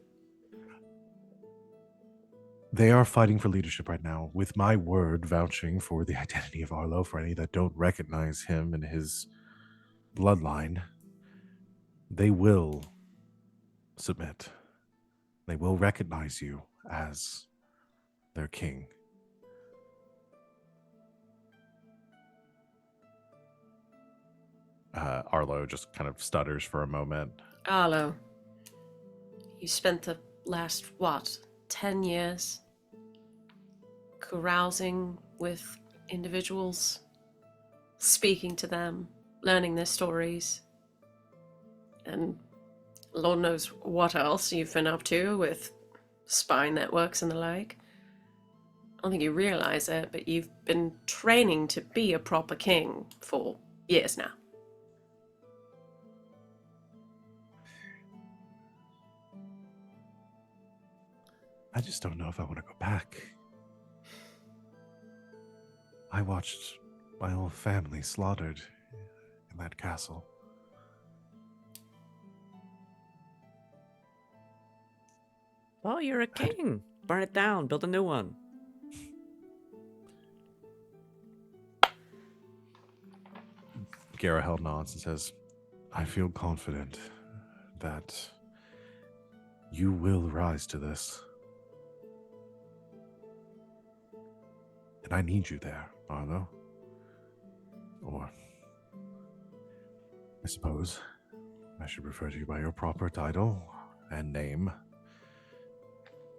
They are fighting for leadership right now, with my word vouching for the identity of Arlo for any that don't recognize him and his bloodline. They will submit. They will recognize you as their king. Arlo just kind of stutters for a moment. Arlo, you spent the last, 10 years carousing with individuals, speaking to them, learning their stories, and Lord knows what else you've been up to with spy networks and the like. I don't think you realize it, but you've been training to be a proper king for years now. I just don't know if I want to go back. I watched my whole family slaughtered in that castle. Oh, you're a king. Burn it down. Build a new one. Garahel nods and says, I feel confident that you will rise to this. And I need you there, Arlo. Or, I suppose, I should refer to you by your proper title and name.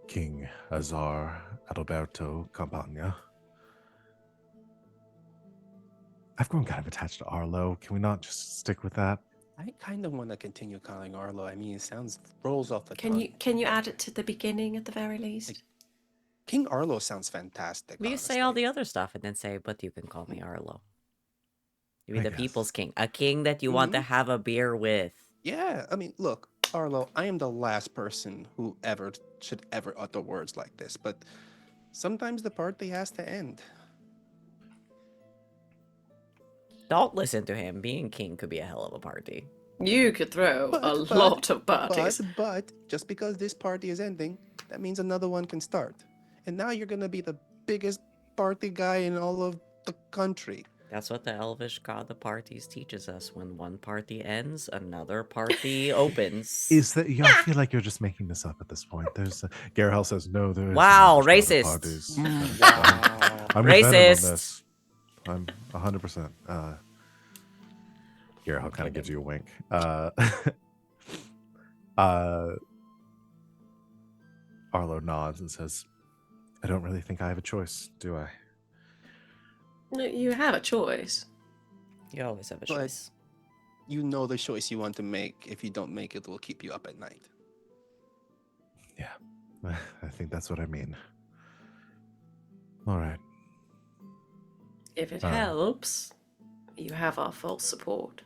King Azar Adalberto Campagna. I've grown kind of attached to Arlo. Can we not just stick with that? I kind of want to continue calling Arlo. I mean, it rolls off the tongue. Can you add it to the beginning at the very least? King Arlo sounds fantastic. We can honestly. say all the other stuff and then say, but you can call me Arlo. You be I the guess. people's king. A king that you want to have a beer with. Yeah, I mean, look, Arlo, I am the last person who should ever utter words like this, but sometimes the party has to end. Don't listen to him. Being king could be a hell of a party. You could throw a lot of parties. But just because this party is ending, that means another one can start. And now you're gonna be the biggest party guy in all of the country. That's what the Elvish god of parties teaches us. When one party ends, another party opens. Is that? Yeah, I feel like you're just making this up at this point. There's Garahel says no. There is Wow, no English racist. parties. Wow. I'm with Venehn on Racist. this. I'm 100%. Garahel kind of gives you a wink. Arlo nods and says, "I don't really think I have a choice, do I?" No, you have a choice. You always have a But- choice. You know the choice you want to make. If you don't make it, will keep you up at night. Yeah, I think that's what I mean. All right. If it Uh. helps, you have our full support.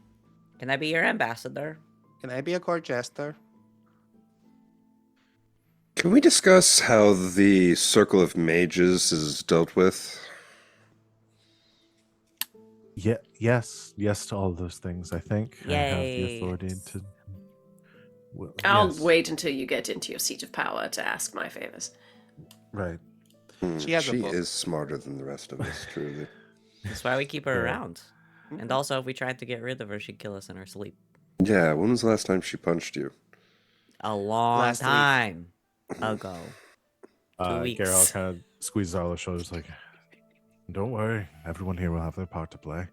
Can I be your ambassador? Can I be a court jester? Can we discuss how the Circle of Mages is dealt with? Yeah, yes to all of those things. I think I have the Yay. authority to. Well, I'll yes. wait until you get into your seat of power to ask my favors. Right. She has a She book. is smarter than the rest of us, truly. That's why we keep her Yeah. around. And also, if we tried to get rid of her, she'd kill us in her sleep. Yeah, when was the last time she punched you? A long Last week. time ago. 2 weeks. Garrel kind of squeezes Arlo's shoulders like, don't worry, everyone here will have their part to play.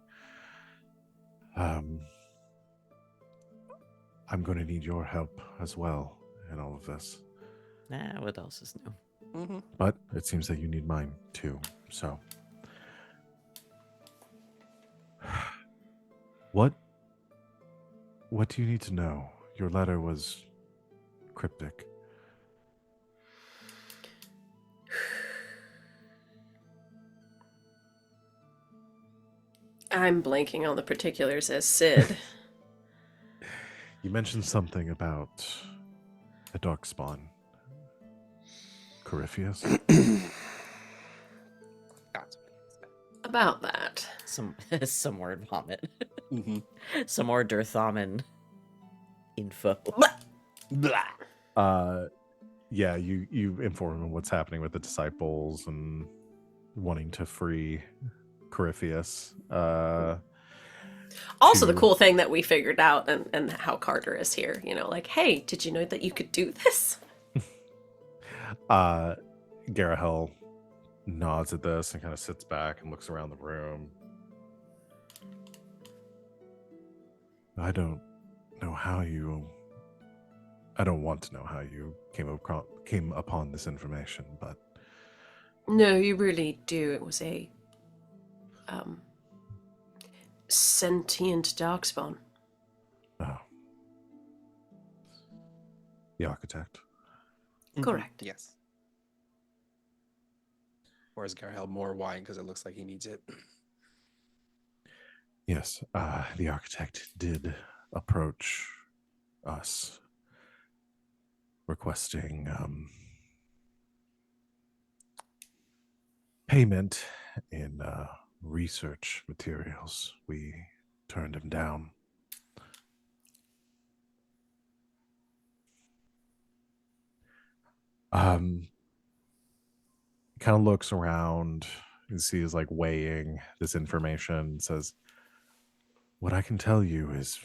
I'm going to need your help as well in all of this. Nah, what else is new? Mm-hmm. But it seems that you need mine too. So, what do you need to know? Your letter was cryptic. I'm blanking on the particulars as Sid. You mentioned something about a darkspawn. Corypheus? About that. Some more vomit. Mm-hmm. Some more Durthamen info. Yeah, you inform him what's happening with the disciples and wanting to free Corypheus. Also, the to- cool thing that we figured out and how Carter is here, you know, like, hey, did you know that you could do this? Garahel nods at this and kind of sits back and looks around the room. I don't want to know how you came upon this information, but No, you really do. It was a sentient darkspawn. oh, the architect. Correct. Yes. Or is Garhel more wine because it looks like he needs it? Yes, the architect did approach us requesting payment in research materials. We turned him down. Kind of looks around and sees like weighing this information, says, what I can tell you is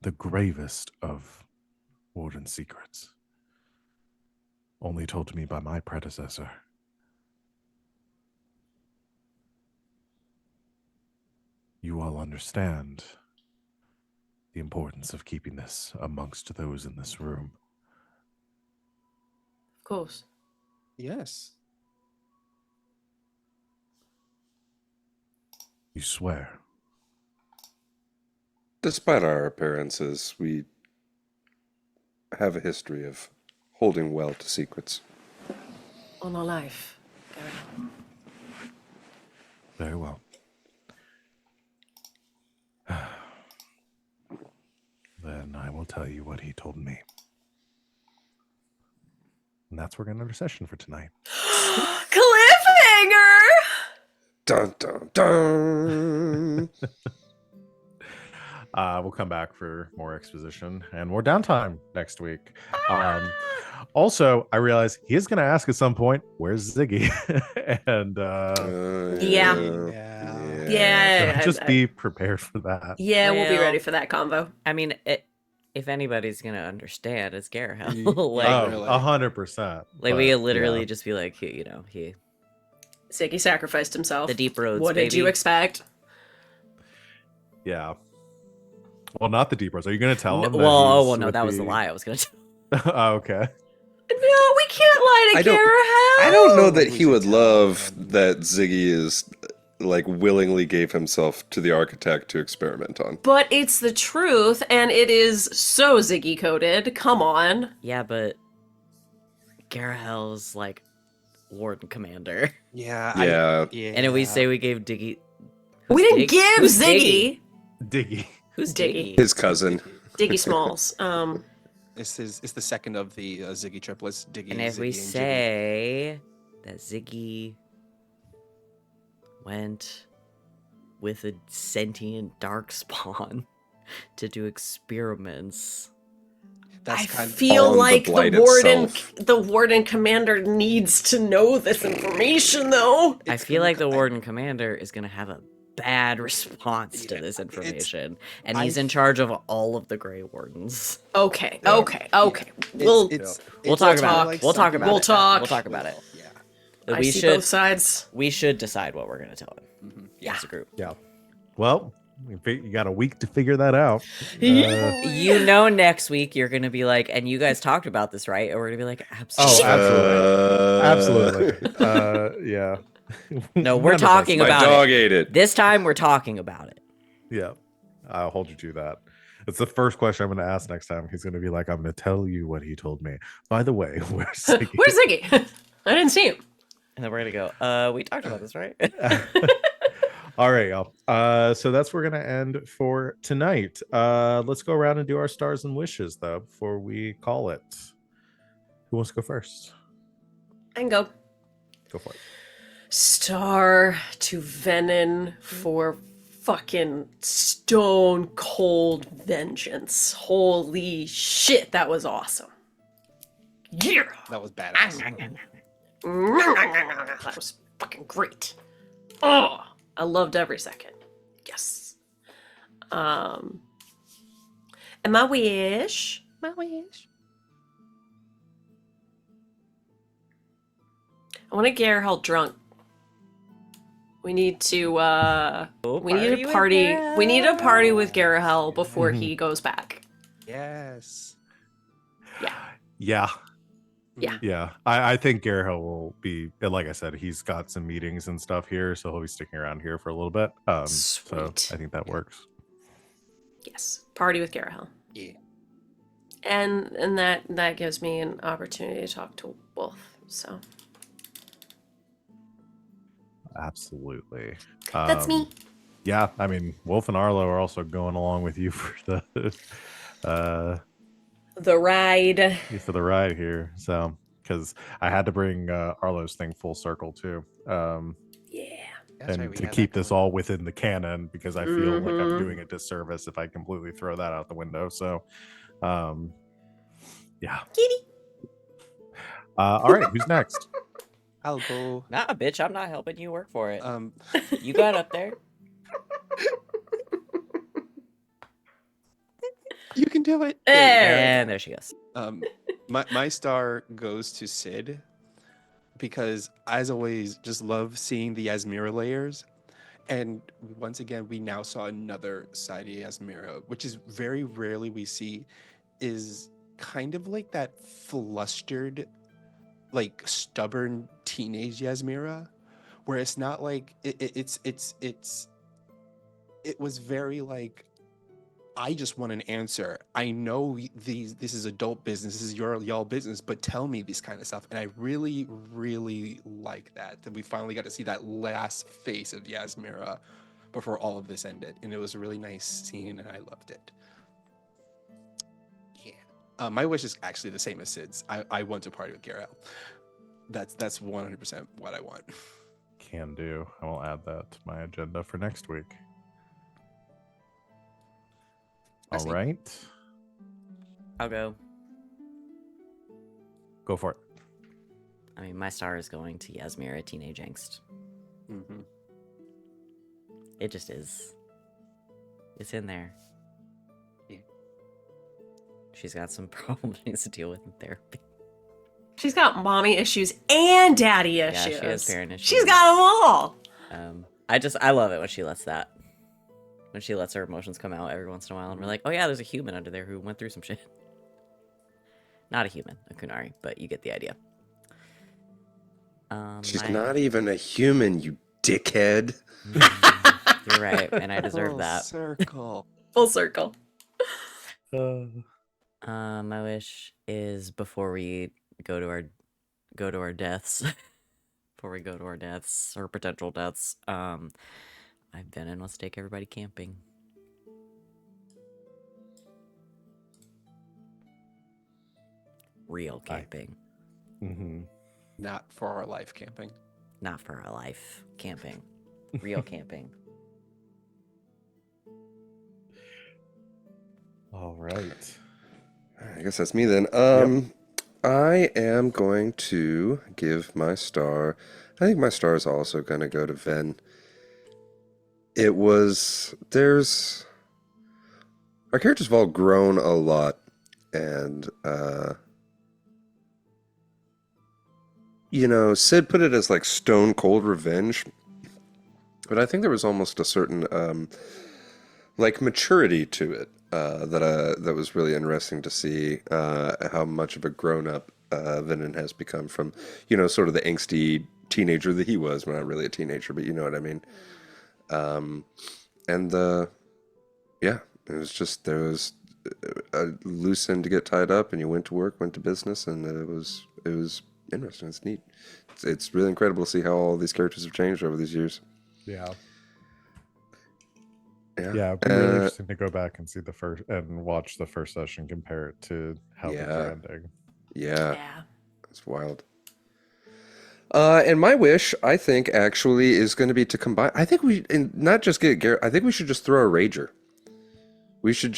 the gravest of Warden's secrets, only told to me by my predecessor. You all understand the importance of keeping this amongst those in this room. Of course. Yes. You swear? Despite our appearances, we have a history of holding well to secrets. On our life, Garrett. Very well. Then I will tell you what he told me. And that's where we're going to end our session for tonight. Cliffhanger! Dun dun dun. We'll come back for more exposition and more downtime next week. Also, I realize he is going to ask at some point, "Where's Ziggy?" And Yeah. so just be prepared for that. Yeah, we'll be Well, ready for that combo. I mean, if anybody's gonna understand, it's Garahel. Yeah, like, really. 100%. like we but, could literally yeah. just be like, he Ziggy sacrificed himself. the deep roads. What did you baby. expect? Yeah. Well, not the deep roads. Are you going to tell him? Well, no, that was the lie I was gonna tell. Oh, okay. No, we can't lie to I don't- Garahel. I don't know that he would love that Ziggy is like willingly gave himself to the architect to experiment on. But it's the truth, and it is so Ziggy coded. Come on. Yeah, but Garahel's like warden commander, Yeah. Yeah. and if we say we gave Diggy, We didn't give Who's Ziggy. Diggy. Who's Diggy? Diggy? His cousin. Diggy Smalls. It's the second of the Ziggy triplets. Diggy, And if we Ziggy, and Jiggy. say that Ziggy went with a sentient darkspawn to do experiments, That's I kind of feel on the like blight the itself. warden commander needs to know this information, though. I It's feel gonna like the co- warden commander is gonna have a bad response to Yeah, this it's- information, and I he's in charge of all of the Grey Wardens. Okay, Yeah. okay. We'll We'll talk talk. about it. We'll talk about We'll it. talk. We'll talk about it. Yeah. I see both sides. We should decide what we're gonna tell him. Mhm. Yeah. As a group. Yeah. Well, you got a week to figure that out. Yeah. You know, next week you're gonna be like, and you guys talked about this, right? And we're gonna be like, Oh, absolutely. absolutely. Yeah. No, we're None of us- talking My about dog it. ate it. This time we're talking about it. Yeah. I'll hold you to that. It's the first question I'm going to ask next time. He's going to be like, I'm going to tell you what he told me. By the way, where's Ziggy? Where's Ziggy? I didn't see him. And then we're gonna go, we talked about this, right? All right, y'all. So that's where we're going to end for tonight. Let's go around and do our stars and wishes, though, before we call it. Who wants to go first? I can go. Go for it. Star to Venehn for fucking stone cold vengeance. Holy shit, that was awesome. Yeah. That was badass. That was fucking great. Oh, I loved every second. Yes. And my wish. I want to get her held drunk. We need to we need a party. We need a party with Garahel before he goes back. Yes. Yeah. Yeah. Yeah. I think Garahel will be, like I said, he's got some meetings and stuff here, so he'll be sticking around here for a little bit. So Sweet. I think that works. Yes. Party with Garahel. Yeah. And that gives me an opportunity to talk to Wolf. So Absolutely. that's me. Yeah, I mean, Wolf and Arlo are also going along with you for the The ride. ride here. So, because I had to bring Arlo's thing full circle too, Yeah. That's and right, we to had keep that this going. all within the canon, because I feel like I'm Mhm. doing a disservice if I completely throw that out the window. So, yeah. Kitty. All right, who's next? I'll go. Nah, bitch, I'm not helping you work for it. Um, You got up there. you can do it. There. And there she goes. My star goes to Sid because, as always, just love seeing the Yasmera layers. And once again, we now saw another side of Yasmera, which is very rarely we see, is kind of like that flustered, like stubborn teenage Yasmera, where it's not like it was very like, I just want an answer. I know this is adult business, this is y'all business, but tell me this kind of stuff. And I really, really like that we finally got to see that last face of Yasmera before all of this ended. And it was a really nice scene and I loved it. Yeah. My wish is actually the same as Sid's. I want to party with Garel. That's 100% what I want. Can do. I will add that to my agenda for next week. I All see. right. I'll go. Go for it. I mean, my star is going to Yasmera Teenage Angst. Mm-hmm. It just is. It's in there. Yeah. She's got some problems she needs to deal with in therapy. She's got mommy issues and daddy issues. Yeah, she has parent issues. She's got them all. I love it when she lets her emotions come out every once in a while, and we're like, oh yeah, there's a human under there who went through some shit. Not a human, a Kunari, but you get the idea. She's not even a human, you dickhead. You're right, and I deserve that. Circle. Full circle. My wish is before we go to our deaths, before we go to our deaths or potential deaths, I've been in. Let's take everybody camping. Real camping, Mm-hmm. Not for our life camping. not for our life camping. Real camping. All right. I guess that's me then. I am going to give my star. I think my star is also going to go to Venn. Our characters have all grown a lot, and Sid put it as like stone cold revenge, but I think there was almost a certain like maturity to it that was really interesting to see how much of a grown up Venehn has become from sort of the angsty teenager that he was. Well, not really a teenager, but you know what I mean. And yeah, it was just there was a loose end to get tied up, and you went to work, went to business, and it was interesting. It's neat. It's really incredible to see how all these characters have changed over these years. Yeah. Yeah. Yeah, it'd be really interesting to go back and see the first and watch the first session, compare it to how things Yeah. are ending. Yeah. Yeah. It's wild. And my wish, I think, actually, is going to be to combine. I think and not just get Garrett. I think we should just throw a rager. We should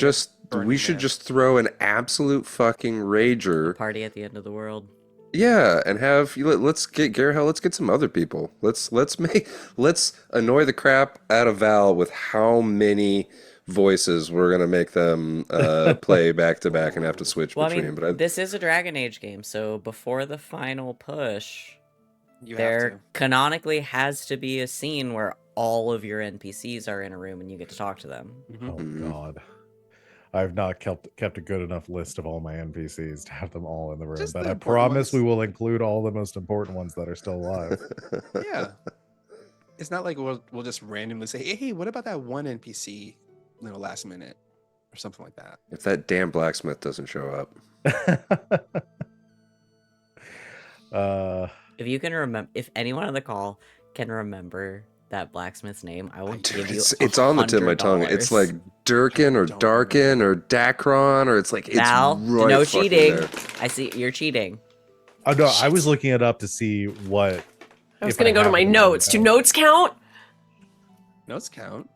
Burning Man. just throw an absolute fucking rager. Party at the end of the world. Yeah, and let's get Garrett. Let's get some other people. Let's annoy the crap out of Val with how many voices we're gonna make them play back to back and have to switch Well, I between. mean, But this is a Dragon Age game, so before the final push, You have there to. canonically has to be a scene where all of your NPCs are in a room and you get to talk to them. Oh Mhm. God. I've not kept a good enough list of all my NPCs to have them all in the room, Just but the I important promise ones. we will include all the most important ones that are still alive. Yeah. It's not like we'll just randomly say, hey, what about that one NPC, last minute or something like that. If that damn blacksmith doesn't show up, If you can remember, if anyone on the call can remember that blacksmith's name, I will give you. it's on the tip of my tongue. It's like Durkin or Don't Darkin or Dacron or it's like it's Val. right No fucking cheating. there. I see you're cheating. Oh no, I was looking it up to see what. I was if gonna go to have my it in notes. Do notes. notes count? Notes count.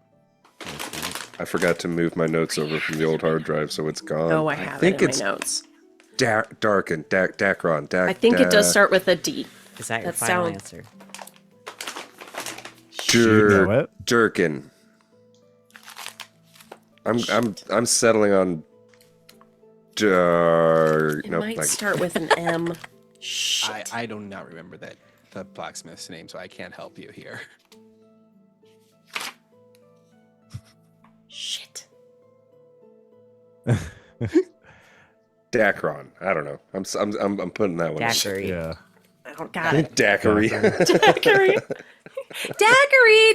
I forgot to move my notes over from the old hard drive, so it's gone. Oh, I have think it in it's my notes. Darkin, Dacron, I think it does start with a D. Is that your That final sounds- answer? You know it. Durkin. I'm settling on It no, might like, start with an M. Shit. I do not remember the blacksmith's name, so I can't help you here. Shit. Dacron. I don't know. I'm putting that one. Daiquiri. Yeah. Oh, got it. Daiquiri. Daiquiri.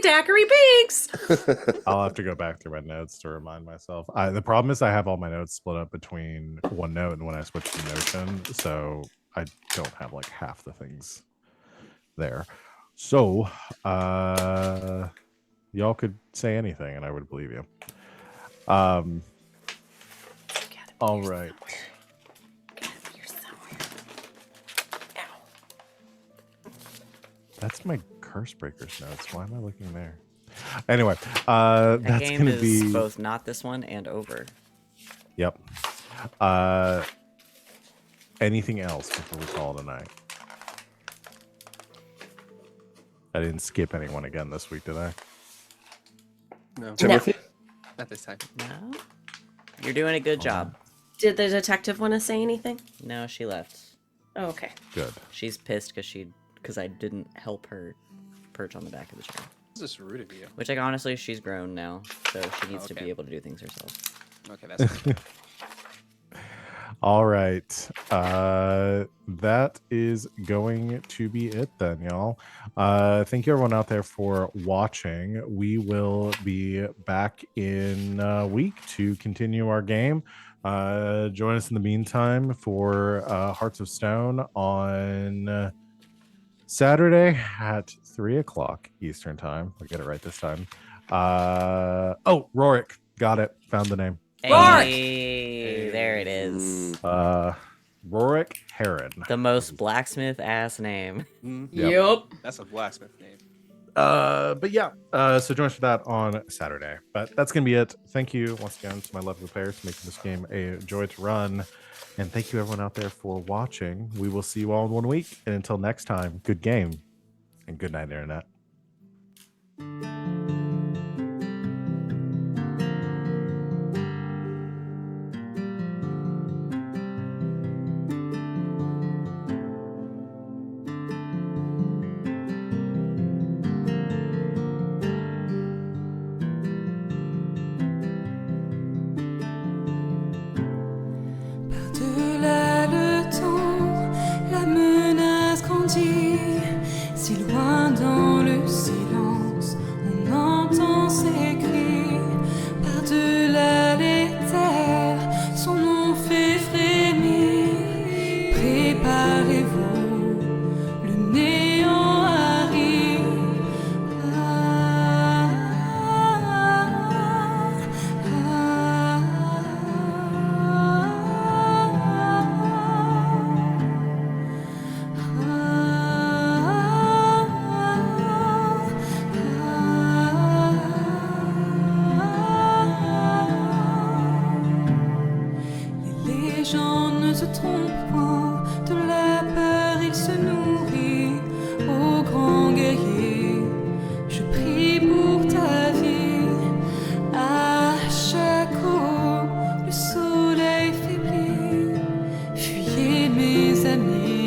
Daiquiri Binks. I'll have to go back through my notes to remind myself. The problem is I have all my notes split up between OneNote and when I switched to Notion, so I don't have like half the things there. So, y'all could say anything and I would believe you. All right. You're somewhere. Ow. That's my Curse Breakers notes. Why am I looking there? Anyway, That that's game gonna is be both not this one and over. Yep. Anything else before we call it a night? I didn't skip anyone again this week, did I? No, Timothy? not this time. No, you're doing a good job. Did the detective want to say anything? No, she left. Oh, okay. Good. She's pissed because I didn't help her perch on the back of the chair. This is rude of you. Which, like, honestly, she's grown now, so she needs to Okay. be able to do things herself. Okay, that's fine. All right. That is going to be it then, y'all. Thank you everyone out there for watching. We will be back in a week to continue our game. Join us in the meantime for Hearts of Stone on Saturday at 3 o'clock Eastern time. I'll get it right this time. Oh, Rorik. Got it. Found the name. Hey, there it is. Rorik Heron. The most blacksmith ass name. Yep. That's a blacksmith name. But yeah, so join us for that on Saturday. But that's gonna be it. Thank you once again to my lovely players for making this game a joy to run. And thank you everyone out there for watching. We will see you all in 1 week. And until next time, good game and good night, Internet. Préparez-vous, le néant arrive. Les gens ne se trompent point, de la peur il se nourrit. Ô grand guerrier, je prie pour ta vie. À chaque eau, le soleil faiblit. Fuyez mes amis.